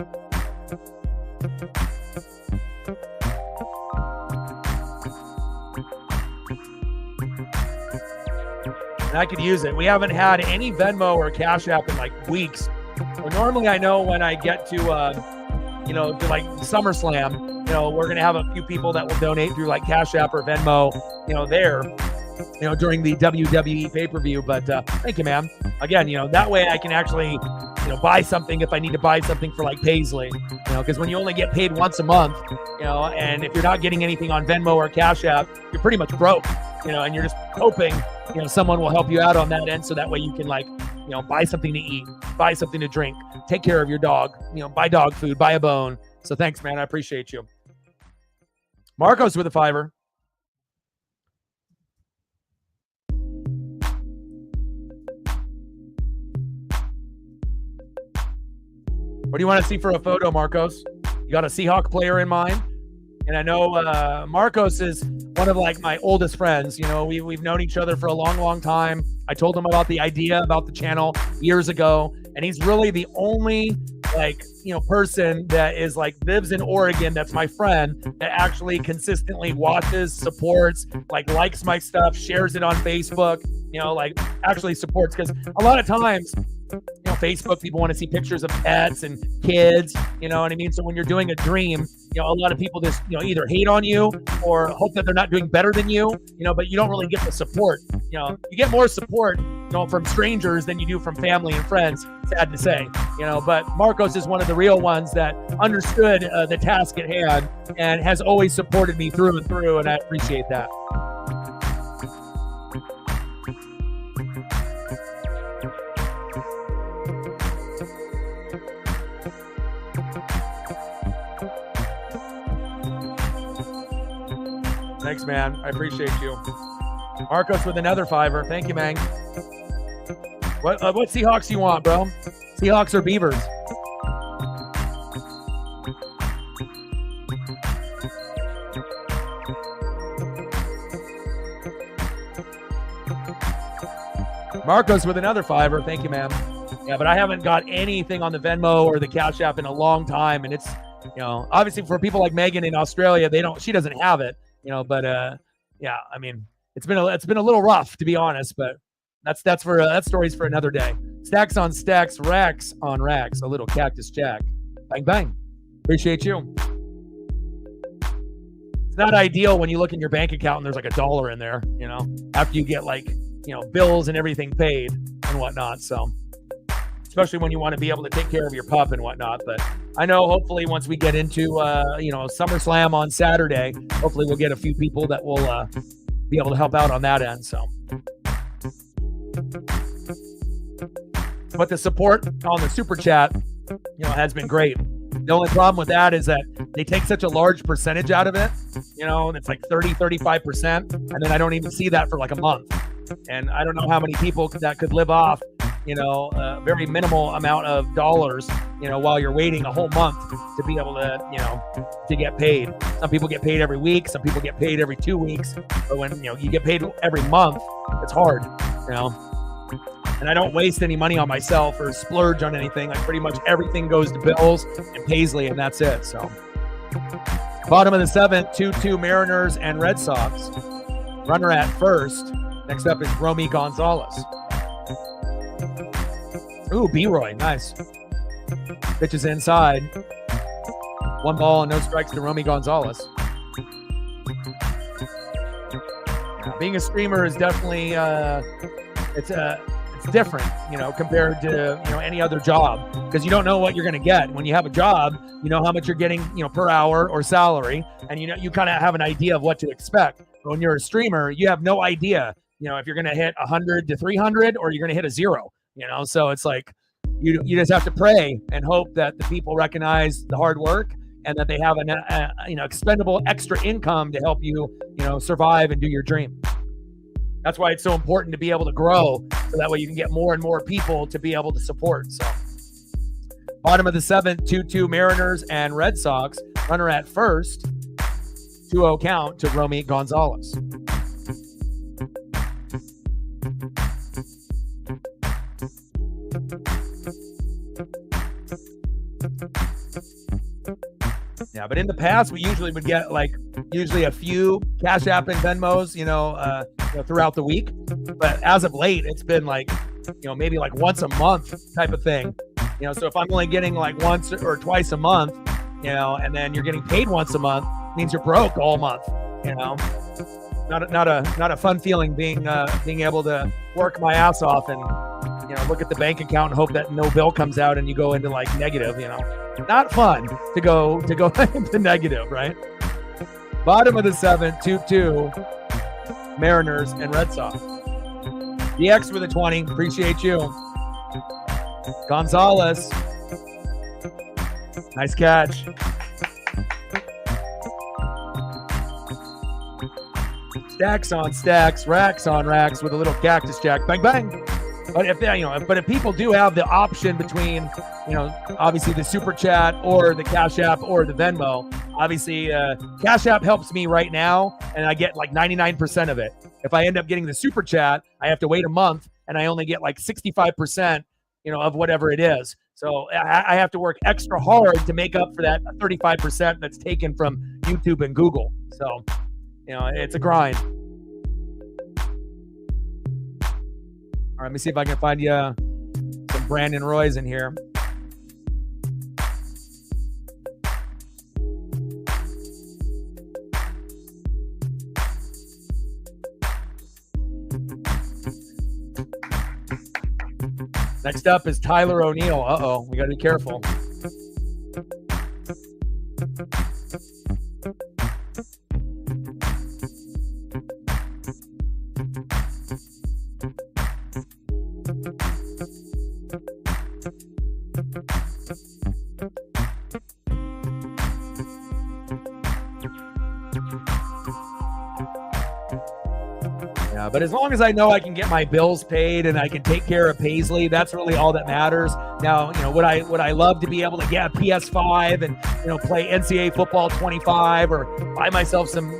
And I could use it. We haven't had any Venmo or Cash App in like weeks. Well, normally I know when I get to, to like SummerSlam, we're going to have a few people that will donate through like Cash App or Venmo, there, during the WWE pay-per-view. But thank you, man. Again, that way I can actually, buy something if I need to buy something for like Paisley, because when you only get paid once a month, and if you're not getting anything on Venmo or Cash App, you're pretty much broke, and you're just hoping, someone will help you out on that end. So that way you can like buy something to eat, buy something to drink, take care of your dog, buy dog food, buy a bone. So thanks, man. I appreciate you. Marcos with a $5. What do you want to see for a photo, Marcos? You got a Seahawk player in mind? And I know Marcos is one of my oldest friends. We've known each other for a long, long time. I told him about the idea about the channel years ago, and he's really the only person that is lives in Oregon that's my friend that actually consistently watches, supports, likes my stuff, shares it on Facebook, actually supports. Because a lot of times, Facebook, people want to see pictures of pets and kids, you know what I mean? So when you're doing a dream, a lot of people just, either hate on you or hope that they're not doing better than you, but you don't really get the support. You get more support, from strangers than you do from family and friends, sad to say, but Marcos is one of the real ones that understood the task at hand and has always supported me through and through, and I appreciate that. Thanks, man. I appreciate you. Marcos with another $5. Thank you, man. What Seahawks you want, bro? Seahawks or Beavers? Marcos with another $5. Thank you, man. Yeah, but I haven't got anything on the Venmo or the Cash App in a long time, and it's, obviously for people like Megan in Australia, she doesn't have it. But yeah, I mean, it's been a little rough, to be honest, but that's stories for another day. Stacks on stacks, racks on racks, a little Cactus Jack. Bang, bang. Appreciate you. It's not ideal when you look in your bank account and there's $1 in there, after you get bills and everything paid and whatnot. So especially when you want to be able to take care of your pup and whatnot. But I know hopefully once we get into, SummerSlam on Saturday, hopefully we'll get a few people that will be able to help out on that end. So, but the support on the Super Chat, has been great. The only problem with that is that they take such a large percentage out of it, and it's 30-35%. And then I don't even see that for a month. And I don't know how many people that could live off a very minimal amount of dollars, while you're waiting a whole month to be able to get paid. Some people get paid every week. Some people get paid every 2 weeks. But when, you get paid every month, it's hard, And I don't waste any money on myself or splurge on anything. Pretty much everything goes to bills and Paisley, and that's it. So bottom of the 7th, 2-2 Mariners and Red Sox. Runner at first. Next up is Romy Gonzalez. Ooh, B-Roy, nice. Pitches inside. 1 ball and no strikes to Romy Gonzalez. Being a streamer is definitely it's different, compared to any other job, because you don't know what you're going to get. When you have a job, you know how much you're getting, per hour or salary, and you kind of have an idea of what to expect. But when you're a streamer, you have no idea, if you're going to hit 100 to 300 or you're going to hit a 0. So it's you just have to pray and hope that the people recognize the hard work and that they have an expendable extra income to help you, survive and do your dream. That's why it's so important to be able to grow, so that way you can get more and more people to be able to support. So bottom of the 7th, 2-2 Mariners and Red Sox. Runner at first, 2-0 count to Romy Gonzalez. Yeah, but in the past, we usually would get a few Cash App and Venmos, throughout the week. But as of late, it's been maybe once a month type of thing. So if I'm only getting once or twice a month, and then you're getting paid once a month, it means you're broke all month. Not a fun feeling being able to work my ass off and look at the bank account and hope that no bill comes out and you go into negative. Not fun to go into negative, right? Bottom of the 7th, 2-2 Mariners and Red Sox. DX with a 20. Appreciate you. Gonzalez. Nice catch. Stacks on stacks, racks on racks with a little cactus jack. Bang, bang. But if people do have the option between, obviously the Super Chat or the Cash App or the Venmo, obviously Cash App helps me right now, and I get like 99% of it. If I end up getting the Super Chat, I have to wait a month, and I only get like 65%, of whatever it is. So I have to work extra hard to make up for that 35% that's taken from YouTube and Google. So, it's a grind. All right, let me see if I can find you some Brandon Roys in here. Next up is Tyler O'Neill. Uh-oh, we got to be careful. But as long as I know I can get my bills paid and I can take care of Paisley, that's really all that matters. Now, would I love to be able to get a PS5 and play NCAA football 25 or buy myself some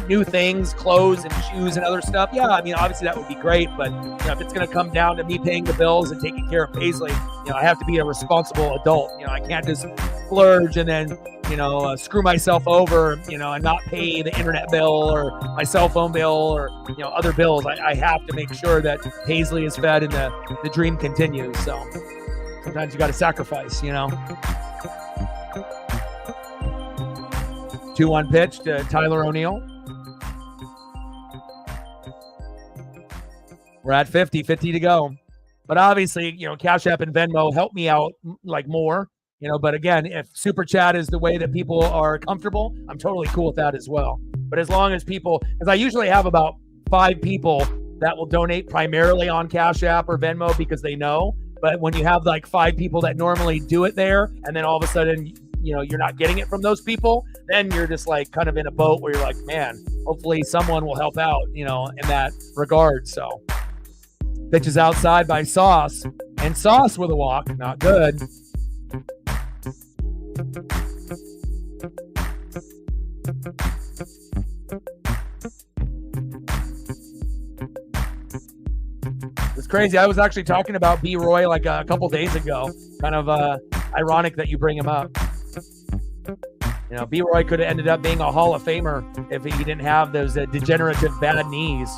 new things, clothes and shoes and other stuff? Yeah, I mean, obviously that would be great. But if it's going to come down to me paying the bills and taking care of Paisley, I have to be a responsible adult. I can't just splurge and then screw myself over, and not pay the internet bill or my cell phone bill or, other bills. I have to make sure that Paisley is fed and the dream continues. So sometimes you got to sacrifice, 2-1 pitch to Tyler O'Neill. We're at 50 to go. But obviously, Cash App and Venmo help me out like more. But again, if Super Chat is the way that people are comfortable, I'm totally cool with that as well. But as long as people, because I usually have about 5 people that will donate primarily on Cash App or Venmo because they know. But when you have like 5 people that normally do it there, and then all of a sudden, you're not getting it from those people, then you're just like kind of in a boat where you're like, man, hopefully someone will help out, in that regard. So pitch is outside by Sauce, and Sauce with a walk, not good. It's crazy. I was actually talking about B. Roy like a couple days ago. Kind of ironic that you bring him up. B. Roy could have ended up being a Hall of Famer if he didn't have those degenerative bad knees.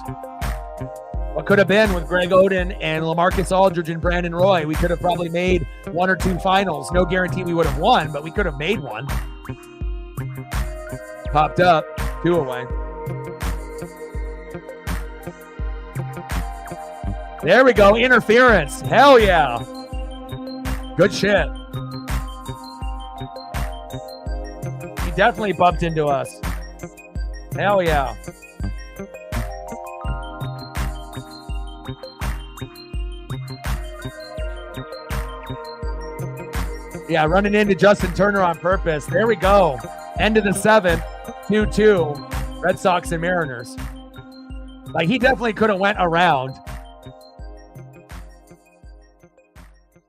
What could have been with Greg Oden and LaMarcus Aldridge and Brandon Roy? We could have probably made 1 or 2 finals. No guarantee we would have won, but we could have made one. Popped up, 2 away. There we go, interference. Hell yeah. Good shit. He definitely bumped into us. Hell yeah. Yeah, running into Justin Turner on purpose. There we go. End of the 7th, 2-2, Red Sox and Mariners. Like, he definitely could have went around.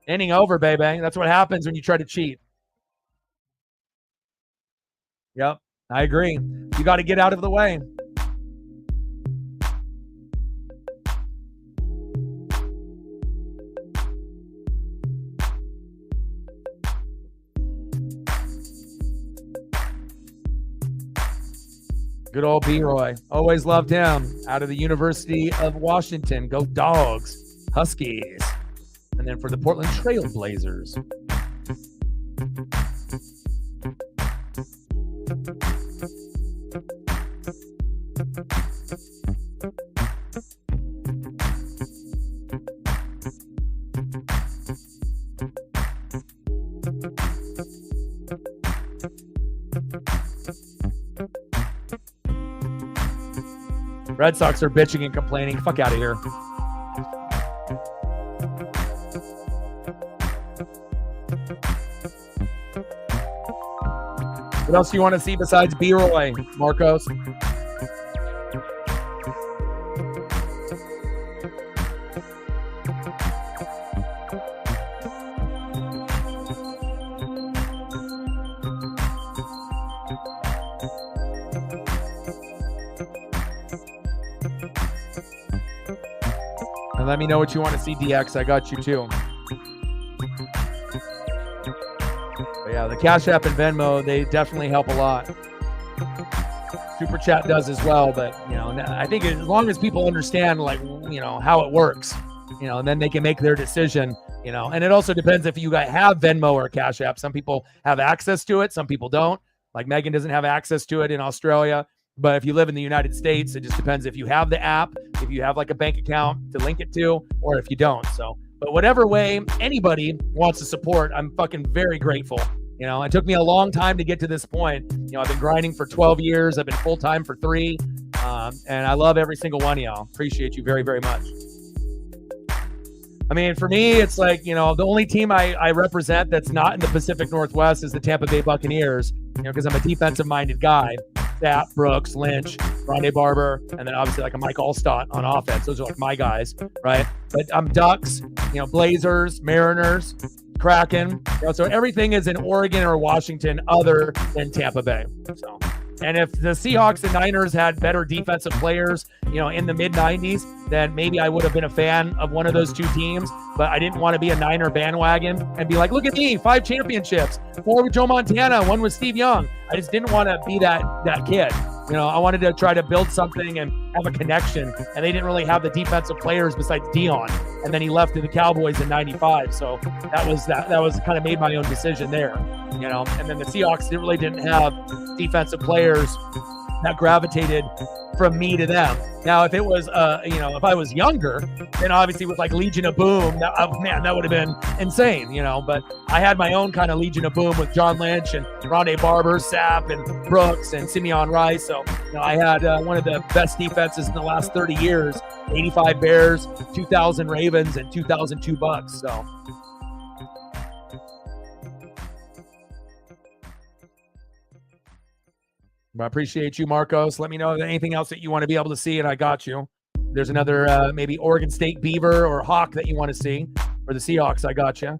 Inning over, baby. That's what happens when you try to cheat. Yep, I agree. You got to get out of the way. Good old B-Roy. Always loved him. Out of the University of Washington. Go Dogs. Huskies. And then for the Portland Trail Blazers. Red Sox are bitching and complaining. Fuck out of here. What else do you want to see besides B-Roy, Marcos? And let me know what you want to see, DX. I got you too. But yeah, the Cash App and Venmo, they definitely help a lot. Super Chat does as well, but I think as long as people understand how it works, and then they can make their decision, and it also depends if you guys have Venmo or Cash App. Some people have access to it, some people don't. Like Megan doesn't have access to it in Australia. But if you live in the United States, it just depends if you have the app, if you have like a bank account to link it to, or if you don't. So, but whatever way anybody wants to support, I'm fucking very grateful. It took me a long time to get to this point. I've been grinding for 12 years. I've been full-time for 3. And I love every single one of y'all. Appreciate you very, very much. I mean, for me, it's like, the only team I represent that's not in the Pacific Northwest is the Tampa Bay Buccaneers, because I'm a defensive-minded guy. Sapp, Brooks, Lynch, Rondé Barber, and then obviously like a Mike Allstott on offense. Those are like my guys, right? But I'm Ducks, Blazers, Mariners, Kraken. So everything is in Oregon or Washington other than Tampa Bay. So, and if the Seahawks and Niners had better defensive players, in the mid-90s, then maybe I would have been a fan of one of those two teams. But I didn't want to be a Niner bandwagon and be like, look at me, 5 championships, 4 with Joe Montana, 1 with Steve Young. I just didn't want to be that kid. I wanted to try to build something and have a connection. And they didn't really have the defensive players besides Dion. And then he left to the Cowboys in '95. So that was kind of made my own decision there. And then the Seahawks really didn't have defensive players that gravitated from me to them. Now, if it was, if I was younger, then obviously with like Legion of Boom, that would have been insane, But I had my own kind of Legion of Boom with John Lynch and Rondé Barber, Sapp, and Brooks, and Simeon Rice. So I had one of the best defenses in the last 30 years, 85 Bears, 2,000 Ravens, and 2,002 Bucks. So. I appreciate you, Marcos. Let me know if there's anything else that you want to be able to see, and I got you. There's another maybe Oregon State Beaver or Hawk that you want to see. For the Seahawks, I got you.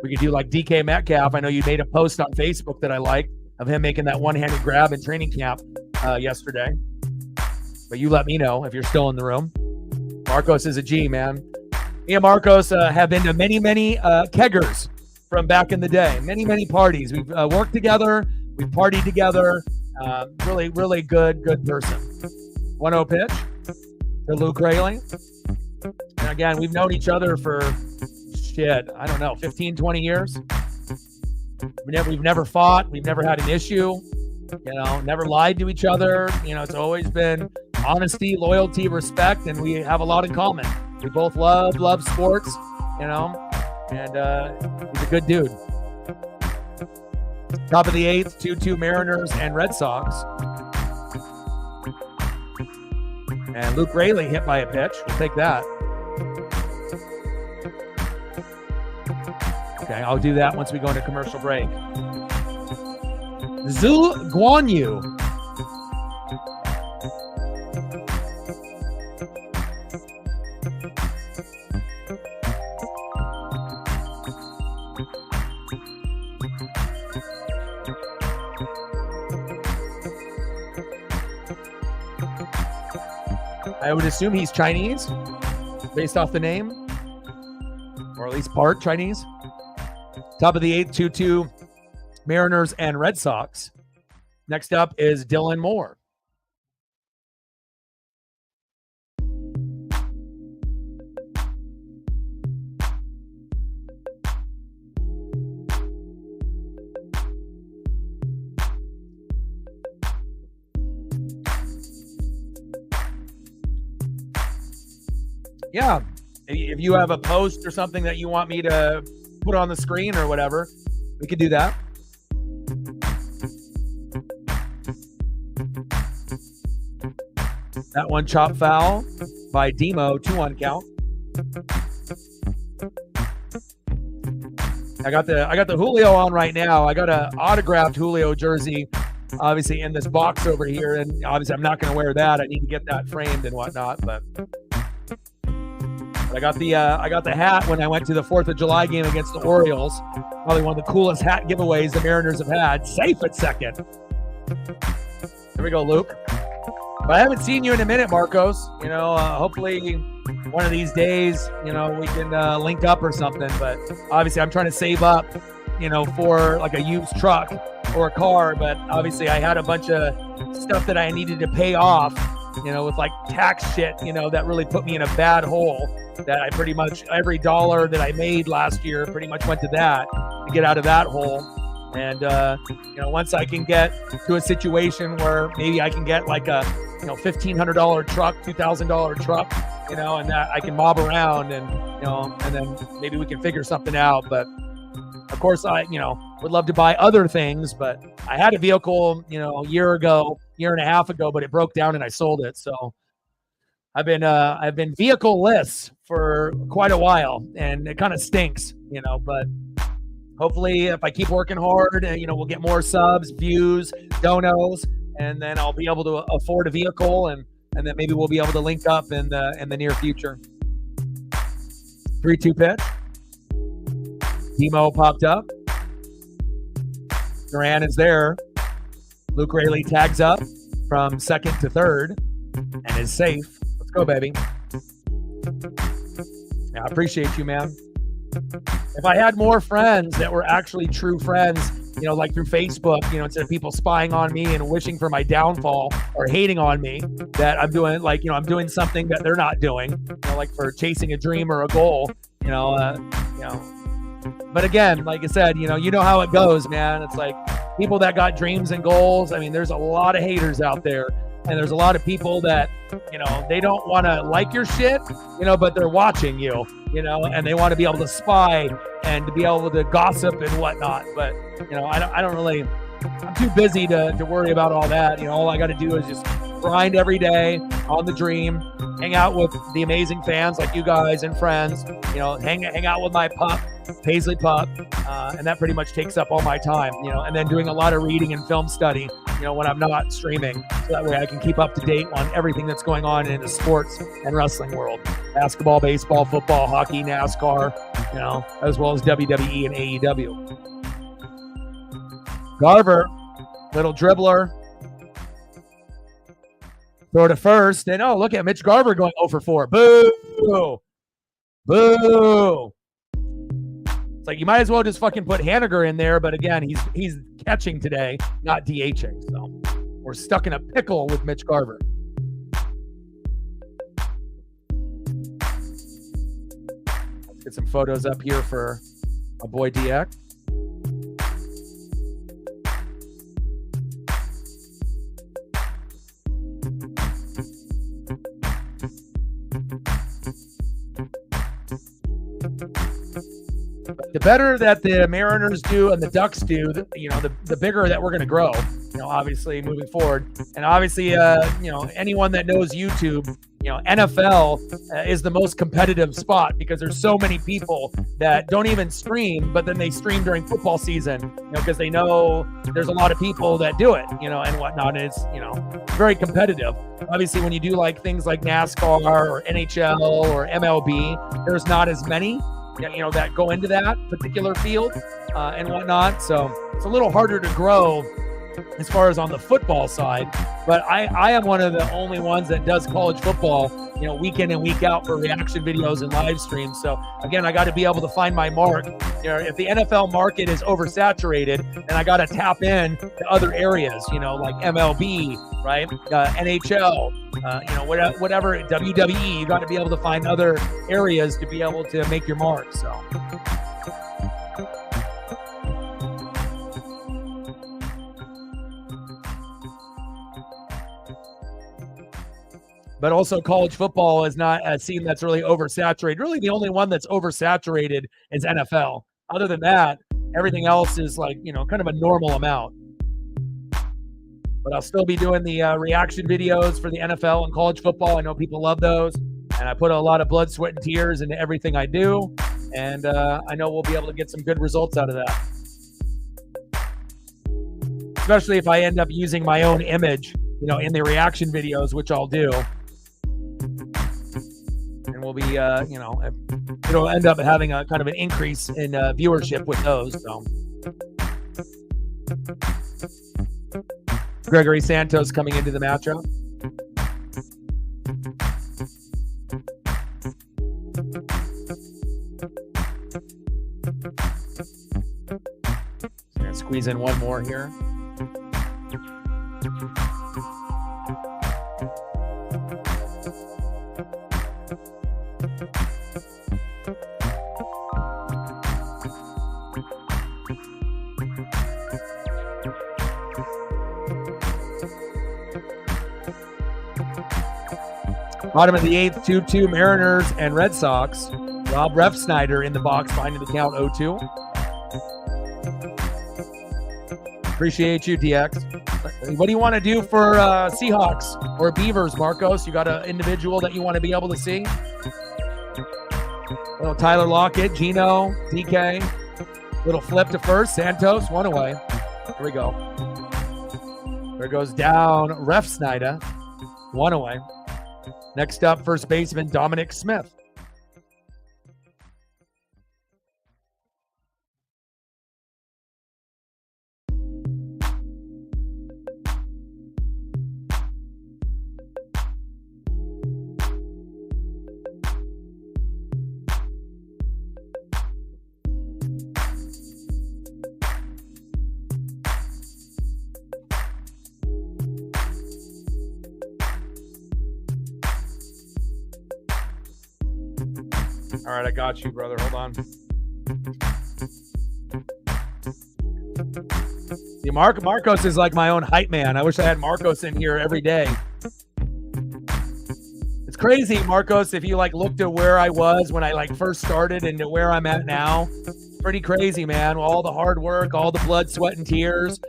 We could do like DK Metcalf. I know you made a post on Facebook that I liked of him making that one-handed grab in training camp yesterday. But you let me know if you're still in the room. Marcos is a G, man. Me and Marcos have been to many, many keggers from back in the day. Many, many parties. We've worked together. We've partied together. Really, really good person. 1-0 pitch to Luke Rayleigh. And again, we've known each other for, 15, 20 years. We've never fought. We've never had an issue. Never lied to each other. It's always been honesty, loyalty, respect, and we have a lot in common. We both love sports, and he's a good dude. Top of the 8th, 2-2 Mariners and Red Sox. And Luke Rayleigh hit by a pitch. We'll take that. Okay, I'll do that once we go into commercial break. Zhu Guanyu. I would assume he's Chinese, based off the name, or at least part Chinese. Top of the 8th, 2-2 Mariners and Red Sox. Next up is Dylan Moore. Yeah, if you have a post or something that you want me to put on the screen or whatever, we could do that. That one chop foul by Demo, 2-1 count. I got the Julio on right now. I got a autographed Julio jersey, obviously in this box over here, and obviously I'm not going to wear that. I need to get that framed and whatnot. But I got the hat when I went to the 4th of July game against the Orioles. Probably one of the coolest hat giveaways the Mariners have had. Safe at second. Here we go, Luke. But I haven't seen you in a minute, Marcos. Hopefully one of these days, we can link up or something. But obviously I'm trying to save up, for like a used truck or a car. But obviously I had a bunch of stuff that I needed to pay off, with like tax shit, that really put me in a bad hole. That I pretty much, every dollar that I made last year pretty much went to that, to get out of that hole. And, once I can get to a situation where maybe I can get like a, $1,500 truck, $2,000 truck, and that I can mob around and, and then maybe we can figure something out. But of course I, would love to buy other things, but I had a vehicle, a year and a half ago, but it broke down and I sold it. So I've been vehicle-less for quite a while, and it kind of stinks, but hopefully if I keep working hard, we'll get more subs, views, donos, and then I'll be able to afford a vehicle, and then maybe we'll be able to link up in the near future. 3-2 pitch. Demo popped up. Duran is there. Luke Raley tags up from second to third and is safe. Let's go, baby. Yeah, I appreciate you, man. If I had more friends that were actually true friends, like through Facebook, instead of people spying on me and wishing for my downfall or hating on me, that I'm doing I'm doing something that they're not doing, like for chasing a dream or a goal, But again, like I said, you know how it goes, man. It's like people that got dreams and goals. I mean, there's a lot of haters out there. And there's a lot of people that, they don't want to like your shit, but they're watching you, and they want to be able to spy and to be able to gossip and whatnot. But, I don't really, I'm too busy to worry about all that. All I got to do is just grind every day on the dream, hang out with the amazing fans like you guys and friends, hang out with my pup, Paisley pup, and that pretty much takes up all my time, and then doing a lot of reading and film study, when I'm not streaming, so that way I can keep up to date on everything that's going on in the sports and wrestling world, basketball, baseball, football, hockey, NASCAR, as well as WWE and AEW. Garver, little dribbler, throw to first, and look at Mitch Garver going 0 for 4. Boo! Boo! It's like you might as well just fucking put Haniger in there, but again, he's catching today, not DHing. So we're stuck in a pickle with Mitch Garver. Let's get some photos up here for my boy DX. The better that the Mariners do and the Ducks do, the bigger that we're going to grow, obviously moving forward. And obviously, anyone that knows YouTube, NFL is the most competitive spot because there's so many people that don't even stream, but then they stream during football season, because they know there's a lot of people that do it, and whatnot. And it's, very competitive. Obviously, when you do like things like NASCAR or NHL or MLB, there's not as many that go into that particular field and whatnot. So it's a little harder to grow as far as on the football side. But I am one of the only ones that does college football, week in and week out for reaction videos and live streams. So again, I got to be able to find my mark. If the NFL market is oversaturated, then I got to tap in to other areas, like MLB, right? NHL, whatever, WWE, you got to be able to find other areas to be able to make your mark. So. But also college football is not a scene that's really oversaturated. Really, the only one that's oversaturated is NFL. Other than that, everything else is like, kind of a normal amount. But I'll still be doing the reaction videos for the NFL and college football. I know people love those. And I put a lot of blood, sweat, and tears into everything I do. And I know we'll be able to get some good results out of that. Especially if I end up using my own image, in the reaction videos, which I'll do. And we'll be, it'll end up having a kind of an increase in viewership with those. So, Gregory Santos coming into the matchup. Gonna squeeze in one more here. Bottom of the 8th, 2-2 Mariners and Red Sox. Rob Refsnyder in the box, finding the count 0-2. Appreciate you, DX. What do you want to do for Seahawks or Beavers, Marcos? You got an individual that you want to be able to see? Little Tyler Lockett, Gino, DK. Little flip to first. Santos, one away. Here we go. There goes down Refsnyder, one away. Next up, first baseman Dominic Smith. All right, I got you, brother. Hold on. See, Marcos is like my own hype man. I wish I had Marcos in here every day. It's crazy, Marcos, if you looked at where I was when I first started and to where I'm at now. Pretty crazy, man. All the hard work, all the blood, sweat, and tears,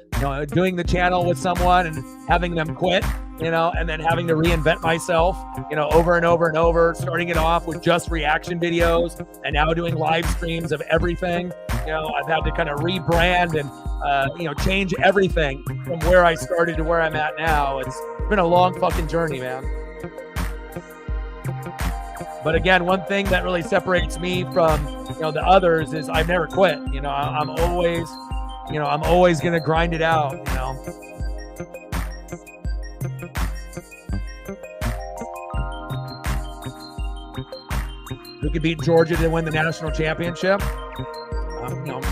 doing the channel with someone and having them quit, and then having to reinvent myself, over and over and over, starting it off with just reaction videos and now doing live streams of everything. I've had to kind of rebrand and, change everything from where I started to where I'm at now. It's been a long fucking journey, man. But again, one thing that really separates me from, the others is I've never quit. I'm always going to grind it out, Who could beat Georgia to win the national championship?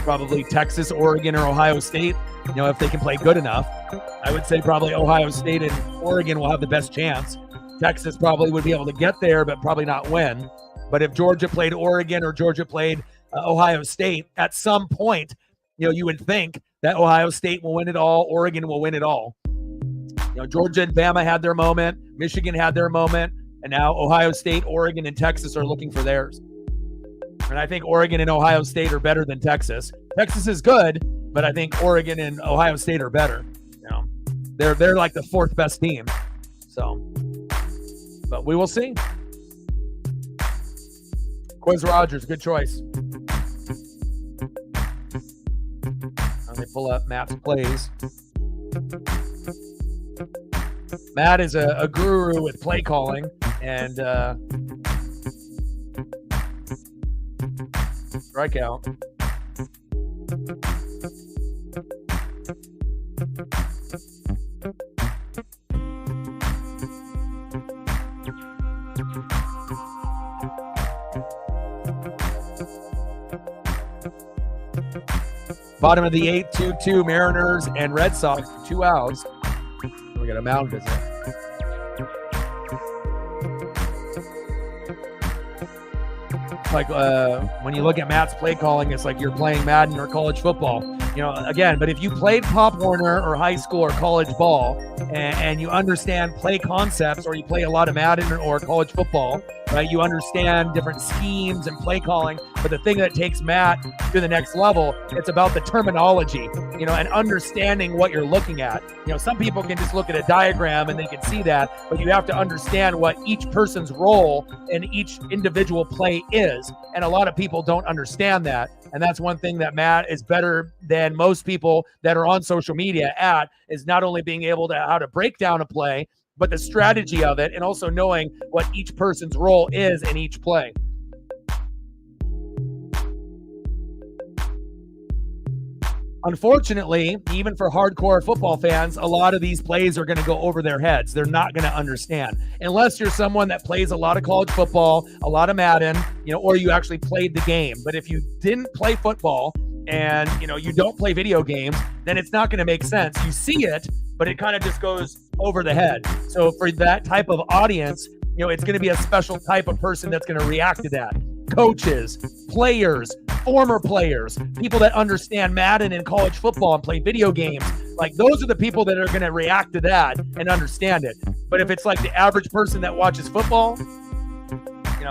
Probably Texas, Oregon, or Ohio State, if they can play good enough. I would say probably Ohio State and Oregon will have the best chance. Texas probably would be able to get there, but probably not win. But if Georgia played Oregon or Georgia played Ohio State, at some point, you would think that Ohio State will win it all, Oregon will win it all. Georgia and Bama had their moment, Michigan had their moment, and now Ohio State, Oregon, and Texas are looking for theirs. And I think Oregon and Ohio State are better than Texas. Texas is good, but I think Oregon and Ohio State are better. They're like the fourth best team. So, but we will see. Quiz Rogers, good choice. Let me pull up Matt's plays. Matt is a guru with play calling and strikeout. Bottom of the 8th, 2-2 Mariners and Red Sox, 2 outs. We got a mound visit. Like when you look at Matt's play calling, it's like you're playing Madden or college football. Again, but if you played Pop Warner or high school or college ball and you understand play concepts, or you play a lot of Madden or college football, right? You understand different schemes and play calling. But the thing that takes Matt to the next level, it's about the terminology, and understanding what you're looking at. Some people can just look at a diagram and they can see that, but you have to understand what each person's role in each individual play is. And a lot of people don't understand that. And that's one thing that Matt is better than most people that are on social media at, is not only being able to how to break down a play, but the strategy of it, and also knowing what each person's role is in each play. Unfortunately, even for hardcore football fans, a lot of these plays are going to go over their heads. They're not going to understand. Unless you're someone that plays a lot of college football, a lot of Madden, or you actually played the game. But if you didn't play football and, you don't play video games, then it's not going to make sense. You see it, but it kind of just goes over the head. So for that type of audience, it's going to be a special type of person that's going to react to that. Coaches, players, former players, people that understand Madden and college football and play video games. Like, those are the people that are going to react to that and understand it. But if it's like the average person that watches football,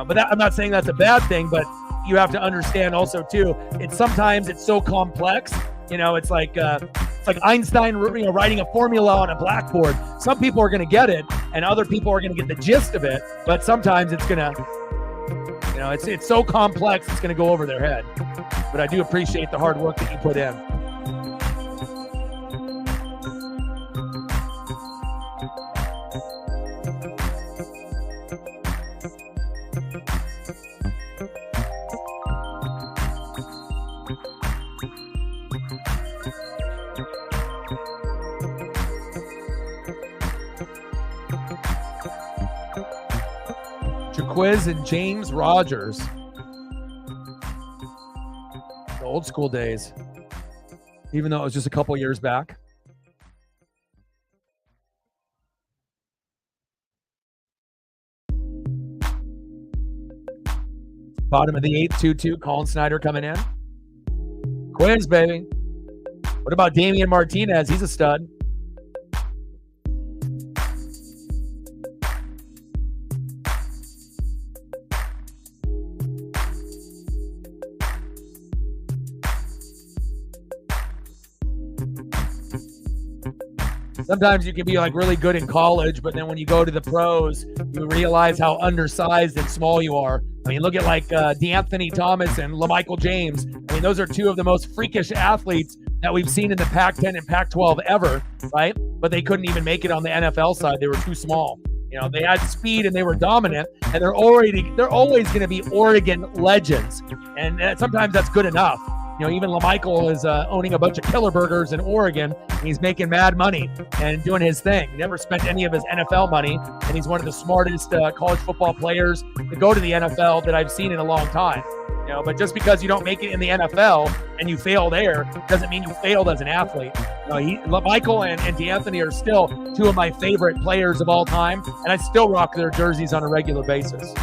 but I'm not saying that's a bad thing, but you have to understand also too, sometimes it's so complex. It's like Einstein, writing a formula on a blackboard. Some people are going to get it, and other people are going to get the gist of it. But sometimes it's going to, it's so complex, it's going to go over their head. But I do appreciate the hard work that you put in. Quiz and James Rogers. The old school days, even though it was just a couple years back. Bottom of the 8th, 2-2. Colin Snyder coming in. Quiz, baby. What about Damian Martinez? He's a stud. Sometimes you can be like really good in college, but then when you go to the pros, you realize how undersized and small you are. I mean, look at like DeAnthony Thomas and LaMichael James. I mean, those are two of the most freakish athletes that we've seen in the Pac-10 and Pac-12 ever, right? But they couldn't even make it on the NFL side. They were too small. They had speed and they were dominant, and they're always going to be Oregon legends. And sometimes that's good enough. Even LaMichael is owning a bunch of killer burgers in Oregon. And he's making mad money and doing his thing. He never spent any of his NFL money, and he's one of the smartest college football players to go to the NFL that I've seen in a long time. But just because you don't make it in the NFL and you fail there doesn't mean you failed as an athlete. LaMichael and DeAnthony are still two of my favorite players of all time, and I still rock their jerseys on a regular basis.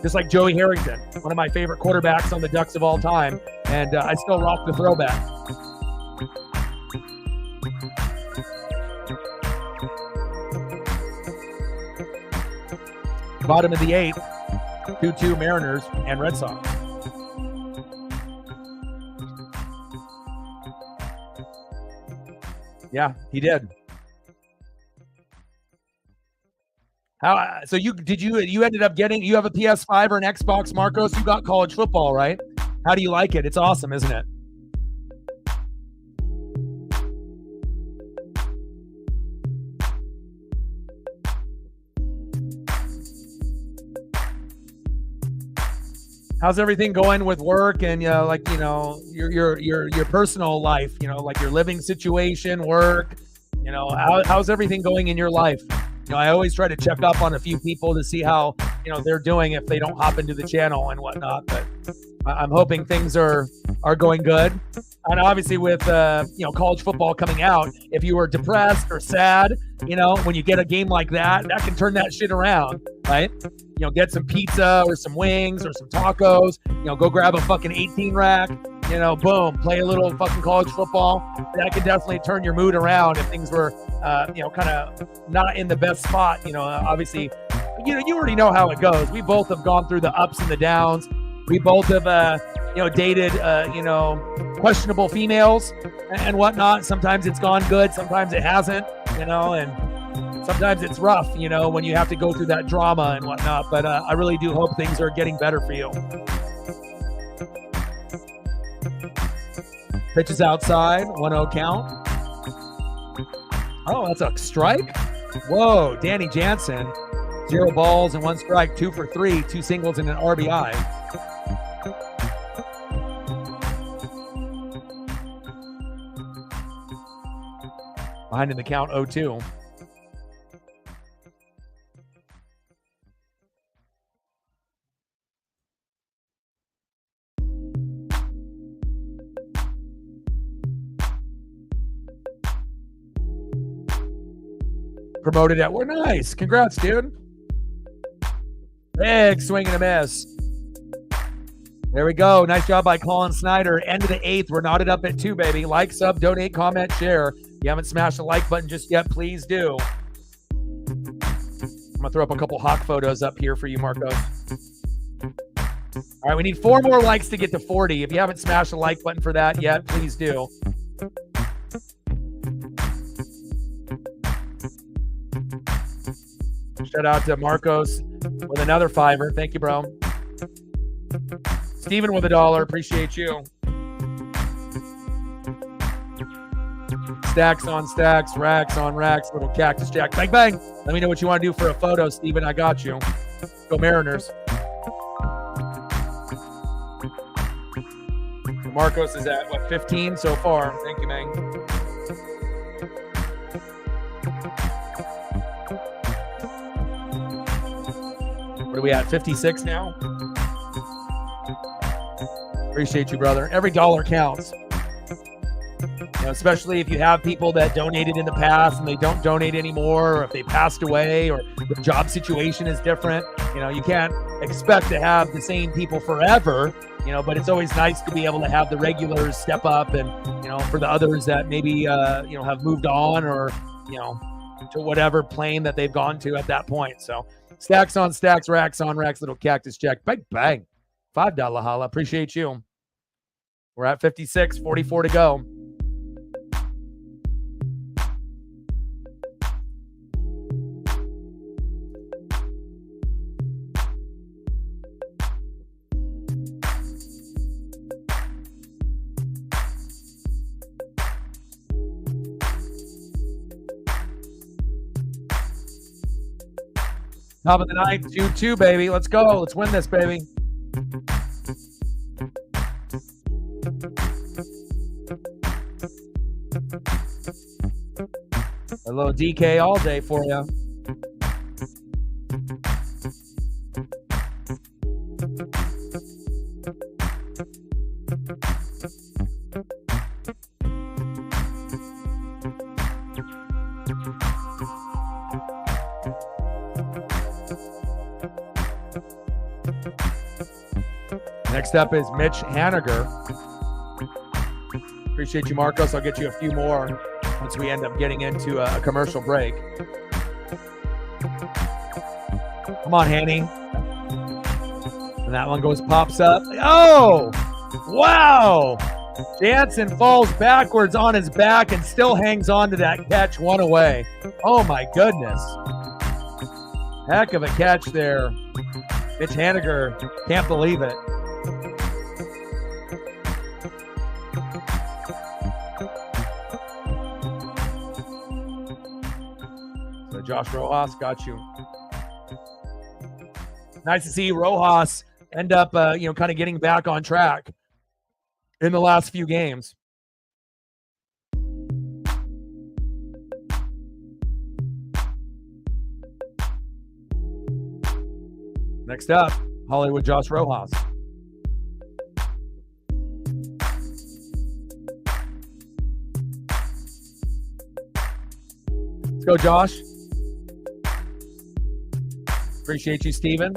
Just like Joey Harrington, one of my favorite quarterbacks on the Ducks of all time, and I still rock the throwback. Bottom of the 8th, 2-2 Mariners and Red Sox. Yeah, he did. So you ended up getting, you have a PS5 or an Xbox, Marcos? You got college football, right? How do you like it? It's awesome, isn't it? How's everything going with work and your personal life? Like your living situation, work. How's everything going in your life? I always try to check up on a few people to see how they're doing if they don't hop into the channel and whatnot. But I'm hoping things are going good. And obviously with college football coming out, if you were depressed or sad, when you get a game like that can turn that shit around, right? Get some pizza or some wings or some tacos, go grab a fucking 18 rack, boom, play a little fucking college football. That could definitely turn your mood around if things were, kind of not in the best spot. Obviously, you already know how it goes. We both have gone through the ups and the downs. We both have, dated, questionable females and whatnot. Sometimes it's gone good. Sometimes it hasn't, and sometimes it's rough, when you have to go through that drama and whatnot. But I really do hope things are getting better for you. Pitch is outside, 1-0 count. Oh, that's a strike? Whoa, Danny Jansen. 0 balls and 1 strike, 2 for 3, 2 singles and an RBI. Behind in the count, 0-2. Promoted at we're nice. Congrats, dude. Big swing and a miss. There we go. Nice job by Colin Snyder. End of the 8th. We're knotted up at 2, baby. Like, sub, donate, comment, share. If you haven't smashed the like button just yet, please do. I'm going to throw up a couple hawk photos up here for you, Marcos. All right, we need 4 more likes to get to 40. If you haven't smashed the like button for that yet, please do. Shout out to Marcos with another $5. Thank you, bro. Steven with $1. Appreciate you. Stacks on stacks, racks on racks, little cactus jack. Bang, bang. Let me know what you want to do for a photo, Steven. I got you. Go Mariners. Marcos is at, 15 so far. Thank you, man. What are we at, 56 now? Appreciate you, brother. Every dollar counts. Especially if you have people that donated in the past and they don't donate anymore, or if they passed away, or the job situation is different. You can't expect to have the same people forever, but it's always nice to be able to have the regulars step up and, for the others that maybe, have moved on or, to whatever plane that they've gone to at that point. So stacks on stacks, racks on racks, little cactus jack. Bang, bang. $5 holla. Appreciate you. We're at 56, 44 to go. Top of the ninth, 2-2, baby. Let's go. Let's win this, baby. A little DK all day for you. Next up is Mitch Haniger. Appreciate you, Marcos. I'll get you a few more once we end up getting into a commercial break. Come on, Hanny. And that one pops up. Oh, wow. Jansen falls backwards on his back and still hangs on to that catch, 1 away. Oh, my goodness. Heck of a catch there. Mitch Haniger, can't believe it. So Josh Rojas got you. Nice to see Rojas end up, kind of getting back on track in the last few games. Next up, Hollywood Josh Rojas. Let's go, Josh. Appreciate you, Steven.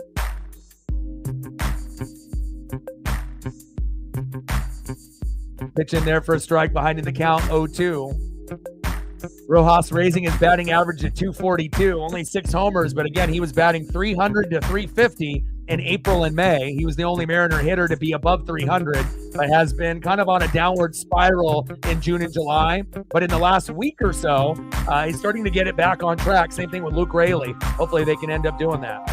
Pitch in there for a strike behind in the count, 0-2. Rojas raising his batting average to 242, only 6 homers, but again, he was batting 300 to 350 in April and May. He was the only Mariner hitter to be above 300, but has been kind of on a downward spiral in June and July. But in the last week or so, he's starting to get it back on track. Same thing with Luke Raley. Hopefully they can end up doing that.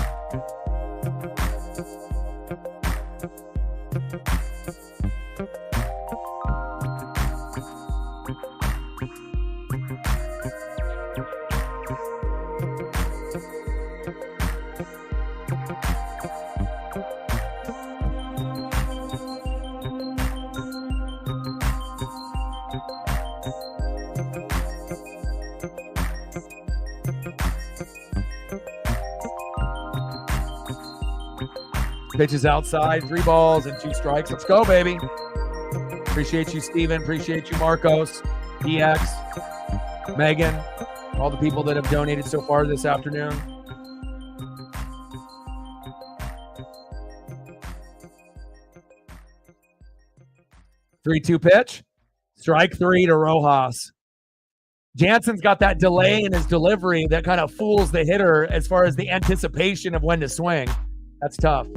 Pitches outside, 3 balls and 2 strikes. Let's go, baby. Appreciate you, Steven. Appreciate you, Marcos, DX, Megan, all the people that have donated so far this afternoon. Three-two pitch. Strike 3 to Rojas. Jansen's got that delay in his delivery that kind of fools the hitter as far as the anticipation of when to swing. That's tough.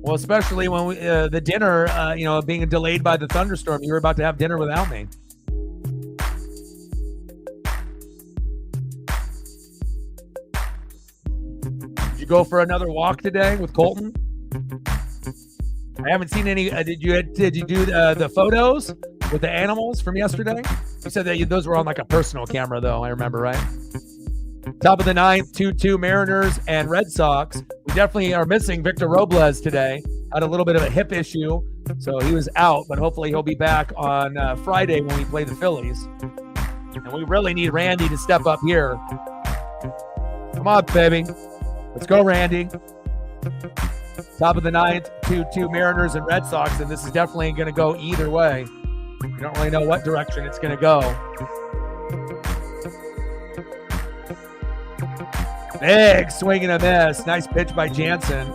Well, especially when the dinner, being delayed by the thunderstorm, you were about to have dinner without me. Did you go for another walk today with Colton? I haven't seen any. Did you do the photos with the animals from yesterday? You said that those were on like a personal camera, though. I remember, right? Top of the 9th, 2-2 Mariners and Red Sox. We definitely are missing Victor Robles today. Had a little bit of a hip issue, so he was out, but hopefully he'll be back on Friday when we play the Phillies. And we really need Randy to step up here. Come on, baby. Let's go, Randy. Top of the 9th, 2-2 Mariners and Red Sox, and this is definitely going to go either way. You don't really know what direction it's going to go. Big swing and a miss. Nice pitch by Jansen.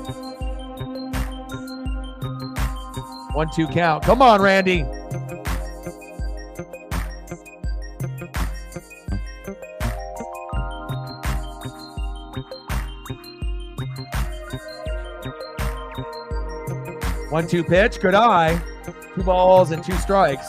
1-2 count. Come on, Randy. One-two pitch. Good eye. 2 balls and 2 strikes.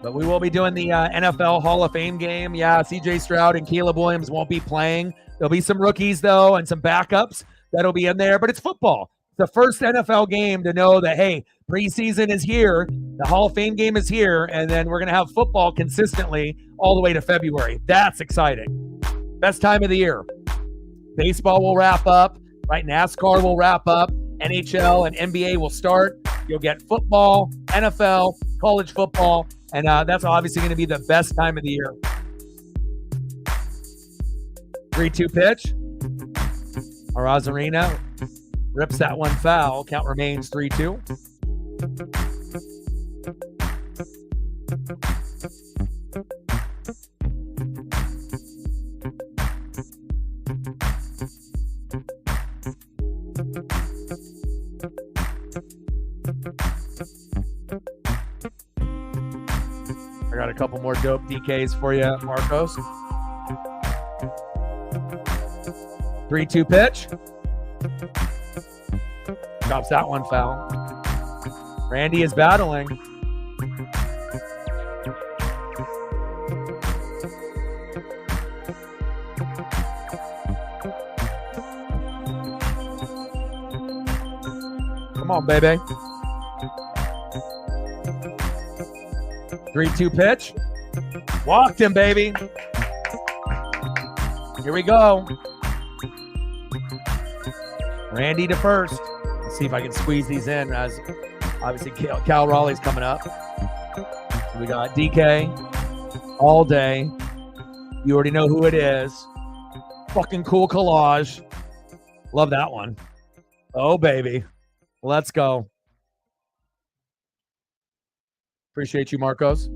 But we will be doing the NFL Hall of Fame game. Yeah, C.J. Stroud and Caleb Williams won't be playing. There'll be some rookies, though, and some backups that'll be in there. But it's football. The first NFL game to know that, hey, preseason is here, the Hall of Fame game is here, and then we're going to have football consistently all the way to February. That's exciting. Best time of the year. Baseball will wrap up, right? NASCAR will wrap up. NHL and NBA will start. You'll get football, NFL, college football, and that's obviously going to be the best time of the year. 3-2 pitch. Arazarena rips that one foul. Count remains 3-2. I got a couple more dope DKs for you, Marcos. 3-2 pitch. Drops that one foul. Randy is battling. Come on, baby. 3-2 pitch. Walked him, baby. Here we go. Randy to first. Let's see if I can squeeze these in, as obviously Cal Raleigh's coming up. So we got DK all day. You already know who it is. Fucking cool collage. Love that one. Oh, baby. Let's go. Appreciate you, Marcos.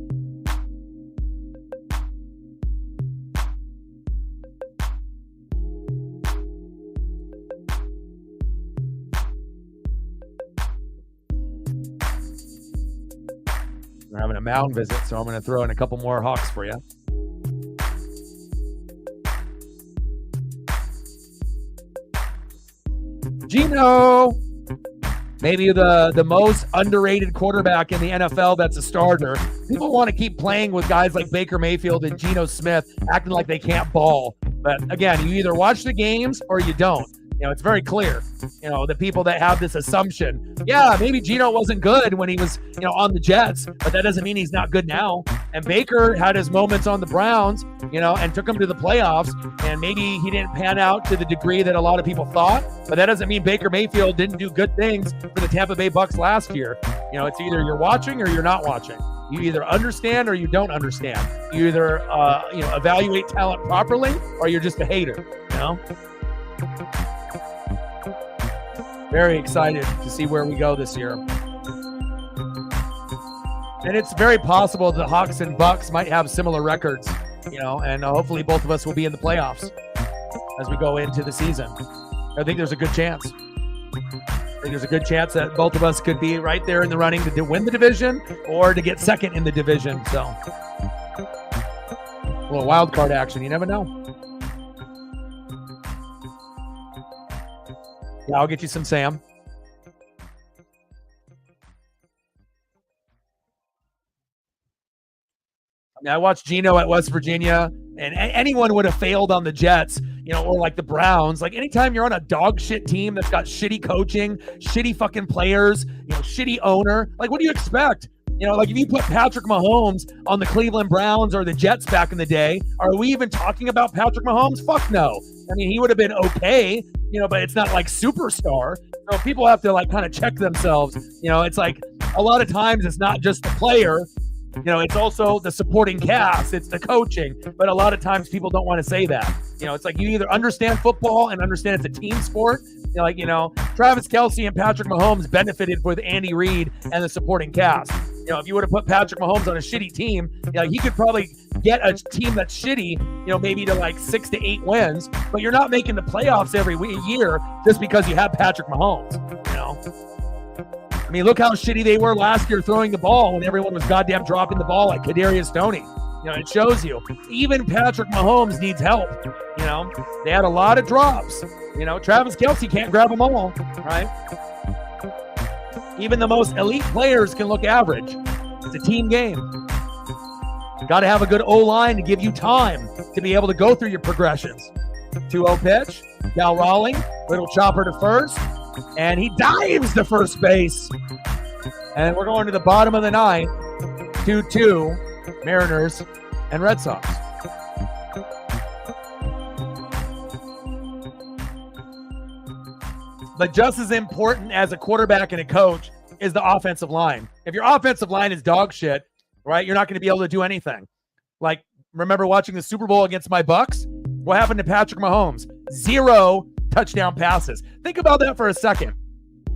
We're having a mound visit, so I'm going to throw in a couple more Hawks for you. Gino, maybe the most underrated quarterback in the NFL that's a starter. People want to keep playing with guys like Baker Mayfield and Geno Smith acting like they can't ball. But again, you either watch the games or you don't. It's very clear, the people that have this assumption, yeah, maybe Geno wasn't good when he was, on the Jets, but that doesn't mean he's not good now. And Baker had his moments on the Browns, and took him to the playoffs, and maybe he didn't pan out to the degree that a lot of people thought, but that doesn't mean Baker Mayfield didn't do good things for the Tampa Bay Bucks last year. It's either you're watching or you're not watching. You either understand or you don't understand. You either, evaluate talent properly or you're just a hater, Very excited to see where we go this year. And it's very possible the Hawks and Bucks might have similar records, and hopefully both of us will be in the playoffs as we go into the season. I think there's a good chance. I think there's a good chance that both of us could be right there in the running to win the division or to get second in the division. So a little wild card action. You never know. Yeah, I'll get you some Sam. I watched Geno at West Virginia, and anyone would have failed on the Jets, or like the Browns. Like anytime you're on a dog shit team that's got shitty coaching, shitty fucking players, shitty owner, like what do you expect? Like if you put Patrick Mahomes on the Cleveland Browns or the Jets back in the day, are we even talking about Patrick Mahomes? Fuck no. I mean, he would have been okay, but it's not like superstar. So people have to like kind of check themselves. It's like a lot of times it's not just the player, it's also the supporting cast, it's the coaching. But a lot of times people don't want to say that. It's like you either understand football and understand it's a team sport. Travis Kelce and Patrick Mahomes benefited with Andy Reid and the supporting cast. If you would have put Patrick Mahomes on a shitty team, he could probably get a team that's shitty, maybe to like 6 to 8 wins, but you're not making the playoffs every year just because you have Patrick Mahomes, I mean, look how shitty they were last year throwing the ball when everyone was goddamn dropping the ball like Kadarius Toney. It shows you. Even Patrick Mahomes needs help. They had a lot of drops. Travis Kelce can't grab them all, right? Even the most elite players can look average. It's a team game. Got to have a good O-line to give you time to be able to go through your progressions. 2-0 pitch. Cal Rawling, little chopper to first, and he dives to first base. And we're going to the bottom of the ninth. 2-2, Mariners and Red Sox. But just as important as a quarterback and a coach is the offensive line. If your offensive line is dog shit, right, you're not going to be able to do anything. Like, remember watching the Super Bowl against my Bucks? What happened to Patrick Mahomes? 0 touchdown passes. Think about that for a second.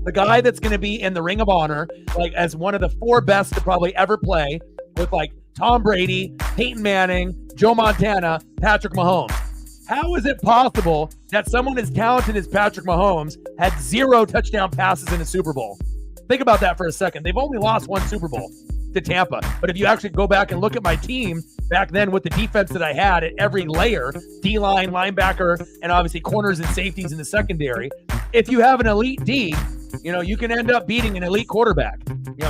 The guy that's going to be in the Ring of Honor, like as one of the 4 best to probably ever play, with like Tom Brady, Peyton Manning, Joe Montana, Patrick Mahomes. How is it possible that someone as talented as Patrick Mahomes had 0 touchdown passes in a Super Bowl? Think about that for a second. They've only lost 1 Super Bowl to Tampa. But if you actually go back and look at my team back then with the defense that I had at every layer, D-line, linebacker, and obviously corners and safeties in the secondary, if you have an elite D, you can end up beating an elite quarterback.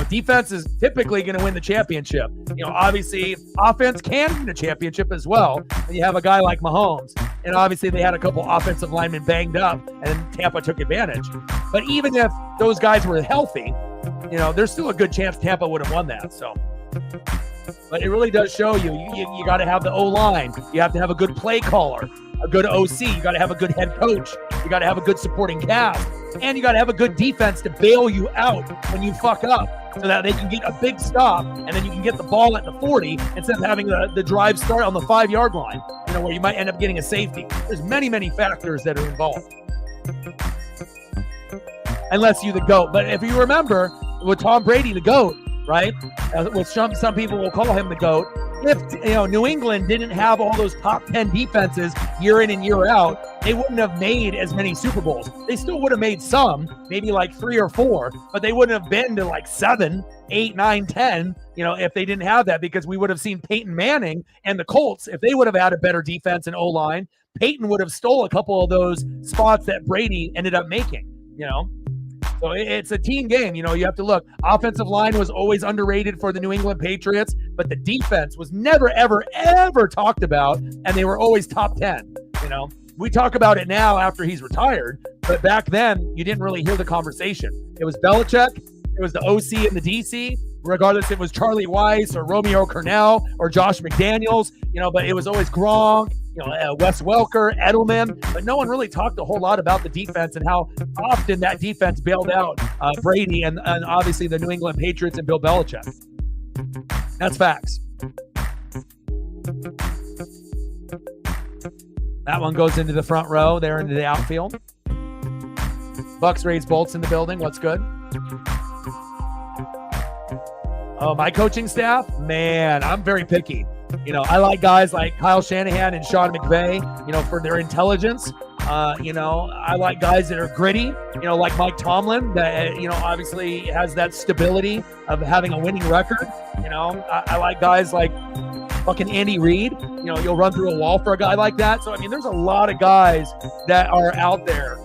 Defense is typically going to win the championship. Obviously, offense can win the championship as well. And you have a guy like Mahomes. And obviously, they had a couple offensive linemen banged up, and Tampa took advantage. But even if those guys were healthy, there's still a good chance Tampa would have won that. So, but it really does show you got to have the O-line. You have to have a good play caller, a good OC. You got to have a good head coach. You got to have a good supporting cast. And you got to have a good defense to bail you out when you fuck up so that they can get a big stop and then you can get the ball at the 40 instead of having the drive start on the 5-yard line, where you might end up getting a safety. There's many, many factors that are involved. Unless you're the GOAT. But if you remember, with Tom Brady, the GOAT, right? With some people will call him the GOAT. If New England didn't have all those top 10 defenses year in and year out, they wouldn't have made as many Super Bowls. They still would have made some, maybe like 3 or 4, but they wouldn't have been to like 7. 8, 9, 10, if they didn't have that, because we would have seen Peyton Manning and the Colts, if they would have had a better defense and O-line, Peyton would have stole a couple of those spots that Brady ended up making, So it's a team game. You have to look. Offensive line was always underrated for the New England Patriots, but the defense was never, ever, ever talked about, and they were always top 10. We talk about it now after he's retired, but back then you didn't really hear the conversation. It was Belichick, it was the OC and the DC, regardless if it was Charlie Weiss or Romeo Cornell or Josh McDaniels, but it was always Gronk, Wes Welker, Edelman, but no one really talked a whole lot about the defense and how often that defense bailed out Brady and obviously the New England Patriots and Bill Belichick. That's facts. That one goes into the front row, there into the outfield. Bucks raise bolts in the building. What's good? Oh, my coaching staff? Man, I'm very picky. I like guys like Kyle Shanahan and Sean McVay, for their intelligence. I like guys that are gritty, like Mike Tomlin, that, obviously has that stability of having a winning record. I like guys like fucking Andy Reid. You'll run through a wall for a guy like that. So, there's a lot of guys that are out there,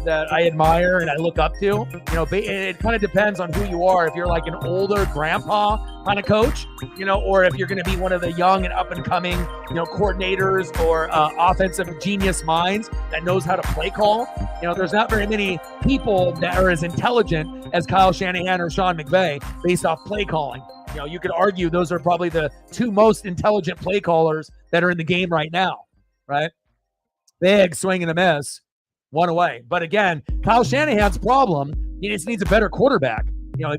that I admire and I look up to. It kind of depends on who you are. If you're like an older grandpa kind of coach, or if you're going to be one of the young and up and coming, coordinators or offensive genius minds that knows how to play call. There's not very many people that are as intelligent as Kyle Shanahan or Sean McVay based off play calling. You could argue those are probably the two most intelligent play callers that are in the game right now, right? Big swing and a miss, one away. But again, Kyle Shanahan's problem, he just needs a better quarterback.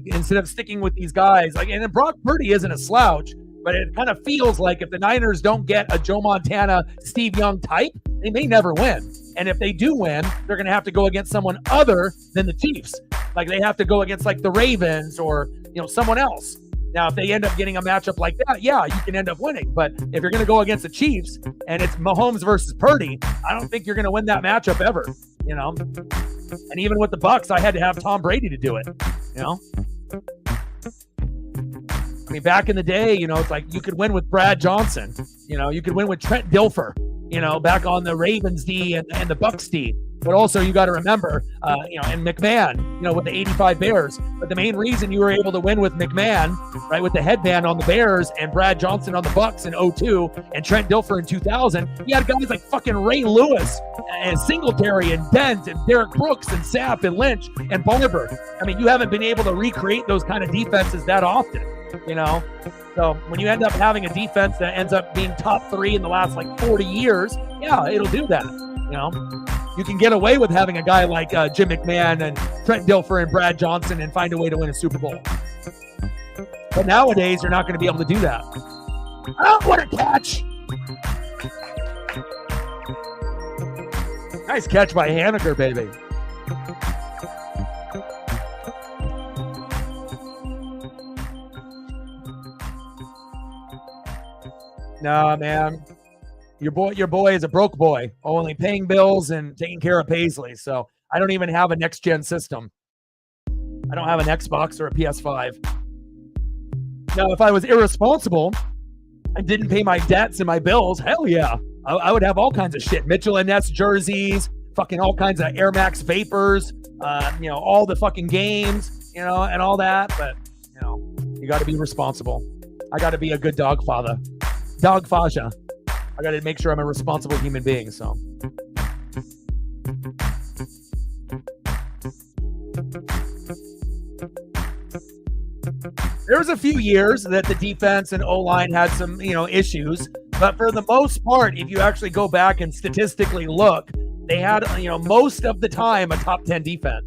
Instead of sticking with these guys, and then Brock Purdy isn't a slouch, but it kind of feels like if the Niners don't get a Joe Montana, Steve Young type, they may never win. And if they do win, they're going to have to go against someone other than the Chiefs. Like they have to go against like the Ravens or, someone else. Now, if they end up getting a matchup like that, yeah, you can end up winning. But if you're going to go against the Chiefs and it's Mahomes versus Purdy, I don't think you're going to win that matchup ever, And even with the Bucks, I had to have Tom Brady to do it, back in the day, it's like you could win with Brad Johnson. You could win with Trent Dilfer, back on the Ravens D and the Bucks D. But also you got to remember, and McMahon, with the 85 Bears. But the main reason you were able to win with McMahon, right, with the headband on the Bears and Brad Johnson on the Bucks in 2002 and Trent Dilfer in 2000, you had guys like fucking Ray Lewis and Singletary and Dent and Derek Brooks and Sapp and Lynch and Barber. You haven't been able to recreate those kind of defenses that often, So when you end up having a defense that ends up being top 3 in the last 40 years, yeah, it'll do that, You can get away with having a guy like Jim McMahon and Trent Dilfer and Brad Johnson and find a way to win a Super Bowl. But nowadays, you're not going to be able to do that. Oh, what a catch! Nice catch by Haneker, baby. Nah, man. Your boy is a broke boy, only paying bills and taking care of Paisley. So I don't even have a next-gen system. I don't have an Xbox or a PS5. Now, if I was irresponsible and didn't pay my debts and my bills, hell yeah. I would have all kinds of shit. Mitchell and Ness jerseys, fucking all kinds of Air Max Vapors, all the fucking games, and all that. But, you got to be responsible. I got to be a good dog father. Dog fascia. I got to make sure I'm a responsible human being, so. There was a few years that the defense and O-line had some, issues, but for the most part, if you actually go back and statistically look, they had, most of the time a top 10 defense,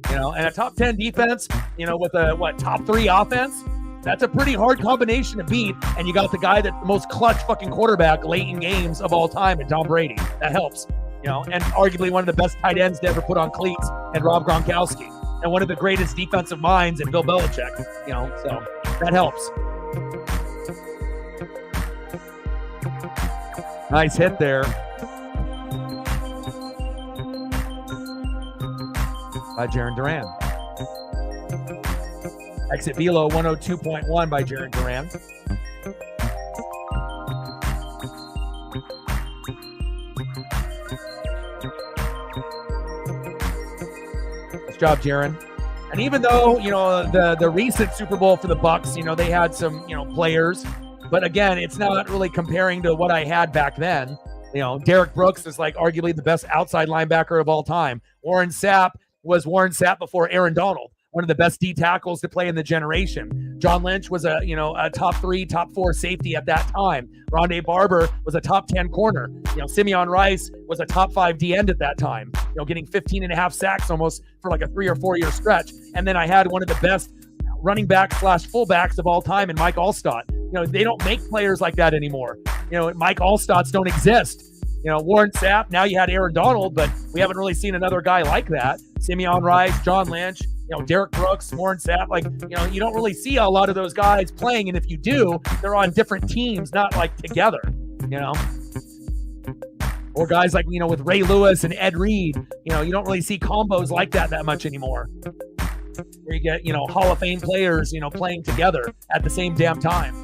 and a top 10 defense, with a, top 3 offense, that's a pretty hard combination to beat, and you got the guy that's the most clutch fucking quarterback late in games of all time, and Tom Brady. That helps, and arguably one of the best tight ends to ever put on cleats, and Rob Gronkowski, and one of the greatest defensive minds in Bill Belichick, so that helps. Nice hit there by Jaron Duran. Exit Velo 102.1 by Jarren Duran. Nice job, Jarren. And even though, the recent Super Bowl for the Bucs, they had some, players, but again, it's not really comparing to what I had back then. Derek Brooks is like arguably the best outside linebacker of all time. Warren Sapp was Warren Sapp before Aaron Donald, one of the best D tackles to play in the generation. John Lynch was a top 3, top 4 safety at that time. Rondé Barber was a top 10 corner. Simeon Rice was a top 5 D end at that time, getting 15 and a half sacks almost for like a 3 or 4 year stretch. And then I had one of the best running back / fullbacks of all time in Mike Allstott. They don't make players like that anymore. Mike Allstotts don't exist. Warren Sapp, now you had Aaron Donald, but we haven't really seen another guy like that. Simeon Rice, John Lynch, Derek Brooks, Warren Sapp, you don't really see a lot of those guys playing. And if you do, they're on different teams, not like together, Or guys like, with Ray Lewis and Ed Reed, you don't really see combos like that much anymore. Where you get, Hall of Fame players, playing together at the same damn time.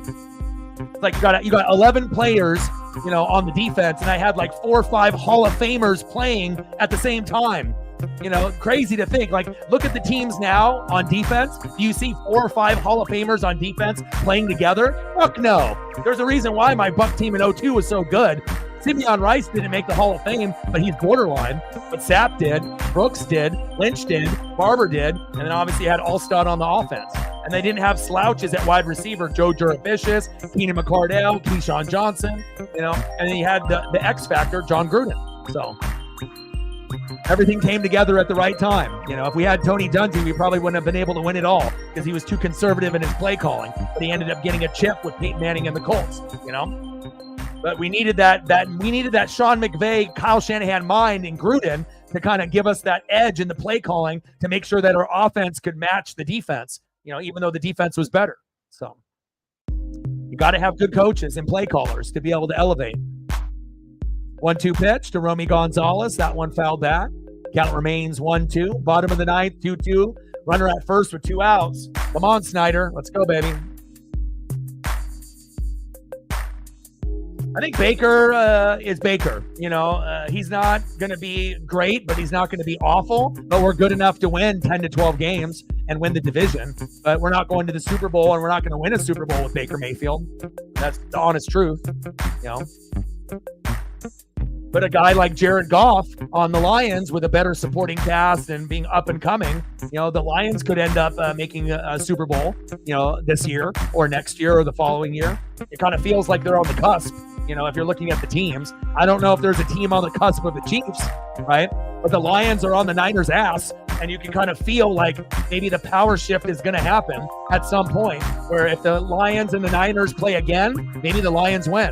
It's like you got 11 players, on the defense, and I had like 4 or 5 Hall of Famers playing at the same time. Crazy to think. Like, look at the teams now on defense. Do you see 4 or 5 Hall of Famers on defense playing together? Fuck no. There's a reason why my Buck team in 02 was so good. Simeon Rice didn't make the Hall of Fame, but he's borderline. But Sapp did, Brooks did, Lynch did, Barber did, and then obviously had Allstott on the offense. And they didn't have slouches at wide receiver, Joe Jurafishis, Keenan McCardell, Keyshawn Johnson, and then you had the X factor, John Gruden. So everything came together at the right time. If we had Tony Dungy, we probably wouldn't have been able to win it all because he was too conservative in his play calling. But he ended up getting a chip with Peyton Manning and the Colts, But we needed that Sean McVay, Kyle Shanahan mind in Gruden to kind of give us that edge in the play calling to make sure that our offense could match the defense, even though the defense was better. So you got to have good coaches and play callers to be able to elevate. 1-2 pitch to Romy Gonzalez. That one fouled back. Count remains 1-2. Bottom of the ninth, 2-2. Runner at first with 2 outs. Come on, Snyder. Let's go, baby. I think Baker is Baker. He's not going to be great, but he's not going to be awful. But we're good enough to win 10 to 12 games and win the division. But we're not going to the Super Bowl, and we're not going to win a Super Bowl with Baker Mayfield. That's the honest truth. But a guy like Jared Goff on the Lions with a better supporting cast and being up and coming, the Lions could end up making a Super Bowl, this year or next year or the following year. It kind of feels like they're on the cusp. If you're looking at the teams, I don't know if there's a team on the cusp of the Chiefs, right? But the Lions are on the Niners' ass, and you can kind of feel like maybe the power shift is going to happen at some point where if the Lions and the Niners play again, maybe the Lions win,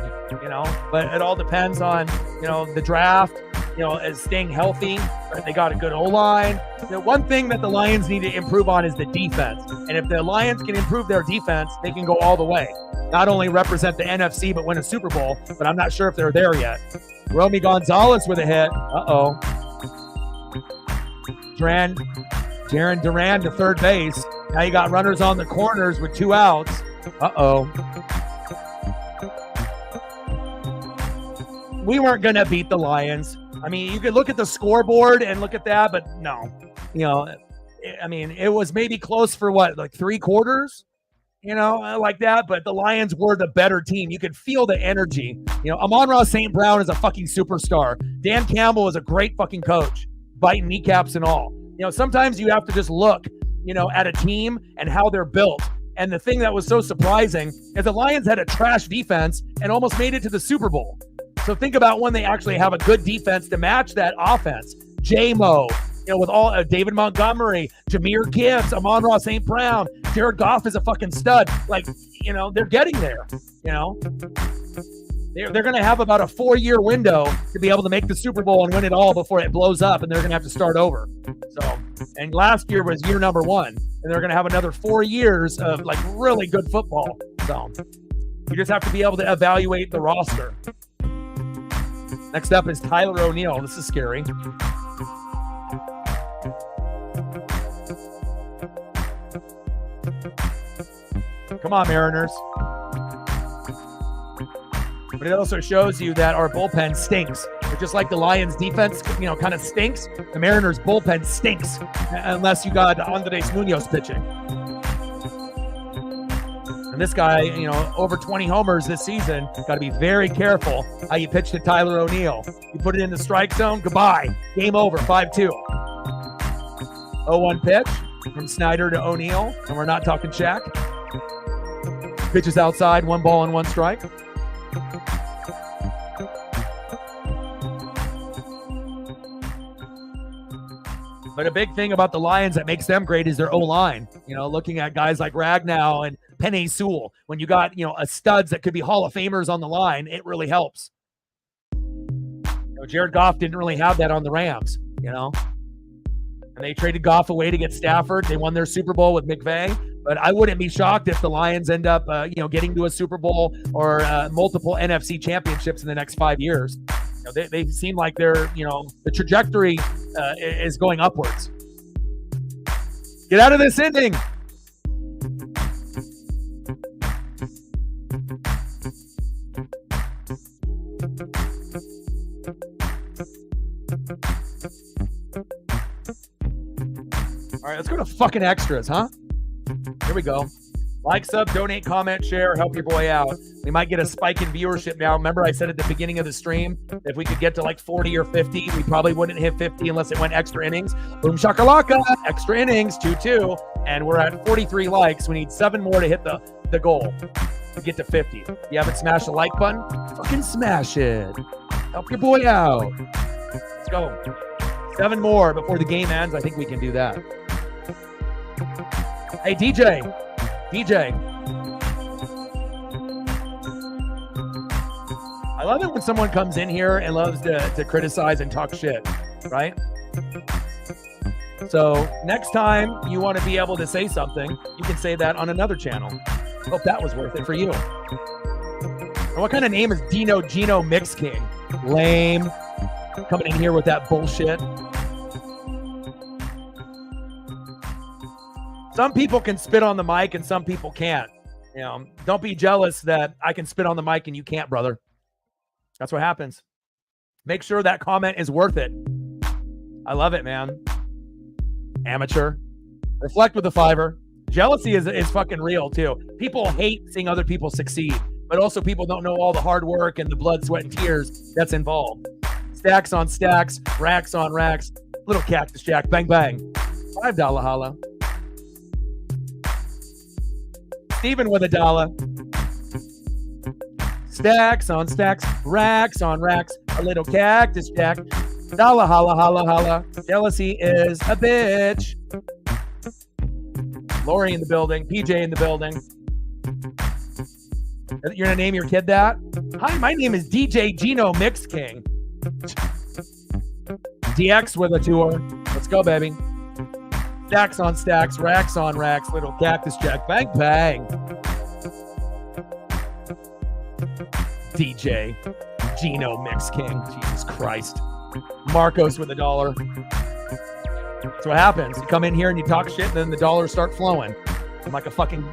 But it all depends on, the draft, as staying healthy. Right? They got a good O-line. The one thing that the Lions need to improve on is the defense. And if the Lions can improve their defense, they can go all the way. Not only represent the NFC, but win a Super Bowl. But I'm not sure if they're there yet. Romy Gonzalez with a hit. Uh-oh. Jarren Duran to third base. Now you got runners on the corners with 2 outs. Uh-oh. We weren't going to beat the Lions. I mean, you could look at the scoreboard and look at that, but no. It was maybe close for like 3 quarters? Like that, but the Lions were the better team. You could feel the energy. Amon-Ra St. Brown is a fucking superstar. Dan Campbell is a great fucking coach, biting kneecaps and all. Sometimes you have to just look, at a team and how they're built. And the thing that was so surprising is the Lions had a trash defense and almost made it to the Super Bowl. So think about when they actually have a good defense to match that offense. J-Mo, with all David Montgomery, Jahmyr Gibbs, Amon-Ra St. Brown, Jared Goff is a fucking stud. They're getting there. They're going to have about a 4-year window to be able to make the Super Bowl and win it all before it blows up, and they're going to have to start over. And last year was year number 1, and they're going to have another 4 years of really good football. So you just have to be able to evaluate the roster. Next up is Tyler O'Neill. This is scary. Come on, Mariners. But it also shows you that our bullpen stinks. But just like the Lions defense, kind of stinks, the Mariners bullpen stinks unless you got Andres Munoz pitching. And this guy, over 20 homers this season. Got to be very careful how you pitch to Tyler O'Neill. You put it in the strike zone, goodbye. Game over, 5-2. 0-1 pitch from Snyder to O'Neill, and we're not talking Shaq. Pitches outside, 1 ball and 1 strike. But a big thing about the Lions that makes them great is their O-line. Looking at guys like Ragnow and Penei Sewell, when you got, a studs that could be Hall of Famers on the line, it really helps. Jared Goff didn't really have that on the Rams, And they traded Goff away to get Stafford. They won their Super Bowl with McVay. But I wouldn't be shocked if the Lions end up, getting to a Super Bowl or multiple NFC championships in the next 5 years. They seem like they're, the trajectory is going upwards. Get out of this inning. All right, let's go to fucking extras, huh? Here we go. Like, sub, donate, comment, share, help your boy out. We might get a spike in viewership now. Remember I said at the beginning of the stream, if we could get to like 40 or 50, we probably wouldn't hit 50 unless it went extra innings. Boom shakalaka, extra innings, 2-2. And we're at 43 likes. We need 7 more to hit the goal to get to 50. If you haven't smashed the like button, fucking smash it. Help your boy out. Let's go. 7 more before the game ends. I think we can do that. Hey, DJ. I love it when someone comes in here and loves to criticize and talk shit, right? So next time you want to be able to say something, you can say that on another channel. Hope that was worth it for you. And what kind of name is Gino Mix King? Lame. Coming in here with that bullshit. Some people can spit on the mic and some people can't. Don't be jealous that I can spit on the mic and you can't, brother. That's what happens. Make sure that comment is worth it. I love it, man. Amateur. Reflect with a 5. Jealousy is fucking real, too. People hate seeing other people succeed, but also people don't know all the hard work and the blood, sweat, and tears that's involved. Stacks on stacks, racks on racks. Little Cactus Jack, bang, bang. $5 holla. Steven with $1. Stacks on stacks, racks on racks. A little Cactus Jack. Dollar holla, holla, holla. Jealousy is a bitch. Lori in the building. PJ in the building. You're going to name your kid that? Hi, my name is DJ Gino Mix King. DX with a tour. Let's go, baby. Stacks on stacks, racks on racks, little Cactus Jack, bang, bang. DJ Gino Mix King, Jesus Christ. Marcos with $1. That's what happens. You come in here and you talk shit, and then the dollars start flowing. I'm like a fucking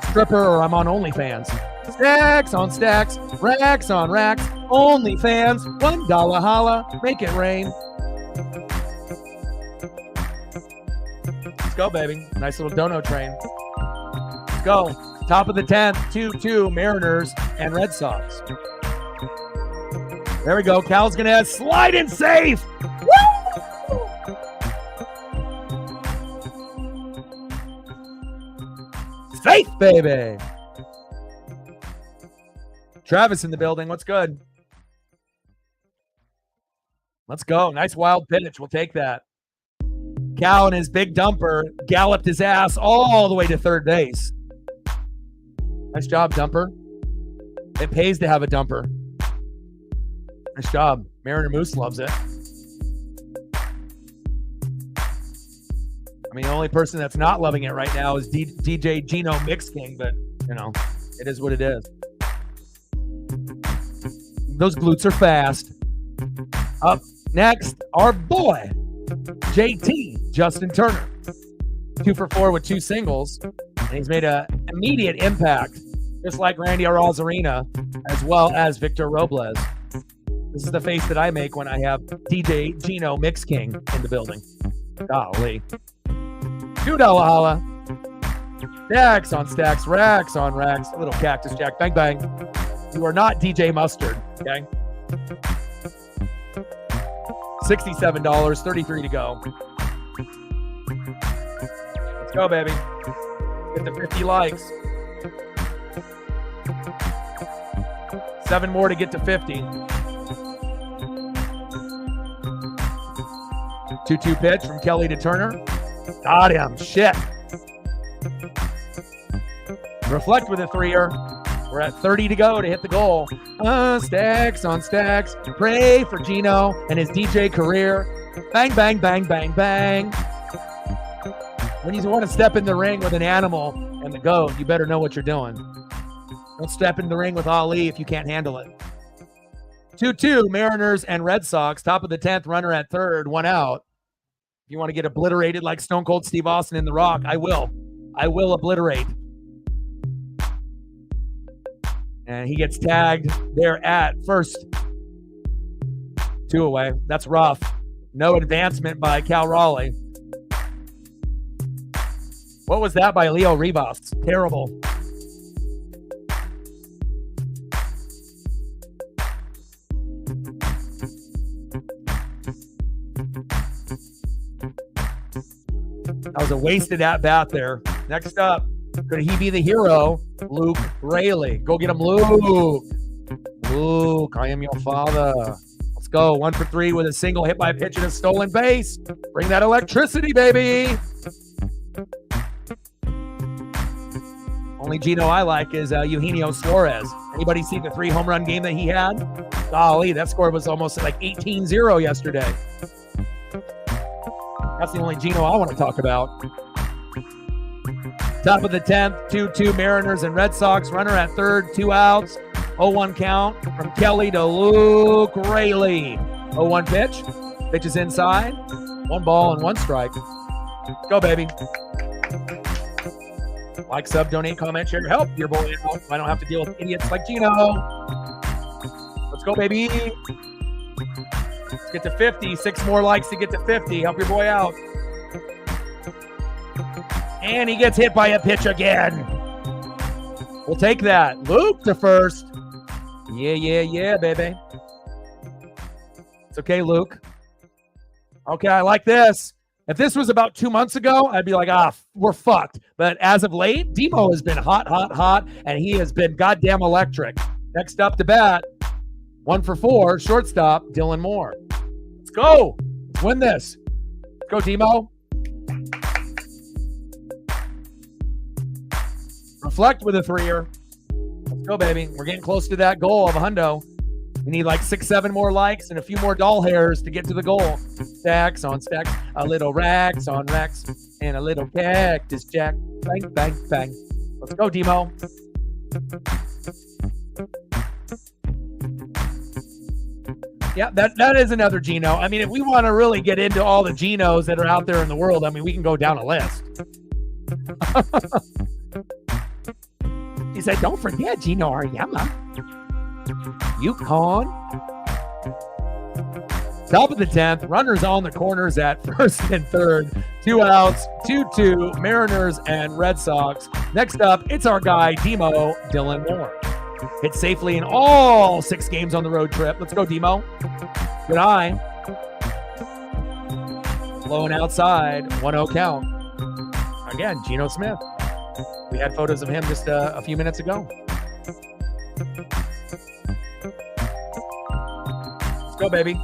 stripper, or I'm on OnlyFans. Stacks on stacks, racks on racks, OnlyFans, $1 holla, make it rain. Let's go, baby. Nice little dono train. Let's go. Top of the 10th, 2-2, Mariners and Red Sox. There we go. Cal's going to have slide and safe. Woo! Safe, baby. Travis in the building. What's good? Let's go. Nice wild pitch. We'll take that. Cal and his big dumper galloped his ass all the way to third base. Nice job, dumper. It pays to have a dumper. Nice job. Mariner Moose loves it. I mean, the only person that's not loving it right now is DJ Gino Mix King, but, it is what it is. Those glutes are fast. Up next, our boy, JT, Justin Turner. 2 for 4 with 2 singles And he's made an immediate impact, just like Randy Arozarena, as well as Victor Robles. This is the face that I make when I have DJ Gino Mix King in the building. Golly. $2 holla. Stacks on stacks, racks on racks. A little cactus jack. Bang, bang. You are not DJ Mustard, okay? $67, 33 to go. Let's go, baby. Get to 50 likes. 7 more to get to 50. 2-2 pitch from Kelly to Turner. Got him. Shit. Reflect with a 3-er. We're at 30 to go to hit the goal. Stacks on stacks. Pray for Gino and his DJ career. Bang, bang, bang, bang, bang. When you want to step in the ring with an animal and the goat, you better know what you're doing. Don't step in the ring with Ali if you can't handle it. 2-2, Mariners and Red Sox. Top of the 10th, runner at third, 1 out. If you want to get obliterated like Stone Cold Steve Austin in The Rock, I will. I will obliterate. And he gets tagged there at first. 2 away. That's rough. No advancement by Cal Raleigh. What was that by Leo Rivas? Terrible. That was a wasted at-bat there. Next up, could he be the hero? Luke Rayleigh. Go get him, Luke. Luke, I am your father. Let's go. 1 for 3 with a single, hit by a pitch and a stolen base. Bring that electricity, baby. Only Gino I like is Eugenio Suarez. Anybody see the 3 home run game that he had? Golly, that score was almost like 18-0 yesterday. That's the only Gino I want to talk about. Top of the 10th, 2-2 Mariners and Red Sox. Runner at third, 2 outs. 0-1 count from Kelly to Luke Rayleigh. 0-1 pitch. Pitch is inside. 1 ball and 1 strike. Go, baby. Like, sub, donate, comment, share, help your boy out. I don't have to deal with idiots like Gino. Let's go, baby. Let's get to 50. 6 more likes to get to 50. Help your boy out. And he gets hit by a pitch again. We'll take that. Luke to first. Yeah, baby. It's okay, Luke. Okay, I like this. If this was about 2 months ago, I'd be like, we're fucked. But as of late, Demo has been hot, and he has been goddamn electric. Next up to bat, 1 for 4, shortstop, Dylan Moore. Let's go. Let's win this. Let's go, Demo. Reflect with a 3-er. Let's go, baby. We're getting close to that goal of a hundo. We need like 6-7 more likes and a few more doll hairs to get to the goal. Stacks on stacks, a little racks on racks, and a little cactus jack. Bang, bang, bang. Let's go, Demo. Yeah, that is another Gino. I mean, if we want to really get into all the Ginos that are out there in the world, I mean, we can go down a list. He said, don't forget Gino Auriemma. Yukon. Top of the 10th. Runners on the corners at first and third. 2 outs. 2-2. Mariners and Red Sox. Next up, it's our guy, Demo Dylan Moore. Hit safely in all 6 games on the road trip. Let's go, Demo. Good eye. Blowing outside. 1-0 count. Again, Geno Smith. We had photos of him just a few minutes ago. Let's go, baby.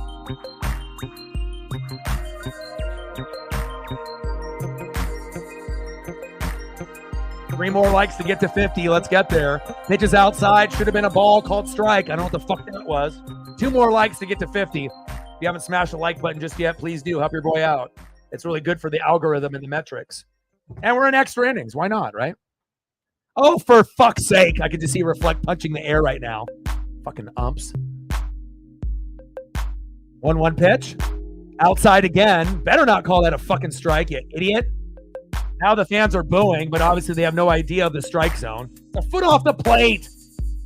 Three more likes to get to 50. Let's get there. Pitch is outside. Should have been a ball called strike. I don't know what the fuck that was. 2 more likes to get to 50. If you haven't smashed the like button just yet, please do. Help your boy out. It's really good for the algorithm and the metrics. And we're in extra innings. Why not, right? Oh, for fuck's sake. I can just see Reflect punching the air right now. Fucking umps. 1-1 pitch. Outside again. Better not call that a fucking strike, you idiot. Now the fans are booing, but obviously they have no idea of the strike zone. A foot off the plate.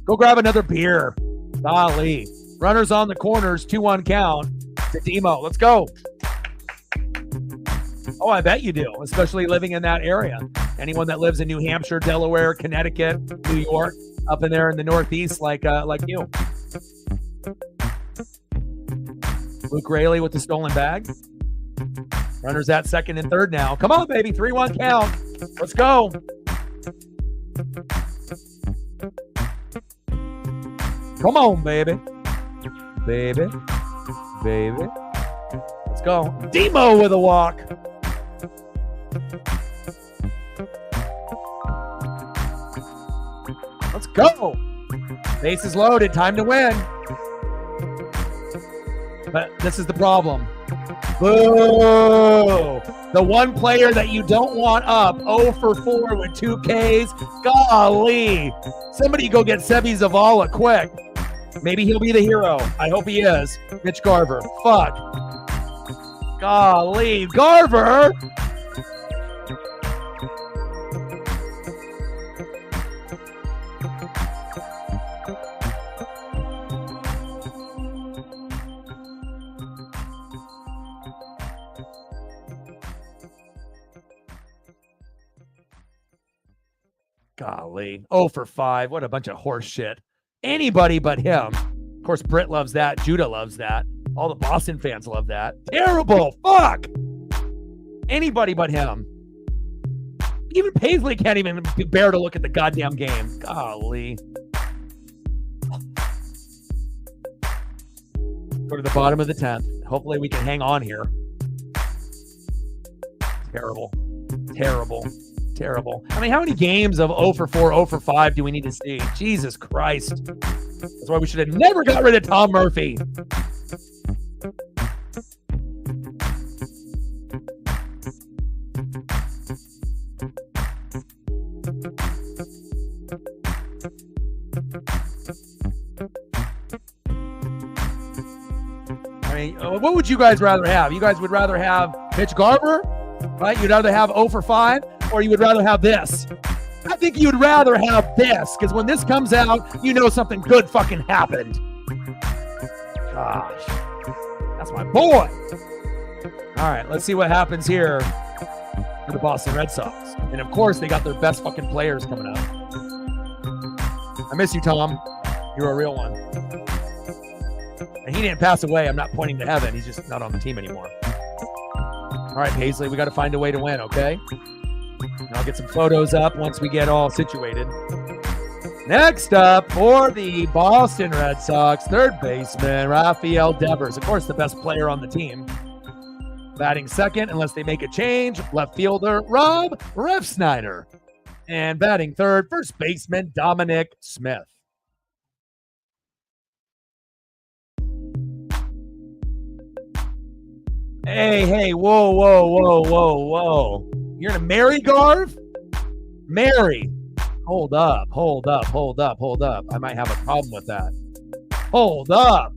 Go grab another beer. Golly. Runners on the corners, 2-1 count to Demo. Let's go. Oh, I bet you do, especially living in that area. Anyone that lives in New Hampshire, Delaware, Connecticut, New York, up in there in the Northeast like you. Luke Raley with the stolen bag. Runners at second and third now. Come on, baby. 3-1 count. Let's go. Come on, baby. Baby. Let's go. Demo with a walk. Let's go. Bases loaded. Time to win. But this is the problem. Boo! The one player that you don't want up, 0 for 4 with 2 Ks. Golly. Somebody go get Sebi Zavala quick. Maybe he'll be the hero. I hope he is. Mitch Garver. Fuck. Golly. Garver! Golly. 0 for 5. What a bunch of horse shit. Anybody but him. Of course, Britt loves that. Judah loves that. All the Boston fans love that. Terrible. Fuck. Anybody but him. Even Paisley can't even bear to look at the goddamn game. Golly. Go to the bottom of the 10th. Hopefully we can hang on here. Terrible. I mean, how many games of 0 for 4, 0 for 5 do we need to see? Jesus Christ. That's why we should have never got rid of Tom Murphy. I mean, what would you guys rather have? You guys would rather have Mitch Garver, right? You'd rather have 0 for 5? Or you would rather have this? I think you'd rather have this, because when this comes out, you know something good fucking happened. Gosh. That's my boy. All right, let's see what happens here for the Boston Red Sox. And of course, they got their best fucking players coming up. I miss you, Tom. You're a real one. And he didn't pass away. I'm not pointing to heaven. He's just not on the team anymore. All right, Paisley, we got to find a way to win, okay? And I'll get some photos up once we get all situated. Next up for the Boston Red Sox, third baseman, Rafael Devers. Of course, the best player on the team. Batting second, unless they make a change, left fielder, Rob Refsnyder. And batting third, first baseman, Dominic Smith. Hey, whoa. You're gonna marry Garv? Mary. Hold up. I might have a problem with that. Hold up.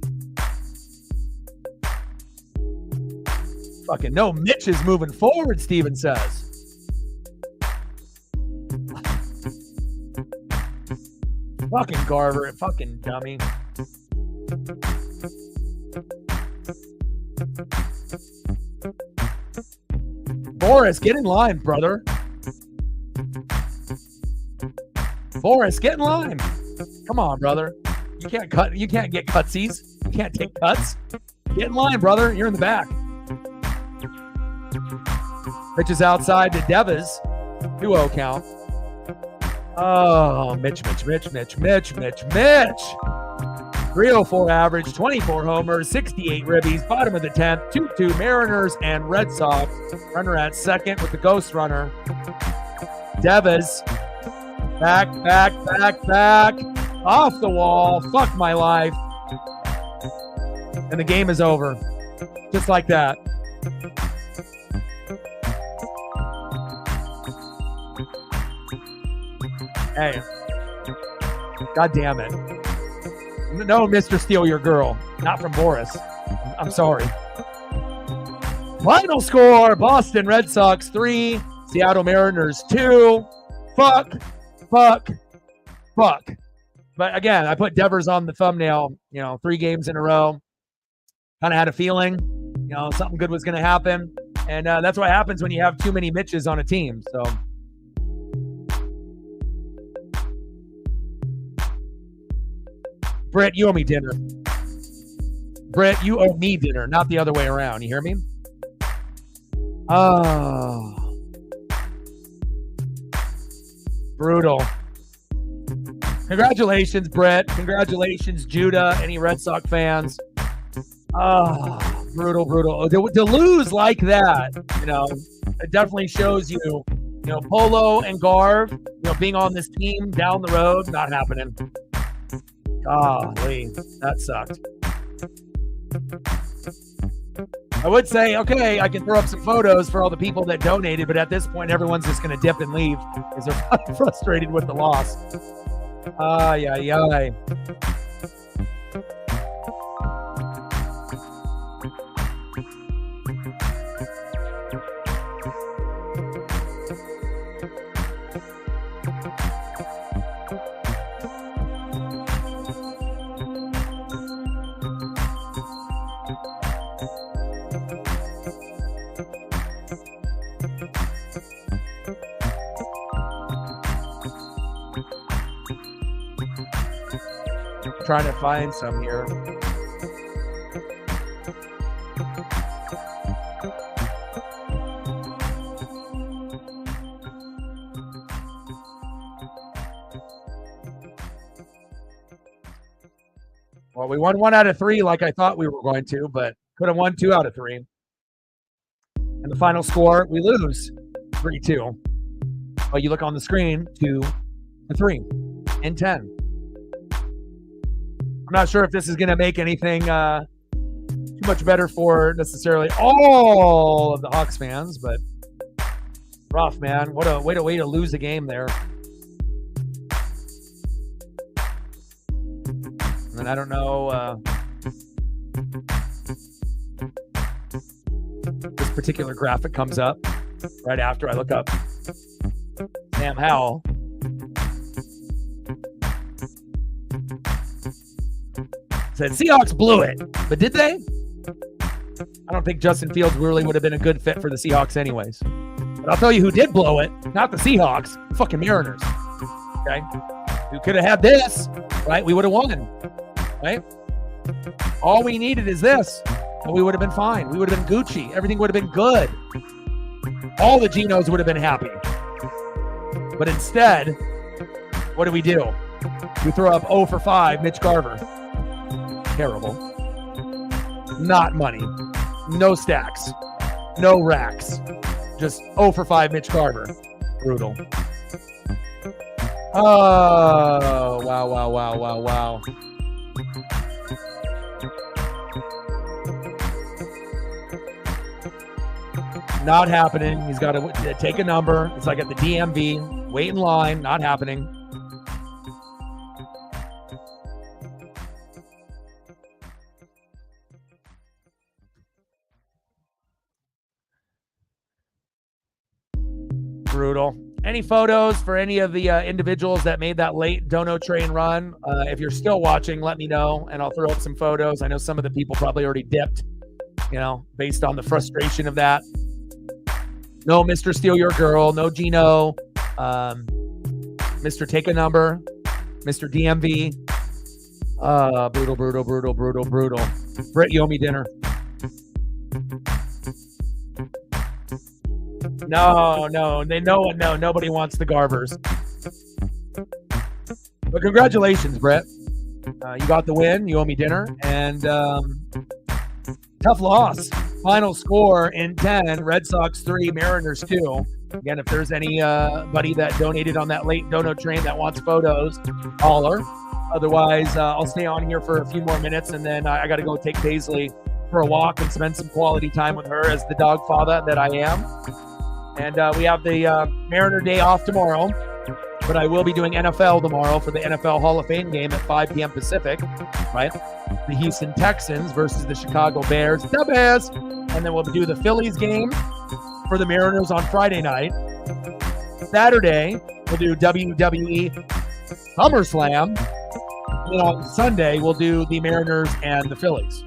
Fucking no, Mitch is moving forward, Steven says. Fucking Garver, fucking dummy. Boris, get in line, brother. Boris, get in line. Come on, brother. You can't get cutsies. You can't take cuts. Get in line, brother. You're in the back. Pitches outside to Devers. 2-0 count. Oh, Mitch. 304 average, 24 homers, 68 ribbies, bottom of the 10th, 2-2 Mariners and Red Sox. Runner at second with the ghost runner. Devers. Back. Off the wall. Fuck my life. And the game is over. Just like that. Hey. God damn it. No, Mr. Steal Your Girl. Not from Boris. I'm sorry. Final score, Boston Red Sox 3, Seattle Mariners 2. Fuck. But again, I put Devers on the thumbnail, 3 games in a row. Kind of had a feeling, something good was going to happen. And that's what happens when you have too many Mitches on a team. So, Britt, you owe me dinner. Britt, you owe me dinner, not the other way around. You hear me? Oh. Brutal. Congratulations, Britt. Congratulations, Judah. Any Red Sox fans? Oh, brutal. To lose like that, it definitely shows you, Polo and Garv, being on this team down the road, not happening. Golly, that sucked. I would say, okay, I can throw up some photos for all the people that donated, but at this point, everyone's just going to dip and leave because they're frustrated with the loss. Ay. Trying to find some here. Well, we won 1 out of 3 like I thought we were going to, but could have won 2 out of 3. And the final score, we lose 3-2. Well, you look on the screen, 2-3 in 10. I'm not sure if this is going to make anything too much better for necessarily all of the Hawks fans, but rough, man. What a way to lose a game there. And I don't know. This particular graphic comes up right after I look up Sam Howell. Said Seahawks blew it, but did they? I don't think Justin Fields really would have been a good fit for the Seahawks anyways. But I'll tell you who did blow it, not the Seahawks, the fucking Mariners. Okay? Who could have had this, right? We would have won, right? All we needed is this, and we would have been fine. We would have been Gucci. Everything would have been good. All the Genos would have been happy. But instead, what do? We throw up 0 for 5, Mitch Garver. Terrible. Not money. No stacks. No racks. Just 0 for 5 Mitch Garver. Brutal. Oh, wow. Not happening. He's got to take a number. It's like at the DMV. Wait in line. Not happening. Brutal. Any photos for any of the individuals that made that late dono train run? If you're still watching, let me know, and I'll throw up some photos. I know some of the people probably already dipped, based on the frustration of that. No Mr. Steal Your Girl, no Gino, Mr. Take a Number, Mr. DMV. Brutal. Britt, you owe me dinner. No, nobody wants the Garvers. But congratulations, Brett. You got the win. You owe me dinner. And tough loss. Final score in 10, Red Sox 3, Mariners 2. Again, if there's anybody that donated on that late dono train that wants photos, holler. Otherwise, I'll stay on here for a few more minutes, and then I got to go take Paisley for a walk and spend some quality time with her as the dog father that I am. And we have the Mariner Day off tomorrow, but I will be doing NFL tomorrow for the NFL Hall of Fame game at 5 p.m. Pacific, right? The Houston Texans versus the Chicago Bears. The Bears! And then we'll do the Phillies game for the Mariners on Friday night. Saturday, we'll do WWE SummerSlam. And then on Sunday, we'll do the Mariners and the Phillies.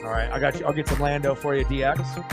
All right, I got you. I'll get some Lando for you, DX.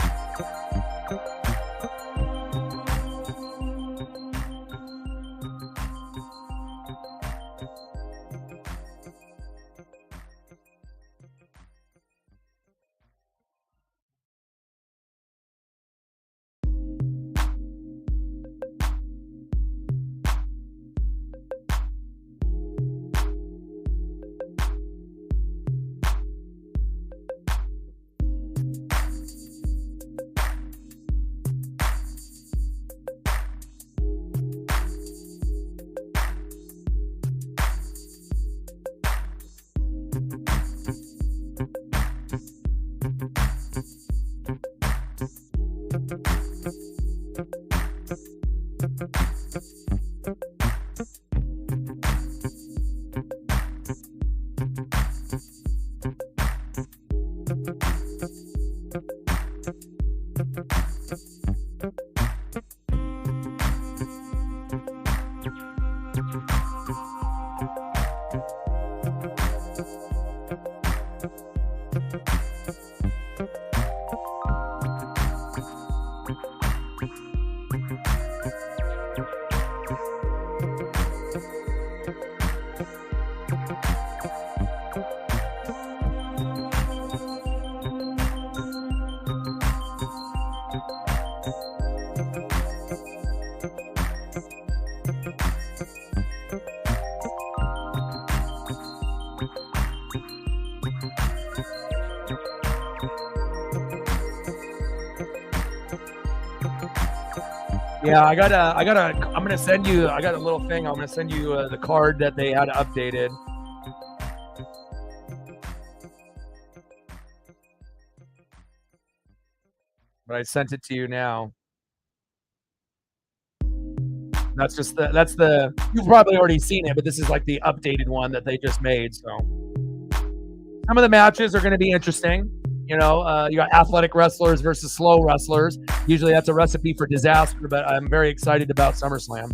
Yeah, I'm gonna send you, I got a little thing. I'm gonna send you the card that they had updated. But I sent it to you now. That's the, you've probably already seen it, but this is like the updated one that they just made. So some of the matches are going to be interesting. You know, you got athletic wrestlers versus slow wrestlers. Usually that's a recipe for disaster, but I'm very excited about SummerSlam.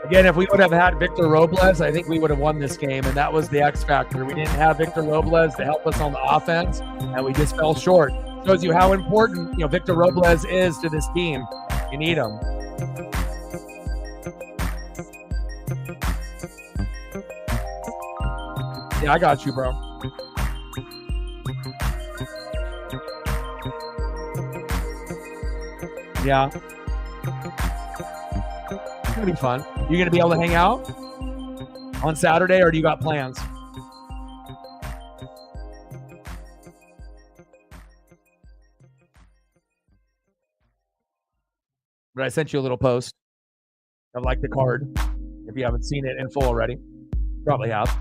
Again, if we would have had Victor Robles, I think we would have won this game, and that was the X factor. We didn't have Victor Robles to help us on the offense, and we just fell short. Shows you how important, Victor Robles is to this team. You need him. Yeah, I got you, bro. Yeah. It's going to be fun. You going to be able to hang out on Saturday, or do you got plans? But I sent you a little post of like the card. If you haven't seen it in full already, probably have.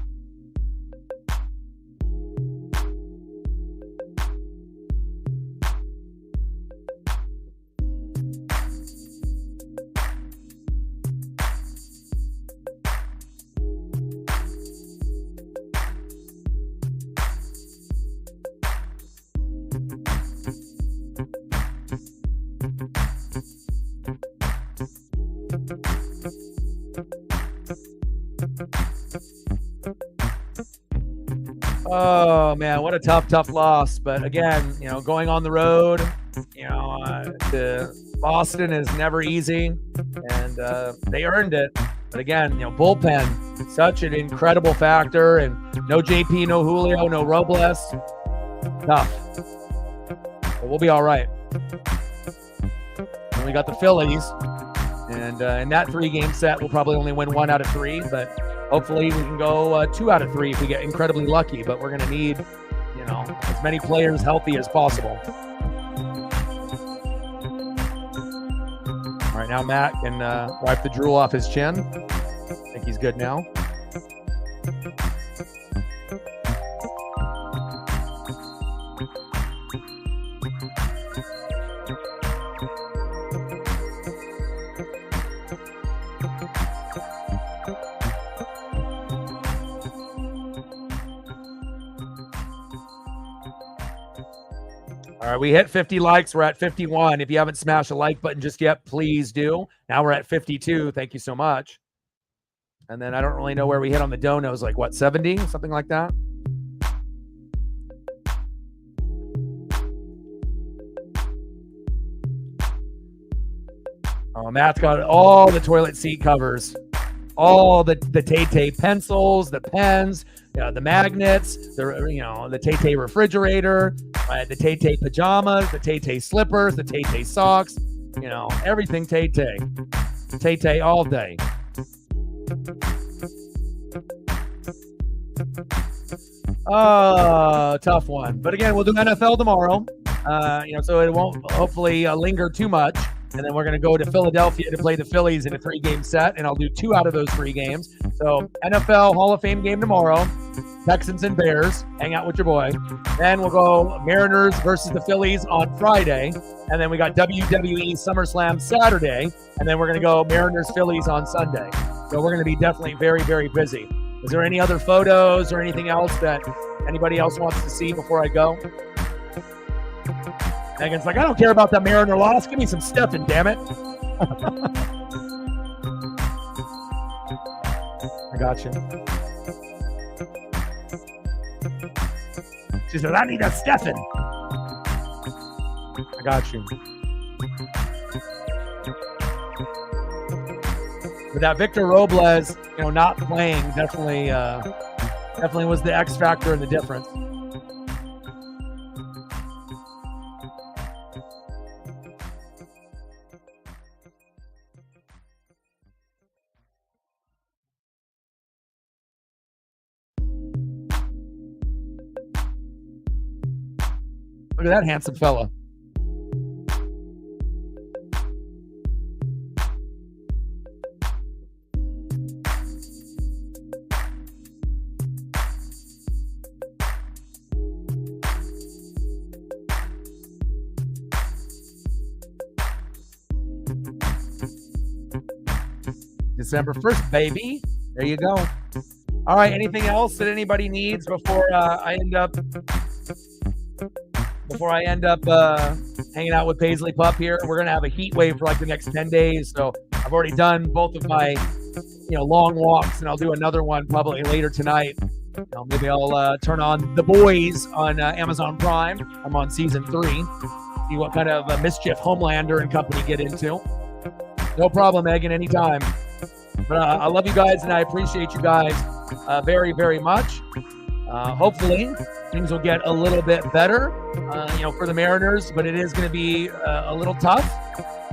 Oh man, what a tough loss. But again, going on the road, to Boston is never easy, and they earned it. But again, bullpen, such an incredible factor, and no JP, no Julio, no Robles. Tough. So we'll be all right. And we got the Phillies. And in that 3-game set, we'll probably only win 1 out of 3. But hopefully we can go 2 out of 3 if we get incredibly lucky. But we're going to need, as many players healthy as possible. All right, now Matt can wipe the drool off his chin. I think he's good now. All right, we hit 50 likes. We're at 51. If you haven't smashed the like button just yet, please do. Now we're at 52. Thank you so much. And then I don't really know where we hit on the donos, like what, 70? Something like that? Oh, Matt's got all the toilet seat covers. All the Tay-Tay pencils, the pens, the magnets, the Tay-Tay refrigerator, the Tay-Tay pajamas, the Tay-Tay slippers, the Tay-Tay socks, everything Tay-Tay. Tay-Tay all day. Oh, tough one. But again, we'll do NFL tomorrow, so it won't hopefully linger too much. And then we're going to go to Philadelphia to play the Phillies in a 3-game set, and I'll do 2 out of those 3 games. So NFL Hall of Fame game tomorrow, Texans and Bears, hang out with your boy. Then we'll go Mariners versus the Phillies on Friday, and then we got WWE SummerSlam Saturday, and then we're going to go Mariners-Phillies on Sunday. So we're going to be definitely very, very busy. Is there any other photos or anything else that anybody else wants to see before I go? Megan's like, I don't care about that Mariner loss. Give me some Stephen, damn it. I got you. She says, I need a Stephen. I got you. But that Victor Robles, not playing definitely was the X factor and the difference. Look at that handsome fella. December 1st, baby. There you go. All right. Anything else that anybody needs before I end up hanging out with Paisley Pup here? We're going to have a heat wave for like the next 10 days. So I've already done both of my, long walks, and I'll do another one probably later tonight. Maybe I'll turn on The Boys on Amazon Prime. I'm on season 3. See what kind of mischief Homelander and company get into. No problem, Megan, anytime. But I love you guys, and I appreciate you guys very, very much. Hopefully, things will get a little bit better, for the Mariners, but it is going to be a little tough,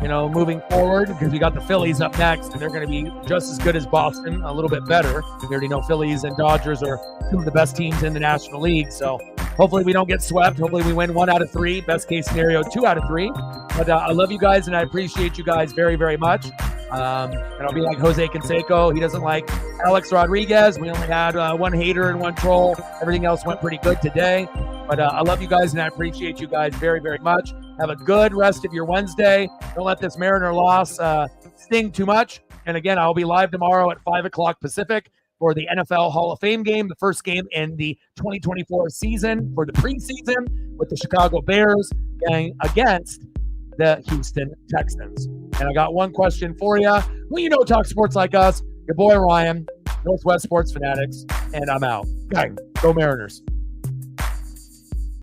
moving forward, because we got the Phillies up next, and they're going to be just as good as Boston, a little bit better. We already know Phillies and Dodgers are 2 of the best teams in the National League, so hopefully we don't get swept. Hopefully we win 1 out of 3. Best case scenario, 2 out of 3. But I love you guys, and I appreciate you guys very, very much. And I'll be like Jose Canseco. He doesn't like Alex Rodriguez. We only had 1 hater and 1 troll. Everything else went pretty good today. But I love you guys, and I appreciate you guys very, very much. Have a good rest of your Wednesday. Don't let this Mariner loss sting too much. And again, I'll be live tomorrow at 5 o'clock Pacific for the NFL Hall of Fame game, the first game in the 2024 season for the preseason, with the Chicago Bears going against the Houston Texans. And I got one question for you. Who talks sports like us? Your boy Ryan, Northwest Sports Fanatics, and I'm out. Gang, go Mariners.